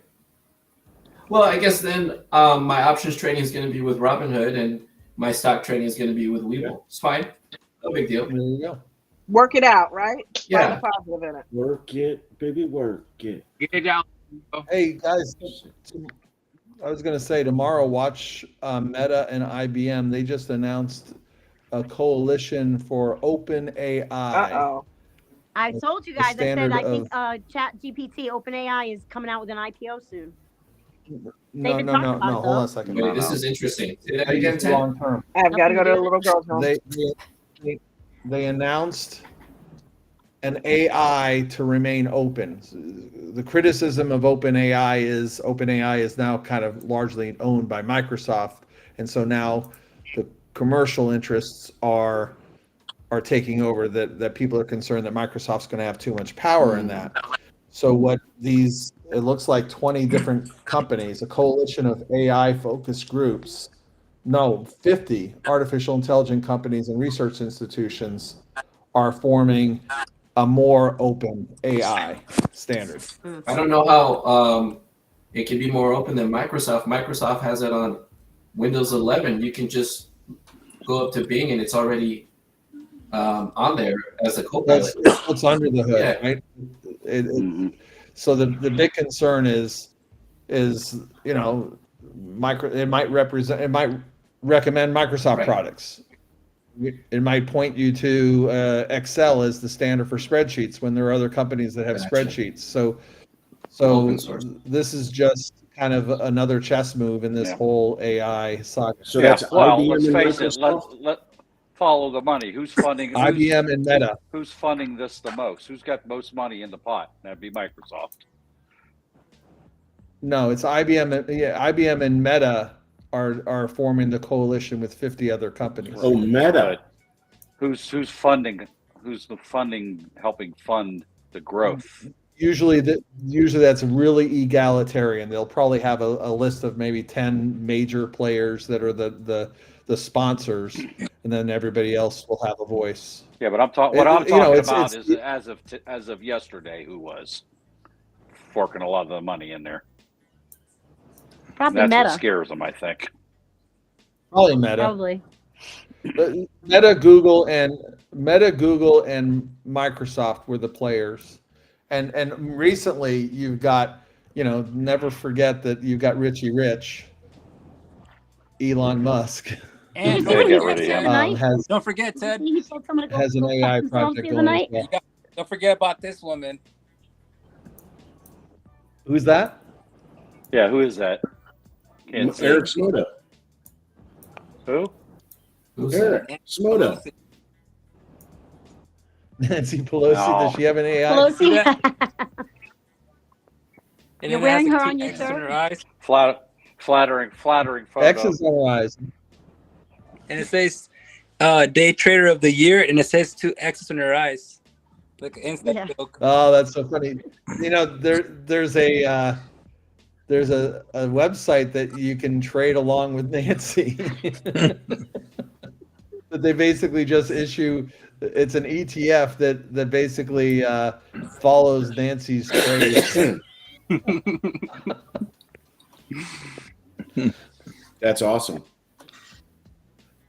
Well, I guess then my options trading is going to be with Robinhood, and my stock trading is going to be with Webull. It's fine. No big deal. There you go. Work it out, right? Yeah. Find the positive in it. Work it, baby, work it. Get it out. Hey guys, I was going to say tomorrow, watch Meta and IBM. They just announced a coalition for open AI. Uh-oh. I told you guys. I said standard I think ChatGPT OpenAI is coming out with an IPO soon. No. Hold on a second. Wait, this is interesting. Say that again, Ted. Long term. I've got to go to the little girl's room. They announced an AI to remain open. The criticism of OpenAI is now kind of largely owned by Microsoft, and so now the commercial interests are taking over. That people are concerned that Microsoft's going to have too much power in that. So it looks like 20 different companies, a coalition of AI focused groups. 50 artificial intelligence companies and research institutions are forming a more open AI standard. I don't know how it can be more open than Microsoft. Microsoft has it on Windows 11. You can just go up to Bing and it's already on there as a co-pilot. It's under the hood, Yeah. right? So the big concern is it might recommend Microsoft products. It might point you to Excel as the standard for spreadsheets when there are other companies that have spreadsheets. So this is just kind of another chess move in this whole AI saga. So that's IBM let's and face it. Microsoft? Let follow the money. Who's funding IBM and Meta? Who's funding this the most? Who's got most money in the pot? That'd be Microsoft. No, it's IBM. IBM and Meta are forming the coalition with 50 other companies. Oh, Meta. Who's funding? Who's the funding helping fund the growth? Usually that's really egalitarian. They'll probably have a list of maybe 10 major players that are the sponsors, and then everybody else will have a voice. Yeah, but I'm talking about is as of yesterday, who was forking a lot of the money in there. Probably That's Meta. what scares them, I think. Probably Meta. Probably. Meta, Google, and Microsoft were the players, and recently you've got, never forget that you've got Richie Rich, Elon Musk. And They get rid of him. don't forget, Ted. He said someone to go Has an AI project going as well. Don't forget about this woman. Who's that? Yeah, who is that? Can't see. Eric Smoda. Who? Who's Eric Smoda. Nancy Pelosi. No. Does she have an AI? Pelosi. And You're it wearing has her the on your X in her shirt? eyes. Flattering photo. X is on her eyes. And it says Day Trader of the Year, and it says 2 X's in her eyes. Like an inside joke. Oh, that's so funny. There's a website that you can trade along with Nancy. That they basically just issue It's an ETF that basically follows Nancy's trades. That's awesome.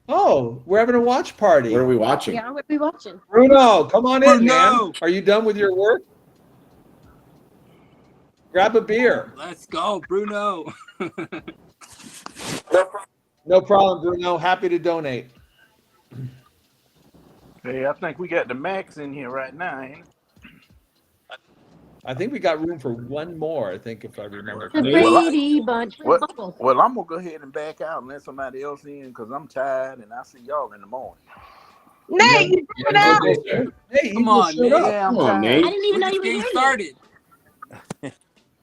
Oh, we're having a watch party. What are we watching? Yeah, what are we watching? Bruno, come on in, Bruno! man. Are you done with your work? Grab a beer. Let's go, Bruno. No problem, Bruno. Happy to donate. Hey, I think we got the max in here right now, ain't it? I think we got room for one more, I think, if I remember The correctly. Brady Bunch. Well, I'm going to go ahead and back out and let somebody else in because I'm tired and I'll see y'all in the morning. Nate, you coming out? Hey, Come on, Nate. Yeah, I'm Come on, tired. Nate. I didn't even know you were Getting here. started.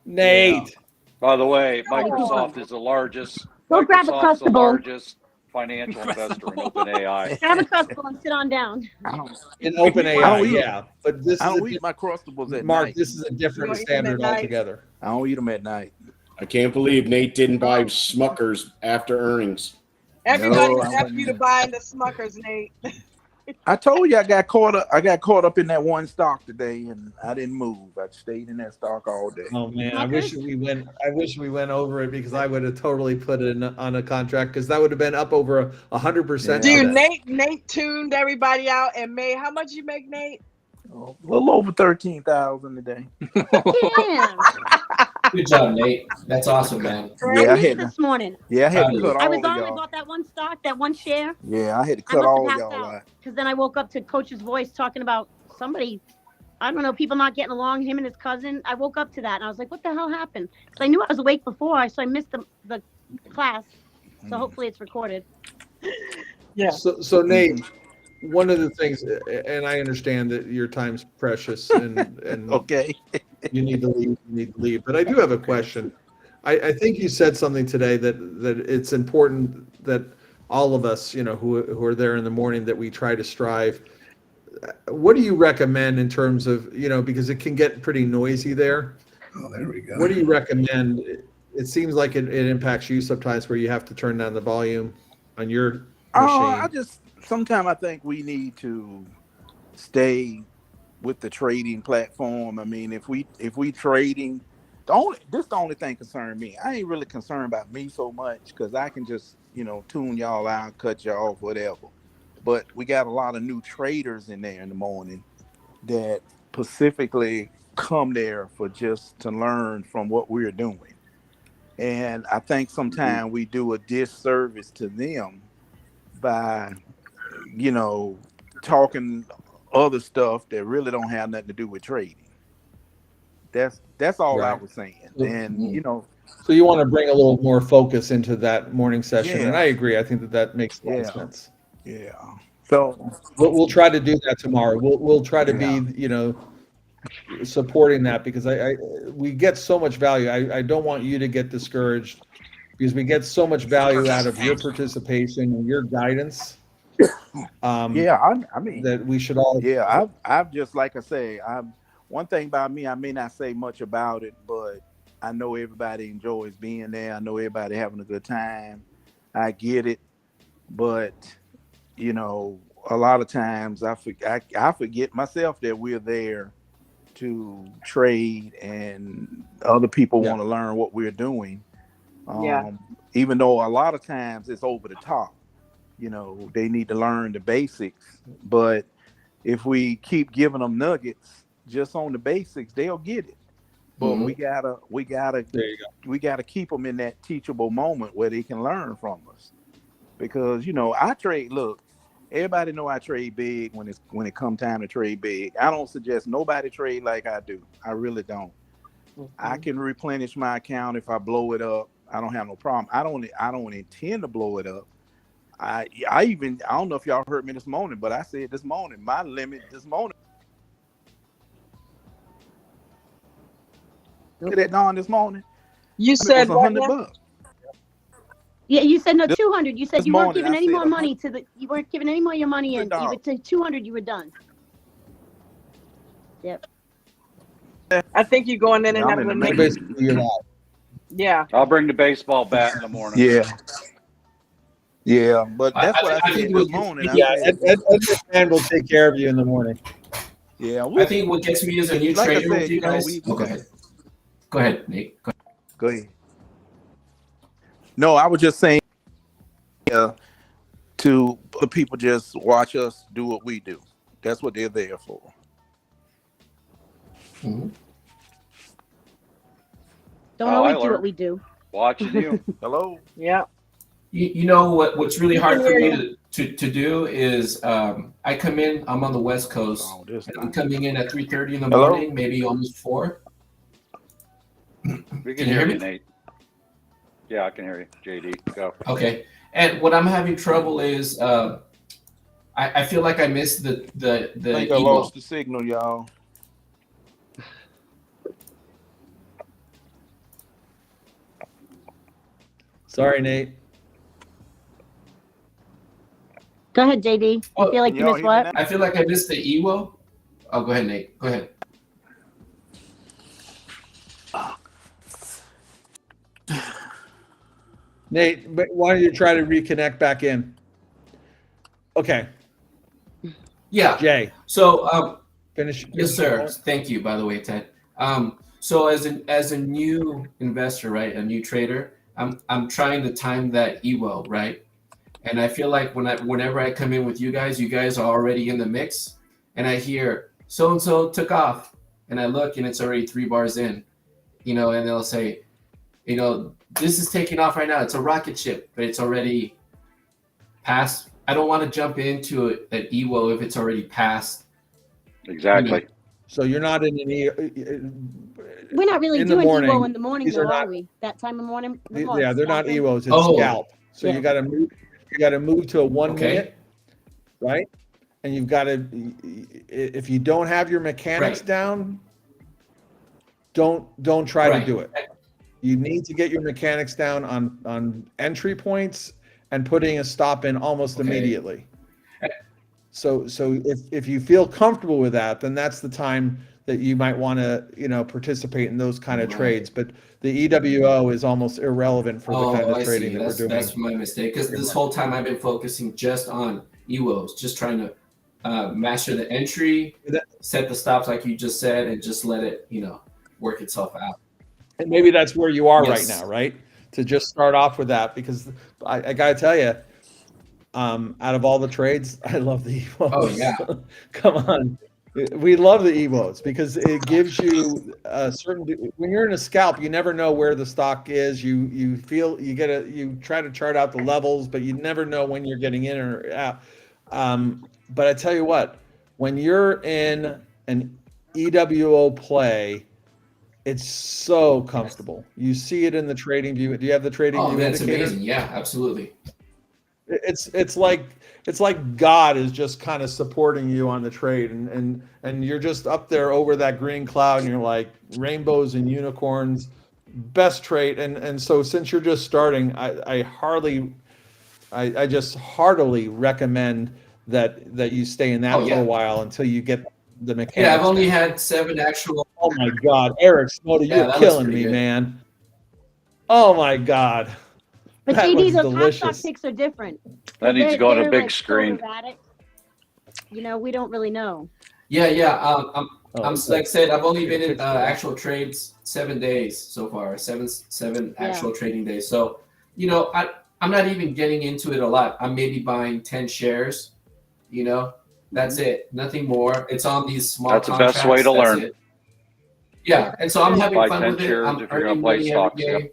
Nate. By the way, Microsoft is the largest. Go grab a Microsoft's the Crustable. largest financial investor in OpenAI. Grab a Crustable and sit on down. In OpenAI, yeah. But this I is don't eat my Crustables at Mark, night. this is a different You don't eat them at standard night? altogether. I don't eat them at night. I can't believe Nate didn't buy Smuckers after earnings. Everybody's No, I after you to buy the Smuckers, Nate. I told you I got caught up in that one stock today, and I didn't move. I stayed in that stock all day. Oh man, I wish we went over it because I would have totally put it on a contract because that would have been up over 100%. Dude, Nate tuned everybody out and made how much you make, Nate? A little over 13,000 a day. Damn. Good job, Nate. That's awesome, man. Yeah, I I missed had this morning. to cut I all was of on. I y'all. bought that one stock, that one share. Yeah, I had to I cut must all have of passed y'all out out. because then I woke up to Coach's voice talking about somebody. I don't know, people not getting along. Him and his cousin. I woke up to that and I was like, "What the hell happened?" Because I knew I was awake before, so I missed the class. So hopefully it's recorded. Yeah. So Nate, one of the things, and I understand that your time's precious, and Okay. you need to leave. But I do have a question. I think you said something today that it's important that all of us, who are there in the morning, that we try to strive. What do you recommend in terms of, because it can get pretty noisy there? Oh, there we go. What do you recommend? It seems like it impacts you sometimes where you have to turn down the volume on your machine. Sometimes I think we need to stay with the trading platform. I mean, if we trading, the only thing concern me. I ain't really concerned about me so much because I can just, tune y'all out, cut y'all off, whatever. But we got a lot of new traders in there in the morning that specifically come there for just to learn from what we're doing. And I think sometimes we do a disservice to them by, talking other stuff that really don't have nothing to do with trading. That's all I Right. was saying. And, So you want to bring a little more focus into that morning session, and Yeah. I agree. I think that makes a lot of Yeah. sense. Yeah. So We'll try to do that tomorrow. We'll try to be supporting that because we get so much value. I don't want you to get discouraged because we get so much value out of your participation and your guidance. I mean that we should all. Yeah, I've just, like I say, one thing about me, I may not say much about it, but I know everybody enjoys being there. I know everybody having a good time. I get it, but a lot of times I forget myself that we're there to trade, and other people want to learn what we're doing. Even though a lot of times it's over the top. They need to learn the basics, but if we keep giving them nuggets just on the basics, they'll get it. But we gotta keep them in that teachable moment where they can learn from us. Because I trade. Look, everybody know I trade big when it come time to trade big. I don't suggest nobody trade like I do. I really don't. I can replenish my account if I blow it up. I don't have no problem. I don't intend to blow it up. I don't know if y'all heard me this morning, but I said this morning, my limit this morning. That dawn this morning. You said what now? $100. Yeah, you said no, 200. You said This you weren't morning, giving I any said more money you weren't giving any more of your money in. You would say 200, you were done. Yep. I think you're going in and out of the mix. Yeah. I'll bring the baseball bat in the morning. Yeah. Yeah, but that's what I I said think this what gets morning. me, I Yeah, said, Ed McMahon will take care of you in the morning. yeah, I think what gets me as a new like I trader with said, you you know, guys. Oh, go ahead. Go ahead, Nate. Go ahead. No, I was just saying to the people just watch us do what we do. That's what they're there for. Don't I always do learned what we do. watching you. Hello. Yeah. You know what's really We can hard for hear me you. to do is I come in. I'm on the West Coast. Oh, this And I'm thing. coming in at 3:30 in the Hello. morning, maybe almost 4. We Can can you hear hear you, me? Nate. Yeah, I can hear you. JD, go. Okay. And what I'm having trouble is I feel like I missed the I think I Evo. lost the signal, y'all. Sorry, Nate. Go ahead, JD. You Oh, feel like Can you y'all missed hear me what? now? I feel like I missed the Evo. Oh, go ahead, Nate. Go ahead. Nate, why don't you try to reconnect back in? Okay, Yeah. Jay, So finish. yes, sir. Thank you, by the way, Ted. So as a new investor, right, a new trader, I'm trying to time that Evo, right? And I feel like whenever I come in with you guys are already in the mix, and I hear so and so took off, and I look and it's already 3 bars in, and they'll say, this is taking off right now. It's a rocket ship, but it's already past. I don't want to jump into an Evo if it's already past. Exactly. So you're not in any. We're not really in the doing morning, Evo in the morning, these though, are are not. we? That time of morning? Yeah, they're not scalping? Evos. It's Oh. scalp. So Yeah. you got to move. You got to move to a 1 Okay. minute, right? And you've got to. If you don't have your mechanics Right. down, don't try to Right. do it. You need to get your mechanics down on entry points and putting a stop in almost Okay. immediately. So if you feel comfortable with that, then that's the time that you might want to participate in those kind of Right. trades. But the EWO is almost irrelevant for the kind of I trading see. that we're doing. That's my mistake, because this whole time I've been focusing just on Ewos, just trying to master the entry, set the stops like you just said, and just let it work itself out. And maybe that's where you are Yes. right now, right? To just start off with that, because I gotta tell you, out of all the trades, I love the Evos. Oh, yeah. Come on. We love the Evos because it gives you a certain. When you're in a scalp, you never know where the stock is. You feel you try to chart out the levels, but you never know when you're getting in or out. But I tell you what, when you're in an EWO play, it's so comfortable. You see it in the trading view. Do you have the trading Oh, view man, it's indicator? amazing. Yeah, absolutely. It's like God is just kind of supporting you on the trade, and you're just up there over that green cloud, and you're like rainbows and unicorns, best trade. And so since you're just starting, I just heartily recommend that you stay in that Oh, for yeah. a while until you get the mechanics. Yeah, I've only down. had 7 actual. Oh my God, Eric Smoda, Yeah, you're that looks killing pretty me, good. man. Oh my God. But That JD, looks those hot stock delicious. picks are different. That needs to go on a They're big like screen. sort of at it. We don't really know. Yeah. I'm it's like I said, I've only here, been in fix that. actual trades 7 days so far, seven Yeah. actual trading days. So, I'm not even getting into it a lot. I'm maybe buying 10 shares. That's it, nothing more. It's on these small. That's the best way to contracts, learn. that's it. Yeah, and so I'm Good. having Buy fun 10 with it. shares I'm if you're gonna earning play money every stocks. day. Yep.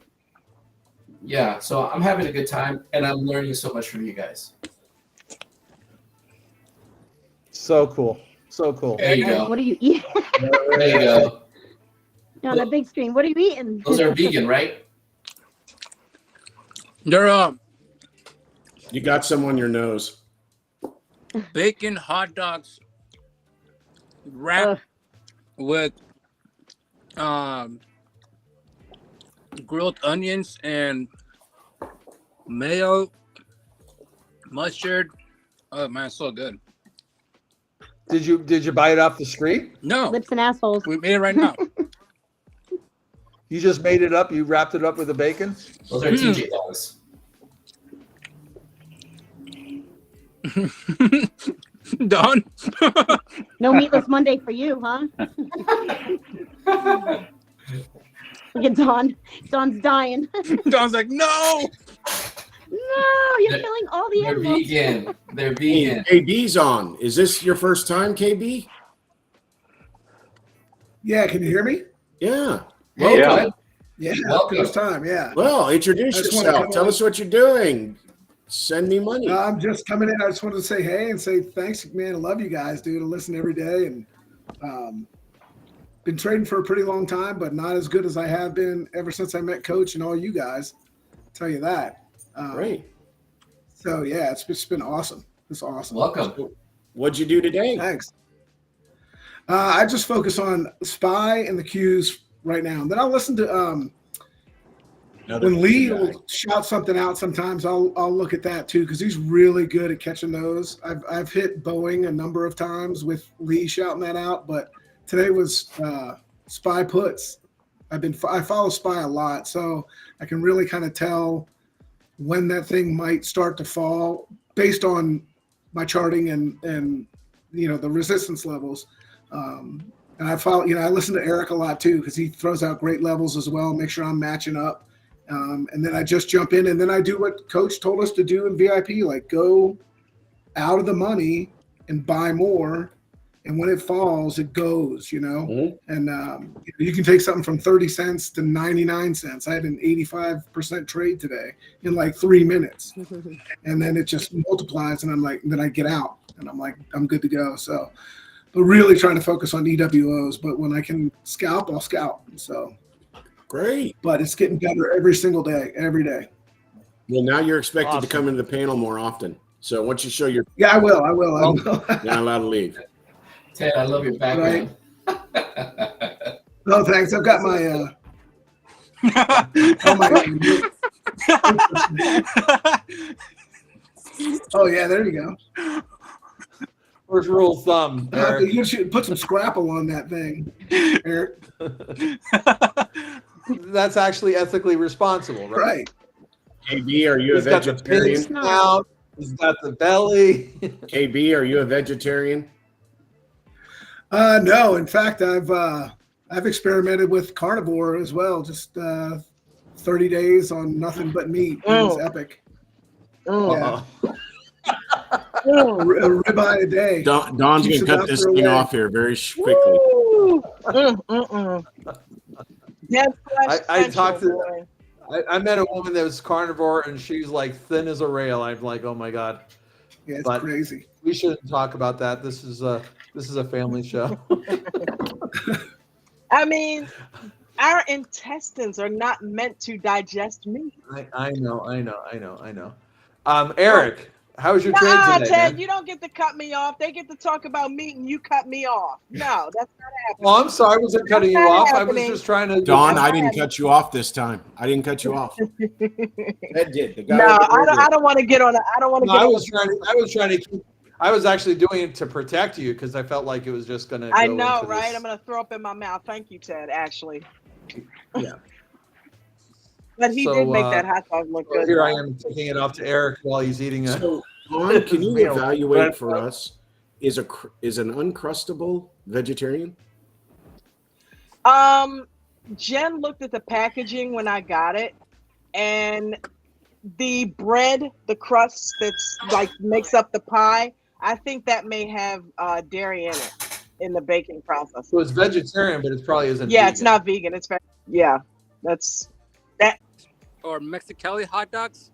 Yeah, so I'm having a good time, and I'm learning so much from you guys. So cool. So cool. There you Eric, go. what are you eating? There you go. On the big screen. What are you eating? Those are vegan, right? They're You got some on your nose. bacon hot dogs wrapped with grilled onions and mayo, mustard. Oh man, so good. Did you buy it off the street? No, Lips and assholes. we made it right now. You just made it up. You wrapped it up with the bacon. Those are TJ dogs. Don? No meatless Monday for you, huh? Look at Don. Don's dying. Don's like, no! No, you're killing all the They're animals. vegan. They're Hey, vegan. KB's on. Is this your first time, KB? Yeah, can you hear me? Yeah. Hey, Welcome. bud. Yeah, Welcome. first time. Yeah. Well, introduce I just wanna yourself. come Tell on. us what you're doing. Send me money. I'm just coming in. I just wanted to say hey and say thanks, man. I love you guys, dude. I listen every day and been trading for a pretty long time, but not as good as I have been ever since I met Coach and all you guys. I'll tell you that. Great. So yeah, it's been awesome. It's awesome. Welcome. What'd you do today? Thanks. I just focus on SPY and the Qs right now. And then I'll listen to when Lee will shout something out. Sometimes I'll look at that too because he's really good at catching those. I've hit Boeing a number of times with Lee shouting that out, but today was SPY puts. I follow SPY a lot, so I can really kind of tell when that thing might start to fall based on my charting and the resistance levels. And I follow, I listen to Eric a lot too because he throws out great levels as well. Make sure I'm matching up, and then I just jump in and then I do what Coach told us to do in VIP, like go out of the money and buy more. And when it falls, it goes, and you can take something from 30 cents to 99 cents. I had an 85% trade today in like 3 minutes. And then it just multiplies and then I get out and I'm like, I'm good to go. So, but really trying to focus on EWOs, but when I can scalp, I'll scalp. So great. But it's getting better every single day, every day. Well, now you're expected to come into the panel more often. So once you show your I will. you're not allowed to leave. Ted, I love your background. No, thanks. I've got my oh yeah, there you go. First rule of thumb. You should put some scrapple on that thing, Eric. That's actually ethically responsible, right? Right. KB, are you He's a got the vegetarian? pink snout. He's got the belly. KB, are you a vegetarian? No, in fact, I've experimented with carnivore as well. Just 30 days on nothing but meat. It was epic. Yeah. A ribeye a day. Don's going to cut this thing off here very quickly. I talked to. I met a woman that was carnivore, and she's like thin as a rail. I'm like, oh my god. Yeah, it's crazy. We shouldn't talk about that. This is a family show. I mean, our intestines are not meant to digest meat. I know. Eric, how was your trade today, Ted, man? you don't get to cut me off. They get to talk about meat and you cut me off. No, that's not happening. Well, I'm sorry. I wasn't cutting you off. I was just trying to. Don, I didn't cut you off this time. I didn't cut you off. Ed did. The guy I don't want to get on it. I don't want to get I was trying to keep. I was actually doing it to protect you because I felt like it was just going to. I know, right? I'm going to throw up in my mouth. Thank you, Ted. Actually. Yeah. But he did make that hot dog look good. Here I am taking it off to Eric while he's eating a. So, Don, can you evaluate for us? Is an Uncrustable vegetarian? Jen looked at the packaging when I got it, and the bread, the crust that's like makes up the pie, I think that may have dairy in it in the baking process. So it's vegetarian, but it probably isn't. Yeah, vegan. it's not vegan. It's that's that. Or Mexicali hot dogs.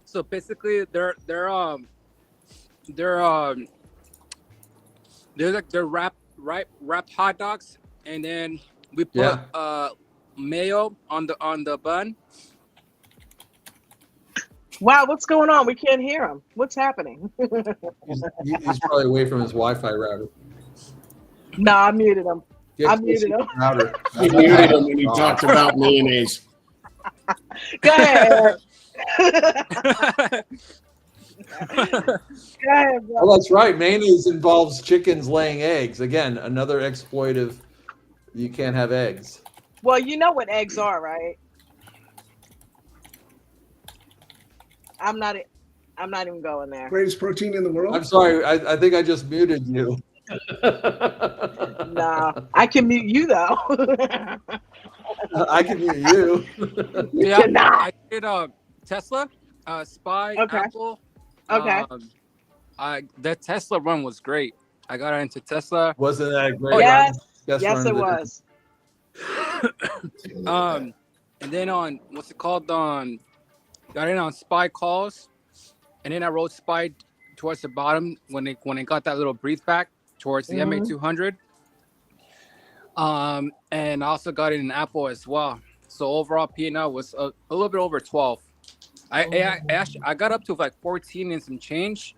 So basically, they're wrapped hot dogs, and then we put mayo on the bun. Wow, what's going on? We can't hear him. What's happening? He's probably away from his Wi-Fi router. No, I muted him. I muted him. He muted him when he talked about mayonnaise. Go ahead, Eric. Go ahead, bro. Well, that's right. Mayonnaise involves chickens laying eggs. Again, another exploitive. You can't have eggs. Well, you know what eggs are, right? I'm not I'm not even going there. Greatest protein in the world. I'm sorry. I think I just muted you. No, I can mute you though. I can mute you. You Yeah, cannot. I did Tesla, Spy, Okay. Apple. Okay. That Tesla run was great. I got into Tesla. Wasn't that a great? Oh, yeah. Yes. Yes, it was. And then on what's it called? Got in on Spy calls, and then I rode Spy towards the bottom when it got that little breathe back towards the MA200. And I also got in an Apple as well. So overall P&L was a little bit over 12. I got up to like 14 and some change,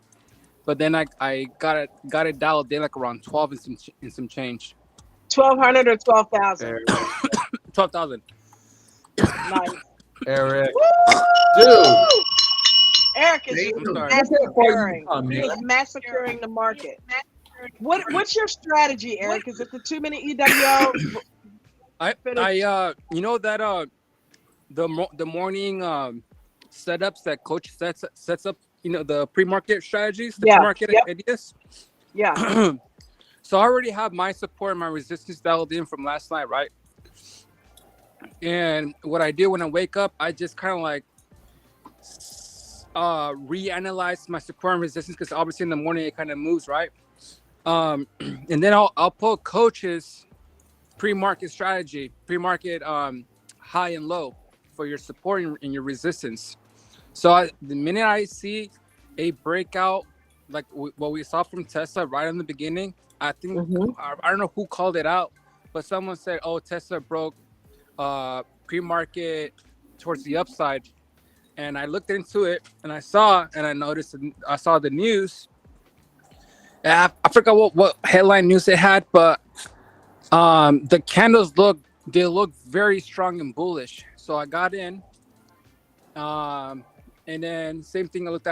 but then I got it dialed in like around 12 and some change. 1,200 or 12,000. 12,000. Nice. Eric. Dude. Eric is massacring. He is massacring the market. What's your strategy, Eric? Is it the 2-minute EWO? You know that the morning setups that coach sets up, you know, the pre-market strategies, the pre-market ideas. Yeah. So I already have my support and my resistance dialed in from last night, right? And what I do when I wake up, I just kind of like reanalyze my support and resistance, because obviously in the morning it kind of moves, right? And then I'll pull coach's pre-market strategy, pre-market high and low for your support and your resistance. So the minute I see a breakout like what we saw from Tesla right in the beginning, I think I don't know who called it out, but someone said, "Oh, Tesla broke pre-market towards the upside," and I looked into it and I saw the news. I forgot what headline news it had, but the candles look very strong and bullish. So I got in, and then same thing. I looked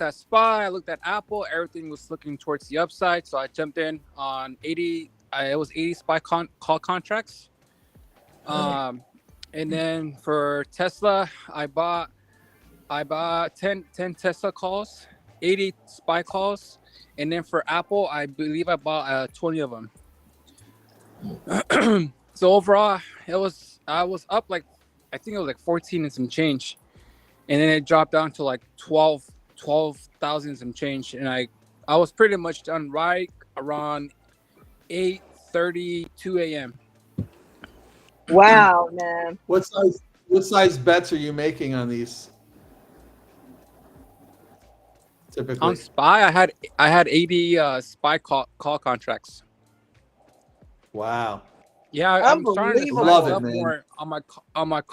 at SPY, I looked at Apple. Everything was looking towards the upside, so I jumped in on 80. It was 80 SPY call contracts. And then for Tesla, I bought 10 Tesla calls, 80 SPY calls. And then for Apple, I believe I bought 20 of them. So overall, I was up like, I think it was like 14 and some change. And then it dropped down to like 12,000 some change. And I was pretty much done right around 8:32 a.m. Wow, man. What size bets are you making on these? Typically on SPY, I had 80 SPY call contracts. Wow. Yeah, I'm starting to love size it, up man. more on my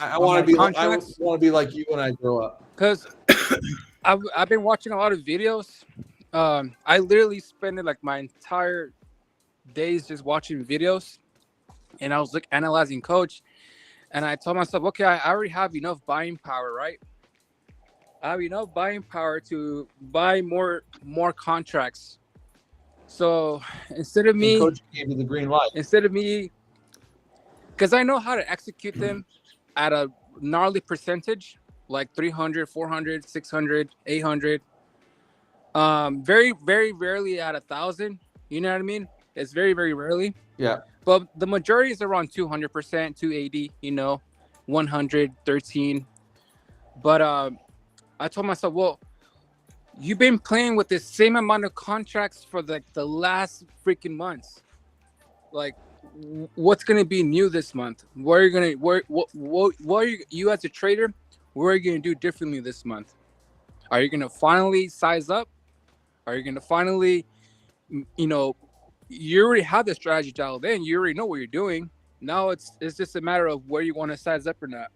I want to be contracts. I want to be like you when I grow up. Because I've been watching a lot of videos. I literally spend like my entire days just watching videos, and I was analyzing coach, and I told myself, okay, I already have enough buying power, right? I have enough buying power to buy more contracts. So instead of me, coach gave you the green light. Instead of me, because I know how to execute them at a gnarly percentage, like 300, 400, 600, 800. Very, very rarely at 1,000. You know what I mean? It's very, very rarely. Yeah. But the majority is around 200%, 280. You know, 113. But I told myself, well, you've been playing with the same amount of contracts for like the last freaking months. Like, what's gonna be new this month? What are you as a trader? What are you gonna do differently this month? Are you gonna finally size up? Are you gonna finally, you know, you already have the strategy dialed in. You already know what you're doing. Now it's just a matter of where you want to size up or not.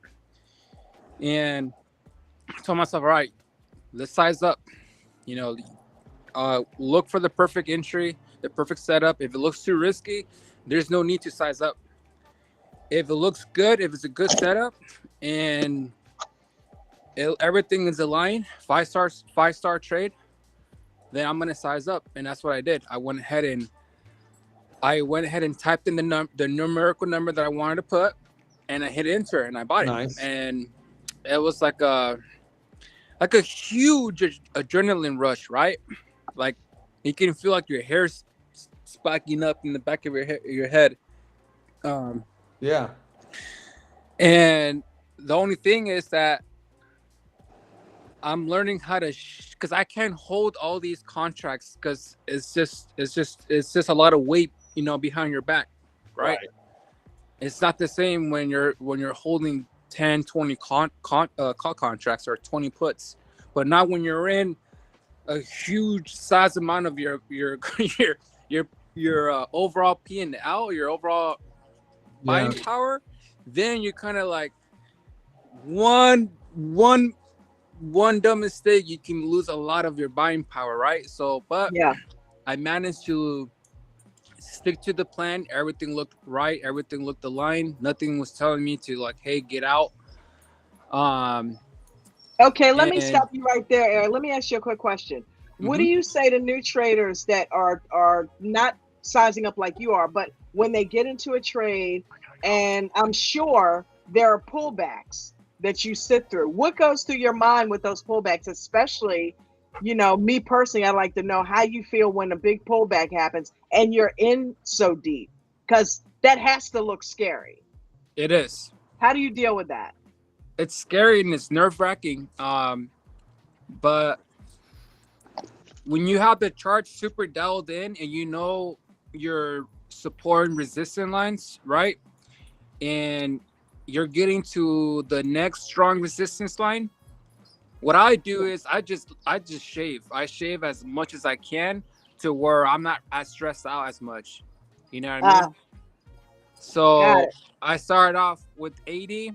And I told myself, all right, let's size up. You know, look for the perfect entry, the perfect setup. If it looks too risky, there's no need to size up. If it looks good, if it's a good setup, and everything is aligned, five star trade, then I'm gonna size up, and that's what I did. I went ahead and typed in the numerical number that I wanted to put, and I hit enter, and I bought it. Nice. And it was like like a huge adrenaline rush, right? Like you can feel like your hair's spiking up in the back of your head. Yeah. And the only thing is that I'm learning how to, because I can't hold all these contracts because it's just a lot of weight, behind your back, right? It's not the same when you're holding 10, 20 call contracts or 20 puts, but not when you're in a huge size amount of your overall P&L, your overall buying power. Then you kind of like one dumb mistake, you can lose a lot of your buying power, right? So, but I managed to stick to the plan. Everything looked right. Everything looked aligned. Nothing was telling me to like, hey, get out. Okay, let me stop you right there, Eric. Let me ask you a quick question. What do you say to new traders that are not sizing up like you are, but when they get into a trade, and I'm sure there are pullbacks that you sit through. What goes through your mind with those pullbacks, especially, me personally, I'd like to know how you feel when a big pullback happens and you're in so deep, because that has to look scary. It is. How do you deal with that? It's scary and it's nerve-wracking. But when you have the chart super dialed in and your support and resistance lines, right? And you're getting to the next strong resistance line, what I do is I just shave. I shave as much as I can to where I'm not as stressed out as much. You know what I mean? So I started off with 80.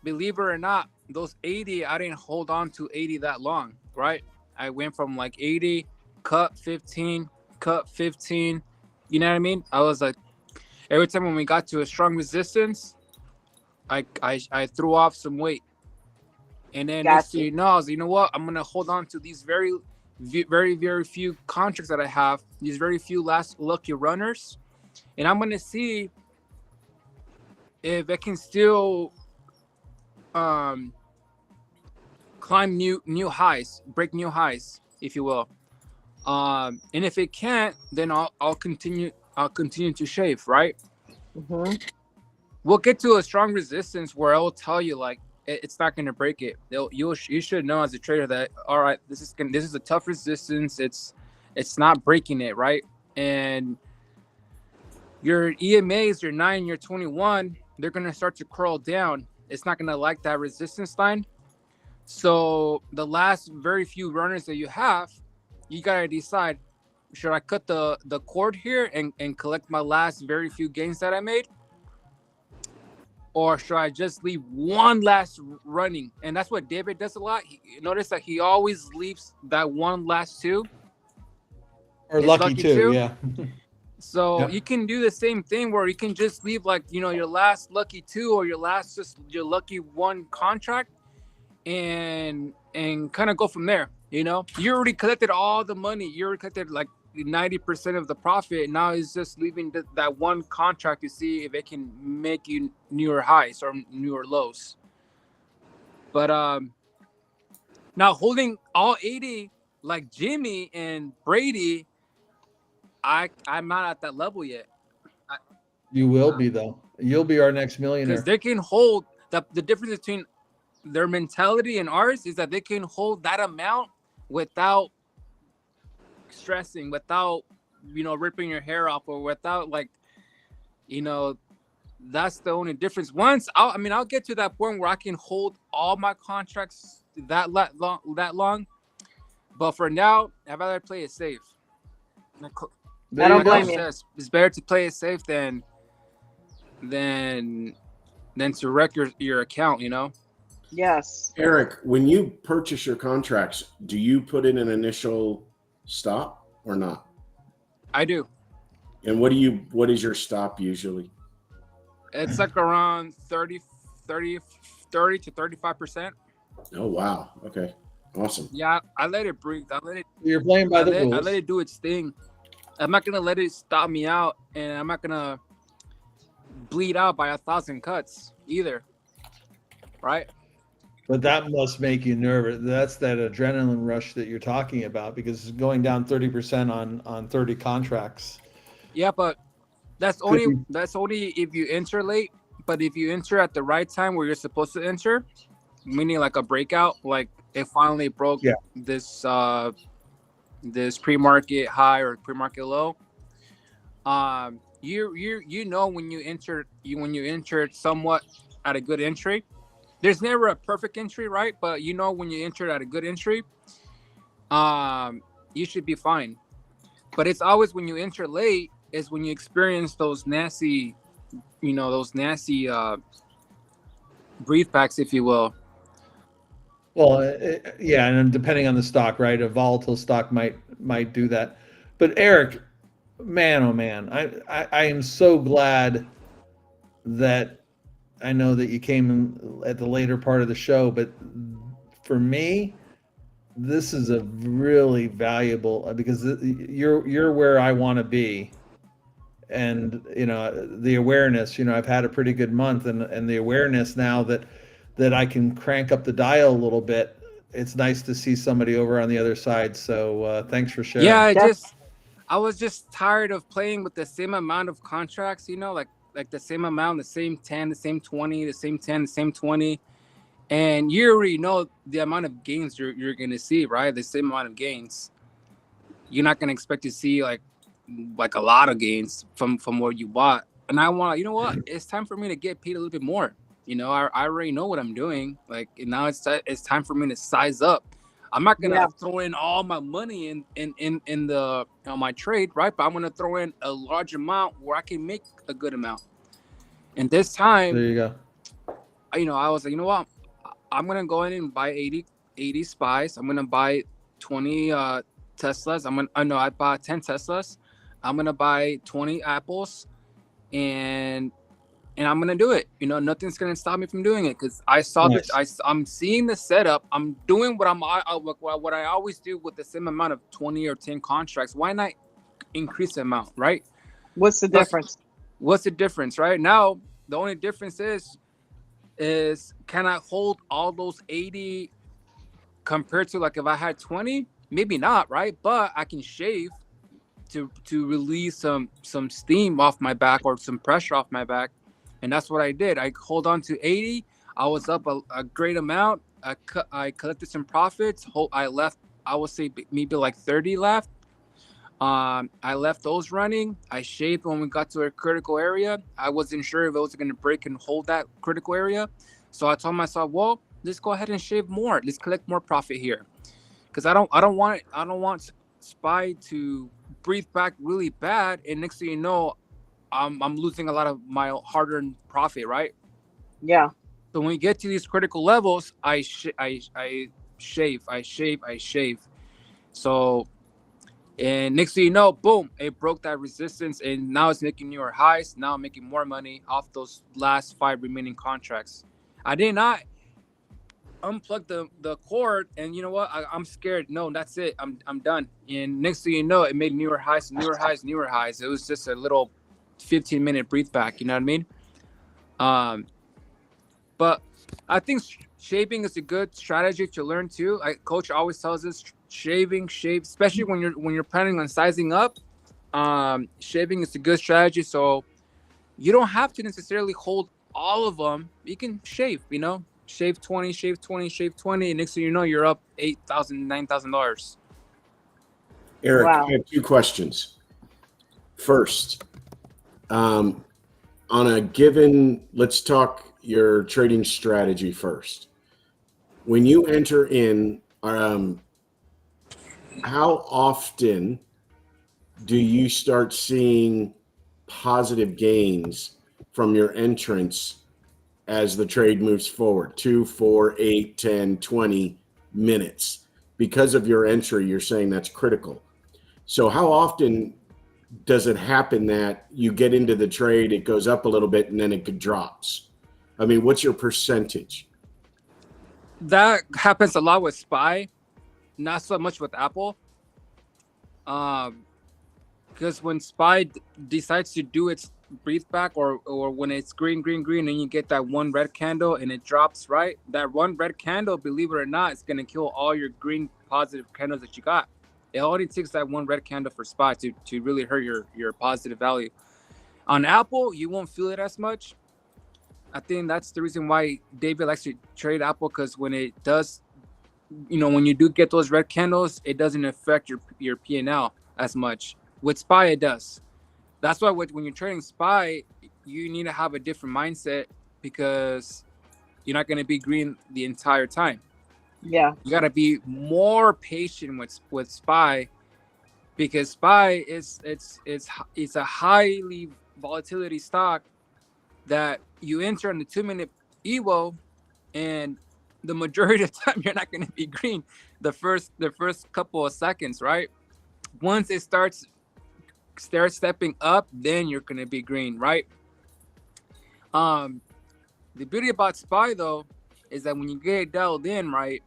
Believe it or not, those 80, I didn't hold on to 80 that long, right? I went from like 80, cut 15, cut 15. You know what I mean? I was like, every time when we got to a strong resistance, I threw off some weight. And then next thing you know, I was like, you know what? I'm going to hold on to these very, very, very few contracts that I have, these very few last lucky runners. And I'm going to see if I can still climb new highs, break new highs, if you will. And if it can't, then I'll continue to shave, right? We'll get to a strong resistance where I will tell you like it's not going to break it. You should know as a trader that all right, this is a tough resistance. It's not breaking it, right? And your EMAs, your 9, your 21, they're going to start to curl down. It's not going to like that resistance line. So the last very few runners that you have, you got to decide, should I cut the cord here and collect my last very few gains that I made? Or should I just leave one last running? And that's what David does a lot. Notice that he always leaves that one last two. Or lucky two, yeah. So you can do the same thing where you can just leave like, your last lucky two or your lucky one contract and kind of go from there. You already collected all the money. You already collected like 90% of the profit. Now it's just leaving that one contract to see if it can make you newer highs or newer lows. But now holding all 80 like Jimmy and Brady, I'm not at that level yet. You will be though. You'll be our next millionaire. Because they can hold the difference between their mentality and ours is that they can hold that amount without stressing, without ripping your hair off, or without like that's the only difference. Once I'll get to that point where I can hold all my contracts that long, but for now I'd rather play it safe. I don't blame you. It's better to play it safe than to wreck your account, Yes. Eric, when you purchase your contracts, do you put in an initial stop or not? I do. And what is your stop usually? It's like around 30 to 35%. Oh wow. Okay. Awesome. Yeah, I let it breathe. You're playing by the rules. I let it do its thing. I'm not gonna let it stop me out, and I'm not gonna bleed out by 1,000 cuts either. Right? But that must make you nervous. That's that adrenaline rush that you're talking about, because going down 30% on 30 contracts. Yeah, but that's only if you enter late. But if you enter at the right time where you're supposed to enter, meaning like a breakout, like it finally broke this pre-market high or pre-market low. You know when you entered somewhat at a good entry. There's never a perfect entry, right? But you know when you entered at a good entry, you should be fine. But it's always when you enter late is when you experience those nasty brief packs, if you will. Well, yeah, and depending on the stock, right? A volatile stock might do that. But Eric, man, oh man, I am so glad that I know that you came in at the later part of the show, but for me, this is a really valuable, because you're where I want to be. And the awareness, I've had a pretty good month, and the awareness now that I can crank up the dial a little bit. It's nice to see somebody over on the other side. So thanks for sharing. Yeah, I was just tired of playing with the same amount of contracts, like the same amount, the same 10, the same 20, the same 10, the same 20. And you already know the amount of gains you're going to see, right? The same amount of gains. You're not going to expect to see like a lot of gains from what you bought. And I want, it's time for me to get paid a little bit more. I already know what I'm doing. Like, now it's time for me to size up. I'm not gonna throw in all my money in the my trade, right? But I'm gonna throw in a large amount where I can make a good amount. And this time, there you go. I was like, what? I'm gonna go in and buy 80 spies. I'm gonna buy 20 Teslas. I bought 10 Teslas. I'm gonna buy 20 Apples, and I'm gonna do it. Nothing's gonna stop me from doing it, because I saw I'm seeing the setup. I'm doing what I always do with the same amount of 20 or 10 contracts. Why not increase the amount, right? What's the difference? What's the difference, right? Now the only difference is can I hold all those 80 compared to, like, if I had 20? Maybe not, right? But I can shave to release some steam off my back, or some pressure off my back. And that's what I did. I hold on to 80. I was up a great amount. I collected some profits. I left, I would say maybe like 30 left. I left those running. I shaved when we got to a critical area. I wasn't sure if it was going to break and hold that critical area. So I told myself, well, let's go ahead and shave more. Let's collect more profit here. Because I don't want SPY to breathe back really bad. And next thing you know, I'm losing a lot of my hard-earned profit, right? Yeah. So when we get to these critical levels, I shave. So, and next thing you know, boom, it broke that resistance, and now it's making newer highs. Now I'm making more money off those last 5 remaining contracts. I did not unplug the cord, and you know what? I'm scared. No, that's it. I'm done. And next thing you know, it made newer highs. It was just a little 15-minute breathe back, you know what I mean? But I think shaving is a good strategy to learn too. Coach always tells us shave, especially when you're planning on sizing up. Shaving is a good strategy, so you don't have to necessarily hold all of them. You can shave, shave 20, and next thing you know, you're up $8,000, $9,000. Eric, I have 2 questions. First, on a given, let's talk your trading strategy first. When you enter in, how often do you start seeing positive gains from your entrance as the trade moves forward? 2, 4, 8, 10, 20 minutes. Because of your entry, you're saying that's critical. So how often does it happen that you get into the trade, it goes up a little bit, and then it drops? I mean, what's your percentage? That happens a lot with SPY, not so much with Apple. because when SPY decides to do its breathe back, or when it's green, and you get that one red candle and it drops, right? That one red candle, believe it or not, is gonna kill all your green positive candles that you got. It only takes that one red candle for SPY to really hurt your positive value. On Apple, you won't feel it as much. I think that's the reason why David likes to trade Apple, because when it does, when you do get those red candles, it doesn't affect your P&L as much. With SPY, it does. That's why when you're trading SPY, you need to have a different mindset, because you're not going to be green the entire time. Yeah. You got to be more patient with SPY, because SPY it's a highly volatility stock that you enter on the 2-minute EWO, and the majority of the time you're not going to be green the first couple of seconds, right? Once it starts stepping up, then you're going to be green, right? The beauty about SPY though is that when you get it dialed in, right,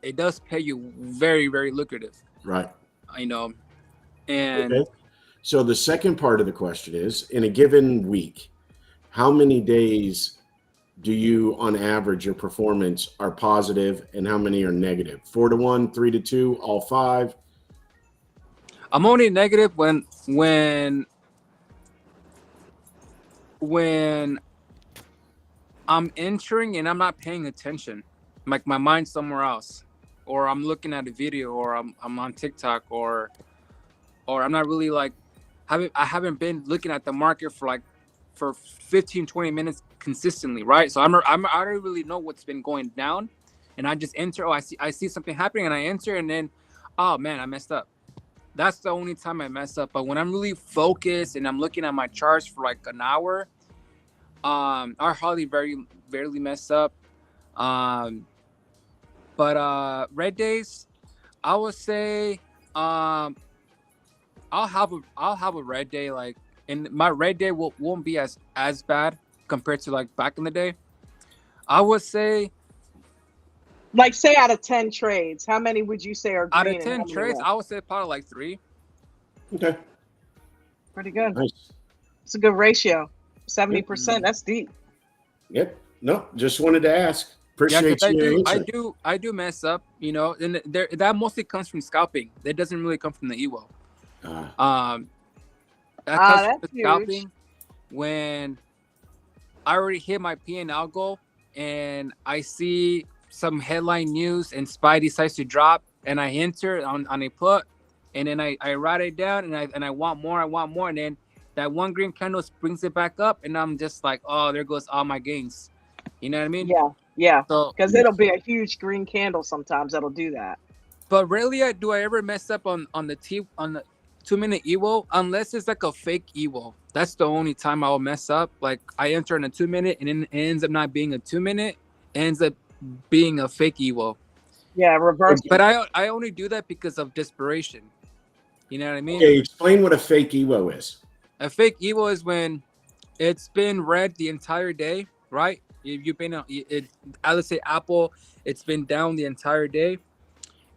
it does pay you very, very lucrative. Right. And okay. So the second part of the question is, in a given week, how many days do you, on average, your performance are positive, and how many are negative? 4 to 1, 3 to 2, all 5? I'm only negative when I'm entering and I'm not paying attention, like my mind's somewhere else, or I'm looking at a video, or I'm on TikTok, or I'm not really like I haven't been looking at the market for 15-20 minutes consistently, right? So I don't really know what's been going down, and I just enter. I see something happening, and I enter, and then, oh man, I messed up. That's the only time I mess up. But when I'm really focused and I'm looking at my charts for like an hour, I hardly barely mess up. But red days, I would say, I'll have a red day, like, and my red day won't be as bad compared to like back in the day. I would say, like, say out of 10 trades, how many would you say are green? Out of 10 trades, I would say probably like 3. Okay. Pretty good. Nice. It's a good ratio. 70%. That's deep. Yep. No, just wanted to ask. Appreciate you. I do mess up, and that mostly comes from scalping. That doesn't really come from the EWO. That comes from the scalping when I already hit my P&L goal, and I see some headline news and SPY decides to drop, and I enter on a put, and then I write it down, and I want more, and then that one green candle brings it back up, and I'm just like, oh, there goes all my gains. You know what I mean? Yeah. So, because it'll be a huge green candle sometimes that'll do that. But rarely do I ever mess up on the 2-minute EWO, unless it's like a fake EWO. That's the only time I'll mess up. Like, I enter in a 2-minute, and then it ends up not being a 2-minute, it ends up being a fake EWO. Yeah, reverse. But I only do that because of desperation. You know what I mean? Okay, explain what a fake EWO is. A fake EWO is when it's been red the entire day, right? You've been let's say Apple, it's been down the entire day,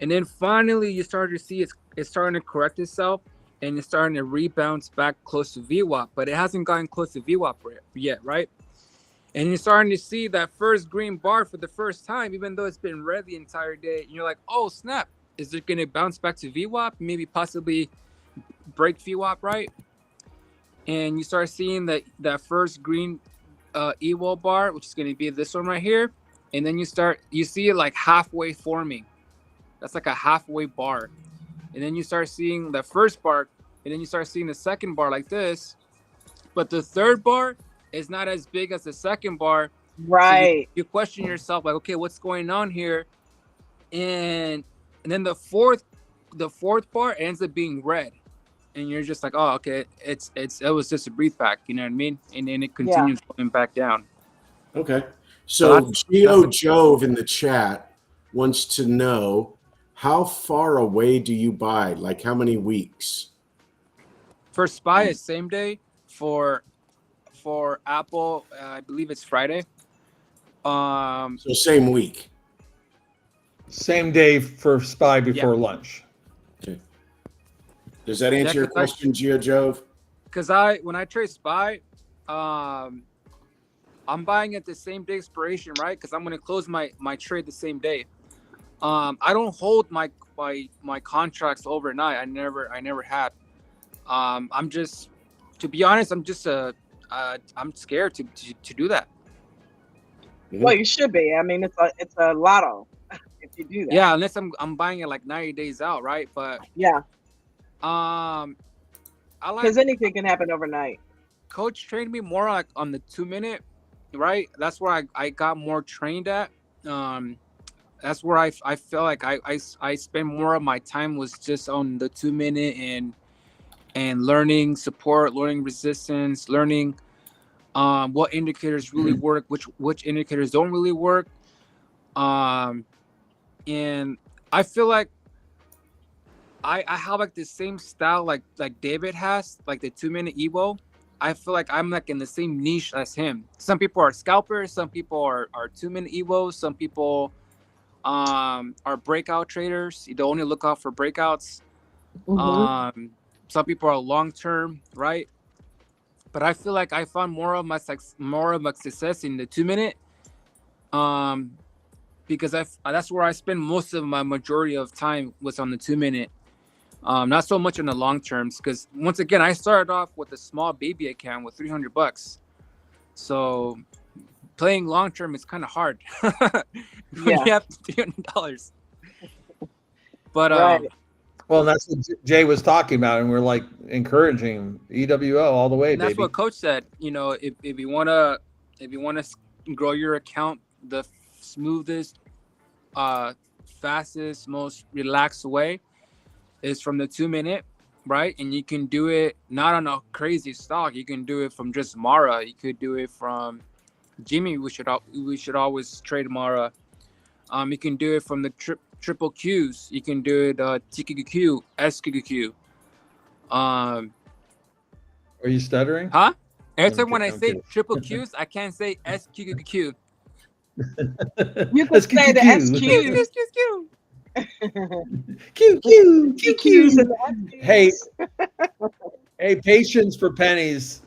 and then finally you start to see it's starting to correct itself, and it's starting to rebound back close to VWAP, but it hasn't gotten close to VWAP yet, right? And you're starting to see that first green bar for the first time, even though it's been red the entire day. And you're like, oh snap, is it going to bounce back to VWAP? Maybe possibly break VWAP, right? And you start seeing that first green EWO bar, which is going to be this one right here, and then you see it like halfway forming. That's like a halfway bar, and then you start seeing the first bar, and then you start seeing the second bar like this, but the third bar is not as big as the second bar, right? So you question yourself, like, okay, what's going on here? And then the fourth bar ends up being red. And you're just like, oh, okay, it was just a breathe back, you know what I mean? And then it continues going back down. Okay. So Geo Jove in the chat wants to know, how far away do you buy? Like, how many weeks? For SPY, it's same day. For Apple, I believe it's Friday. So same week. Same day for SPY before lunch. Okay. Does that answer your question, GeoJove? Because when I trade SPY, I'm buying at the same day expiration, right? Because I'm going to close my trade the same day. I don't hold my contracts overnight. I never had. I'm just, to be honest, I'm just I'm scared to do that. Well, you should be. I mean, it's a lotto if you do that. Yeah, unless I'm buying it like 90 days out, right? But yeah, I like, because anything can happen overnight. Coach trained me more like on the 2 minute, right? That's where I got more trained at. That's where I felt like I spent more of my time was just on the 2 minute and learning support, learning resistance, learning what indicators really work, which indicators don't really work. And I feel like I have like the same style like David has, like the 2 minute Evo. I feel like I'm like in the same niche as him. Some people are scalpers, some people are 2 minute Evos, some people are breakout traders. You only look out for breakouts. Some people are long term, right? But I feel like I found more of my success in the 2 minute, because that's where I spend most of my majority of time was on the 2 minute, not so much on the long terms. Because once again, I started off with a small baby account with $300, so playing long term is kind of hard when you have $300. But right. Well, that's what Jay was talking about, and we're like encouraging EWO all the way, and that's baby. what Coach said. You know, if you wanna grow your account the smoothest, fastest, most relaxed way is from the 2 minute, right? And you can do it not on a crazy stock. You can do it from just Mara. You could do it from Jimmy. We should always trade Mara. You can do it from the triple Qs. You can do it TQQQ, SQQQ. Are you stuttering? Huh? Every time when I say triple Qs, I can't say SQQQ. You can say the SQs. QQ. Hey, Patience for Pennies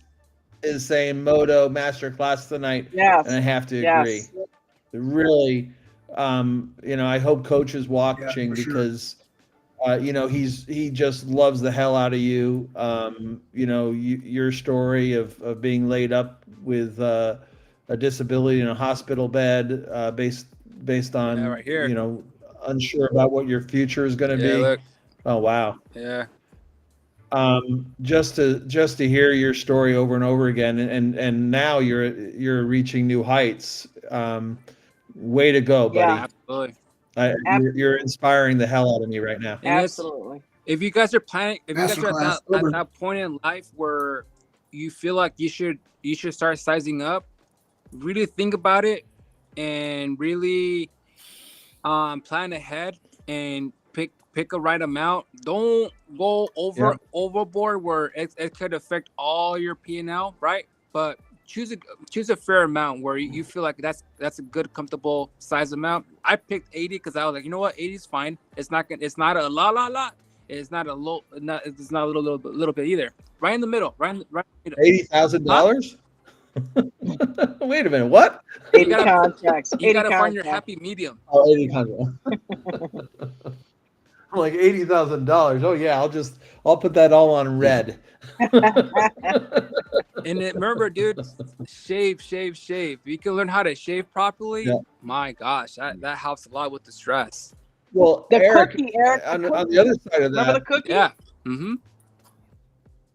is saying Moto Masterclass tonight. Yes. And I have to agree. Yes. Really, I hope Coach is watching because, he just loves the hell out of you. Your story of being laid up with a disability in a hospital bed, based on, right here. Unsure about what your future is going to be. Look. Oh, wow. Yeah. Just to hear your story over and over again, and now you're reaching new heights. Way to go, buddy. Yeah, absolutely. You're inspiring the hell out of me right now. And absolutely. If you guys are planning, if you guys are at that point in life where you feel like you should start sizing up, really think about it and really plan ahead and pick a right amount. Don't go overboard where it could affect all your P&L, right? But choose a fair amount where you feel like that's a good, comfortable size amount. I picked 80 because I was like, you know what, 80 is fine. It's not a lot. It's not a low. It's not a little bit either. Right in the middle. Right in the middle. $80,000. Wait a minute. What? 80 contracts. You gotta find your happy medium. Oh, 80 contracts. I'm like $80,000. Oh yeah, I'll put that all on red. And remember, dude, shave. If you can learn how to shave properly, my gosh, that helps a lot with the stress. Well, Eric, on the other side of that, remember the cookie? Yeah. Mm-hmm.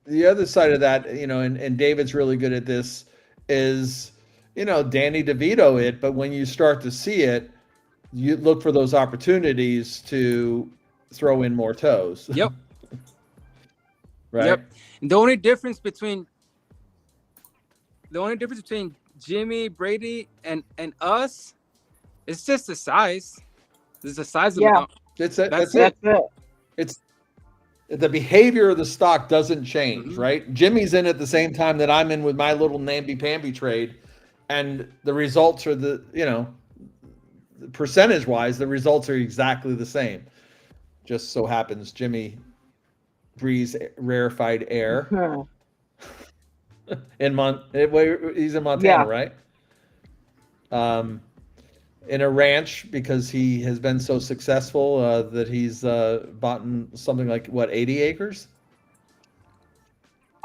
The other side of that, and David's really good at this, is, Danny DeVito it, but when you start to see it, you look for those opportunities to throw in more toes. Yep. Right. Yep. And the only difference between Jimmy, Brady, and us is just the size. There's a size amount. That's it. It's the behavior of the stock doesn't change, right? Jimmy's in at the same time that I'm in with my little namby-pamby trade, and the results are percentage-wise, the results are exactly the same. Just so happens Jimmy breathes rarefied air. Uh-huh. He's in Montana, Yeah. right? In a ranch because he has been so successful that he's bought something like 80 acres?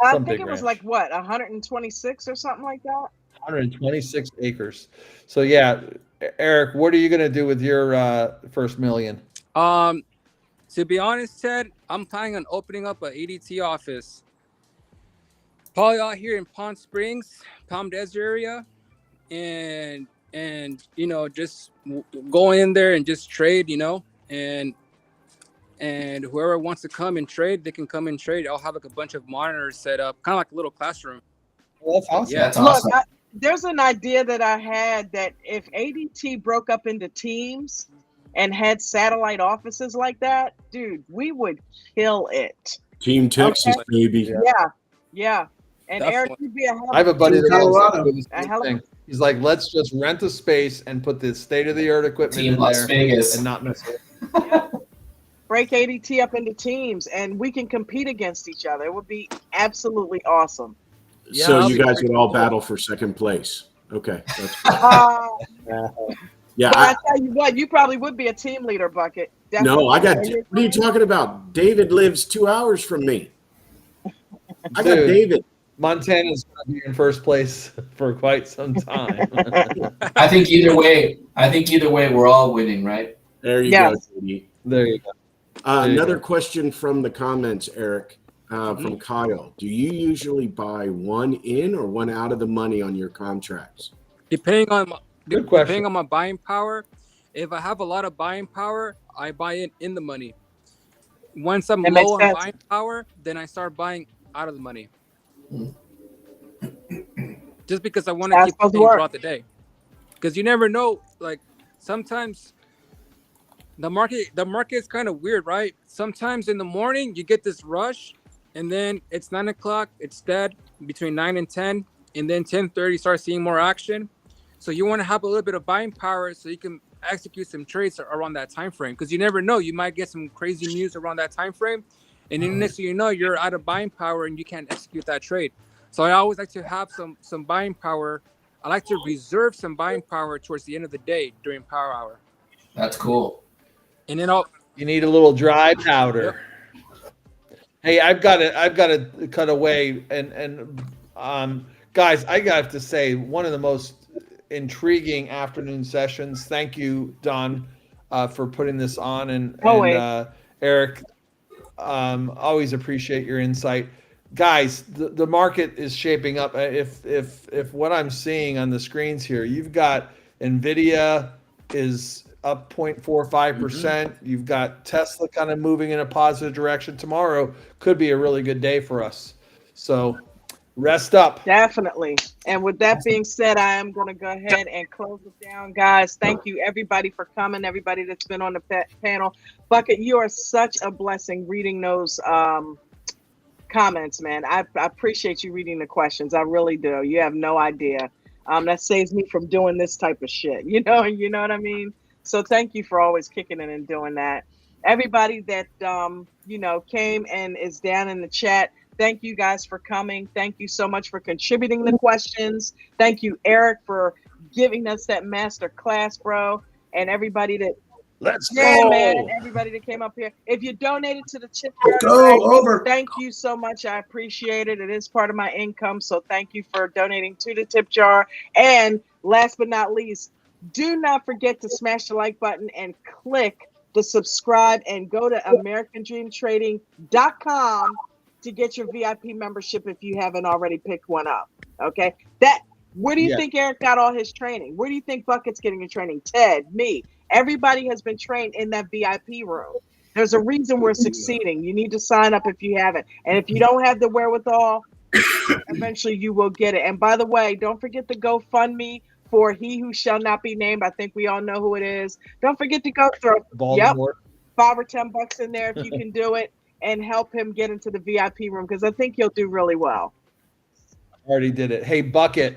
I Some think big it was ranch. like what, 126 or something like that. 126 acres. So yeah, Eric, what are you going to do with your first million? To be honest, Ted, I'm planning on opening up an ADT office. Probably out here in Palm Springs, Palm Desert area, and just go in there and just trade, and whoever wants to come and trade, they can come and trade. I'll have like a bunch of monitors set up, kind of like a little classroom. Well, that's awesome. Yeah, That's Look, awesome. there's an idea that I had that if ADT broke up into teams and had satellite offices like that, dude, we would kill it. Team Texas, Okay. baby. Yeah. And Eric, definitely. you'd be a hell I have a of a buddy team that leader. wants to Colorado. do the A same hell of a thing. He's like, let's just rent a space and put the state-of-the-art equipment Team in Las there Vegas. and not mess it. break ADT up into teams, and we can compete against each other. It would be absolutely awesome. Yeah, So that'll you be guys pretty would all cool. battle for second place. Okay, that's cool. Yeah, But I tell you what, you probably would be a team leader, Bucket. Definitely. no, I got. What are you talking about? David lives 2 hours from me. I got Dude, David. Montana's going to be in first place for quite some time. I think either way, we're all winning, right? There you Yes. go, Judy. There you go. There you Another go. question from the comments, Eric, from Kyle. Do you usually buy one in or one out of the money on your contracts? Depending on Good question. depending on my buying power, if I have a lot of buying power, I buy it in the money. Once I'm That makes low on sense. buying power, then I start buying out of the money. Just because I want to That's keep supposed to paying work. throughout the day. Because you never know, like sometimes the market is kind of weird, right? Sometimes in the morning you get this rush, and then it's 9 o'clock, it's dead between 9 and 10, and then 10:30 start seeing more action. So you want to have a little bit of buying power so you can execute some trades around that time frame, because you never know, you might get some crazy news around that time frame, and then next thing you know, you're out of buying power and you can't execute that trade. So I always like to have some buying power. I like to reserve some buying power towards the end of the day during power hour. That's cool. And then You need a little dry powder. Hey, I've got to cut away, and guys, I got to say, one of the most intriguing afternoon sessions. Thank you, Don, for putting this on, and Eric, always appreciate your insight. Guys, the market is shaping up. If what I'm seeing on the screens here, you've got Nvidia is up 0.45%. You've got Tesla kind of moving in a positive direction. Tomorrow could be a really good day for us. So rest up. Definitely. And with that being said, I am going to go ahead and close it down, guys. Thank you, everybody, for coming, everybody that's been on the panel. Bucket, you are such a blessing reading those comments, man. I appreciate you reading the questions. I really do. You have no idea. That saves me from doing this type of shit. You know what I mean? So thank you for always kicking in and doing that. Everybody that came and is down in the chat, thank you guys for coming. Thank you so much for contributing the questions. Thank you, Eric, for giving us that master class, bro. And everybody that go. man, everybody that came up here. If you donated to the tip jar, Over. Thank you so much. I appreciate it. It is part of my income. So thank you for donating to the tip jar. And last but not least, do not forget to smash the like button and click the subscribe and go to AmericanDreamTrading.com to get your VIP membership if you haven't already picked one up. Okay. Where do you think Eric got all his training? Where do you think Bucket's getting his training? Ted, me. Everybody has been trained in that VIP room. There's a reason we're succeeding. You need to sign up if you haven't. And if you don't have the wherewithal, eventually you will get it. And by the way, don't forget to GoFundMe for He Who Shall Not Be Named. I think we all know who it is. Don't forget to go through $5 or $10 in there if you can do it, and help him get into the VIP room, because I think he'll do really well. Already did it. Hey, Bucket,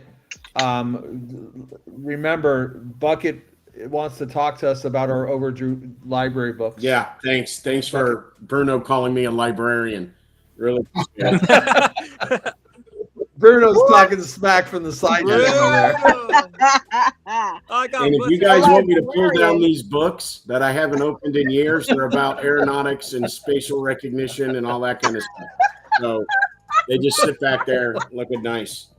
remember, Bucket wants to talk to us about our overdue library books. Yeah, thanks for Bruno calling me a librarian. Really appreciate it. Bruno's talking smack from the side over there. And if you guys want me to pull down these books that I haven't opened in years, they're about aeronautics and spatial recognition and all that kind of stuff. So they just sit back there looking nice.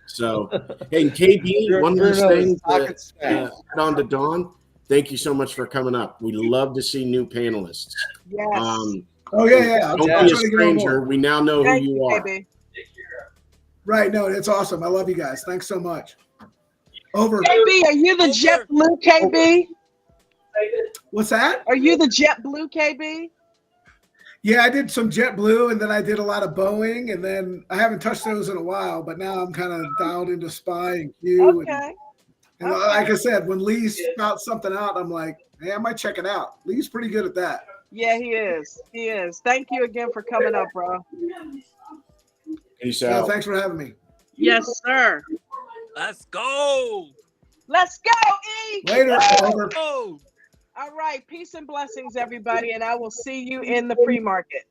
So, hey, KB, one last thing to add on to Dawn. Thank you so much for coming up. We love to see new panelists. Yes. Oh, yeah. Don't be a stranger. We now know who you are. KB. Right. No, it's awesome. I love you guys. Thanks so much. Over. KB, are you the JetBlue KB? What's that? Are you the JetBlue KB? Yeah, I did some JetBlue, and then I did a lot of Boeing, and then I haven't touched those in a while, but now I'm kind of dialed into Spy and Q. Okay. And like I said, when Lee spouts something out, I'm like, hey, I might check it out. Lee's pretty good at that. Yeah, he is. He is. Thank you again for coming up, bro. Peace Yeah, out. thanks for having me. Yes, sir. Let's go. Let's go, E. Later. Over. Oh. All right. Peace and blessings, everybody, and I will see you in the pre-market.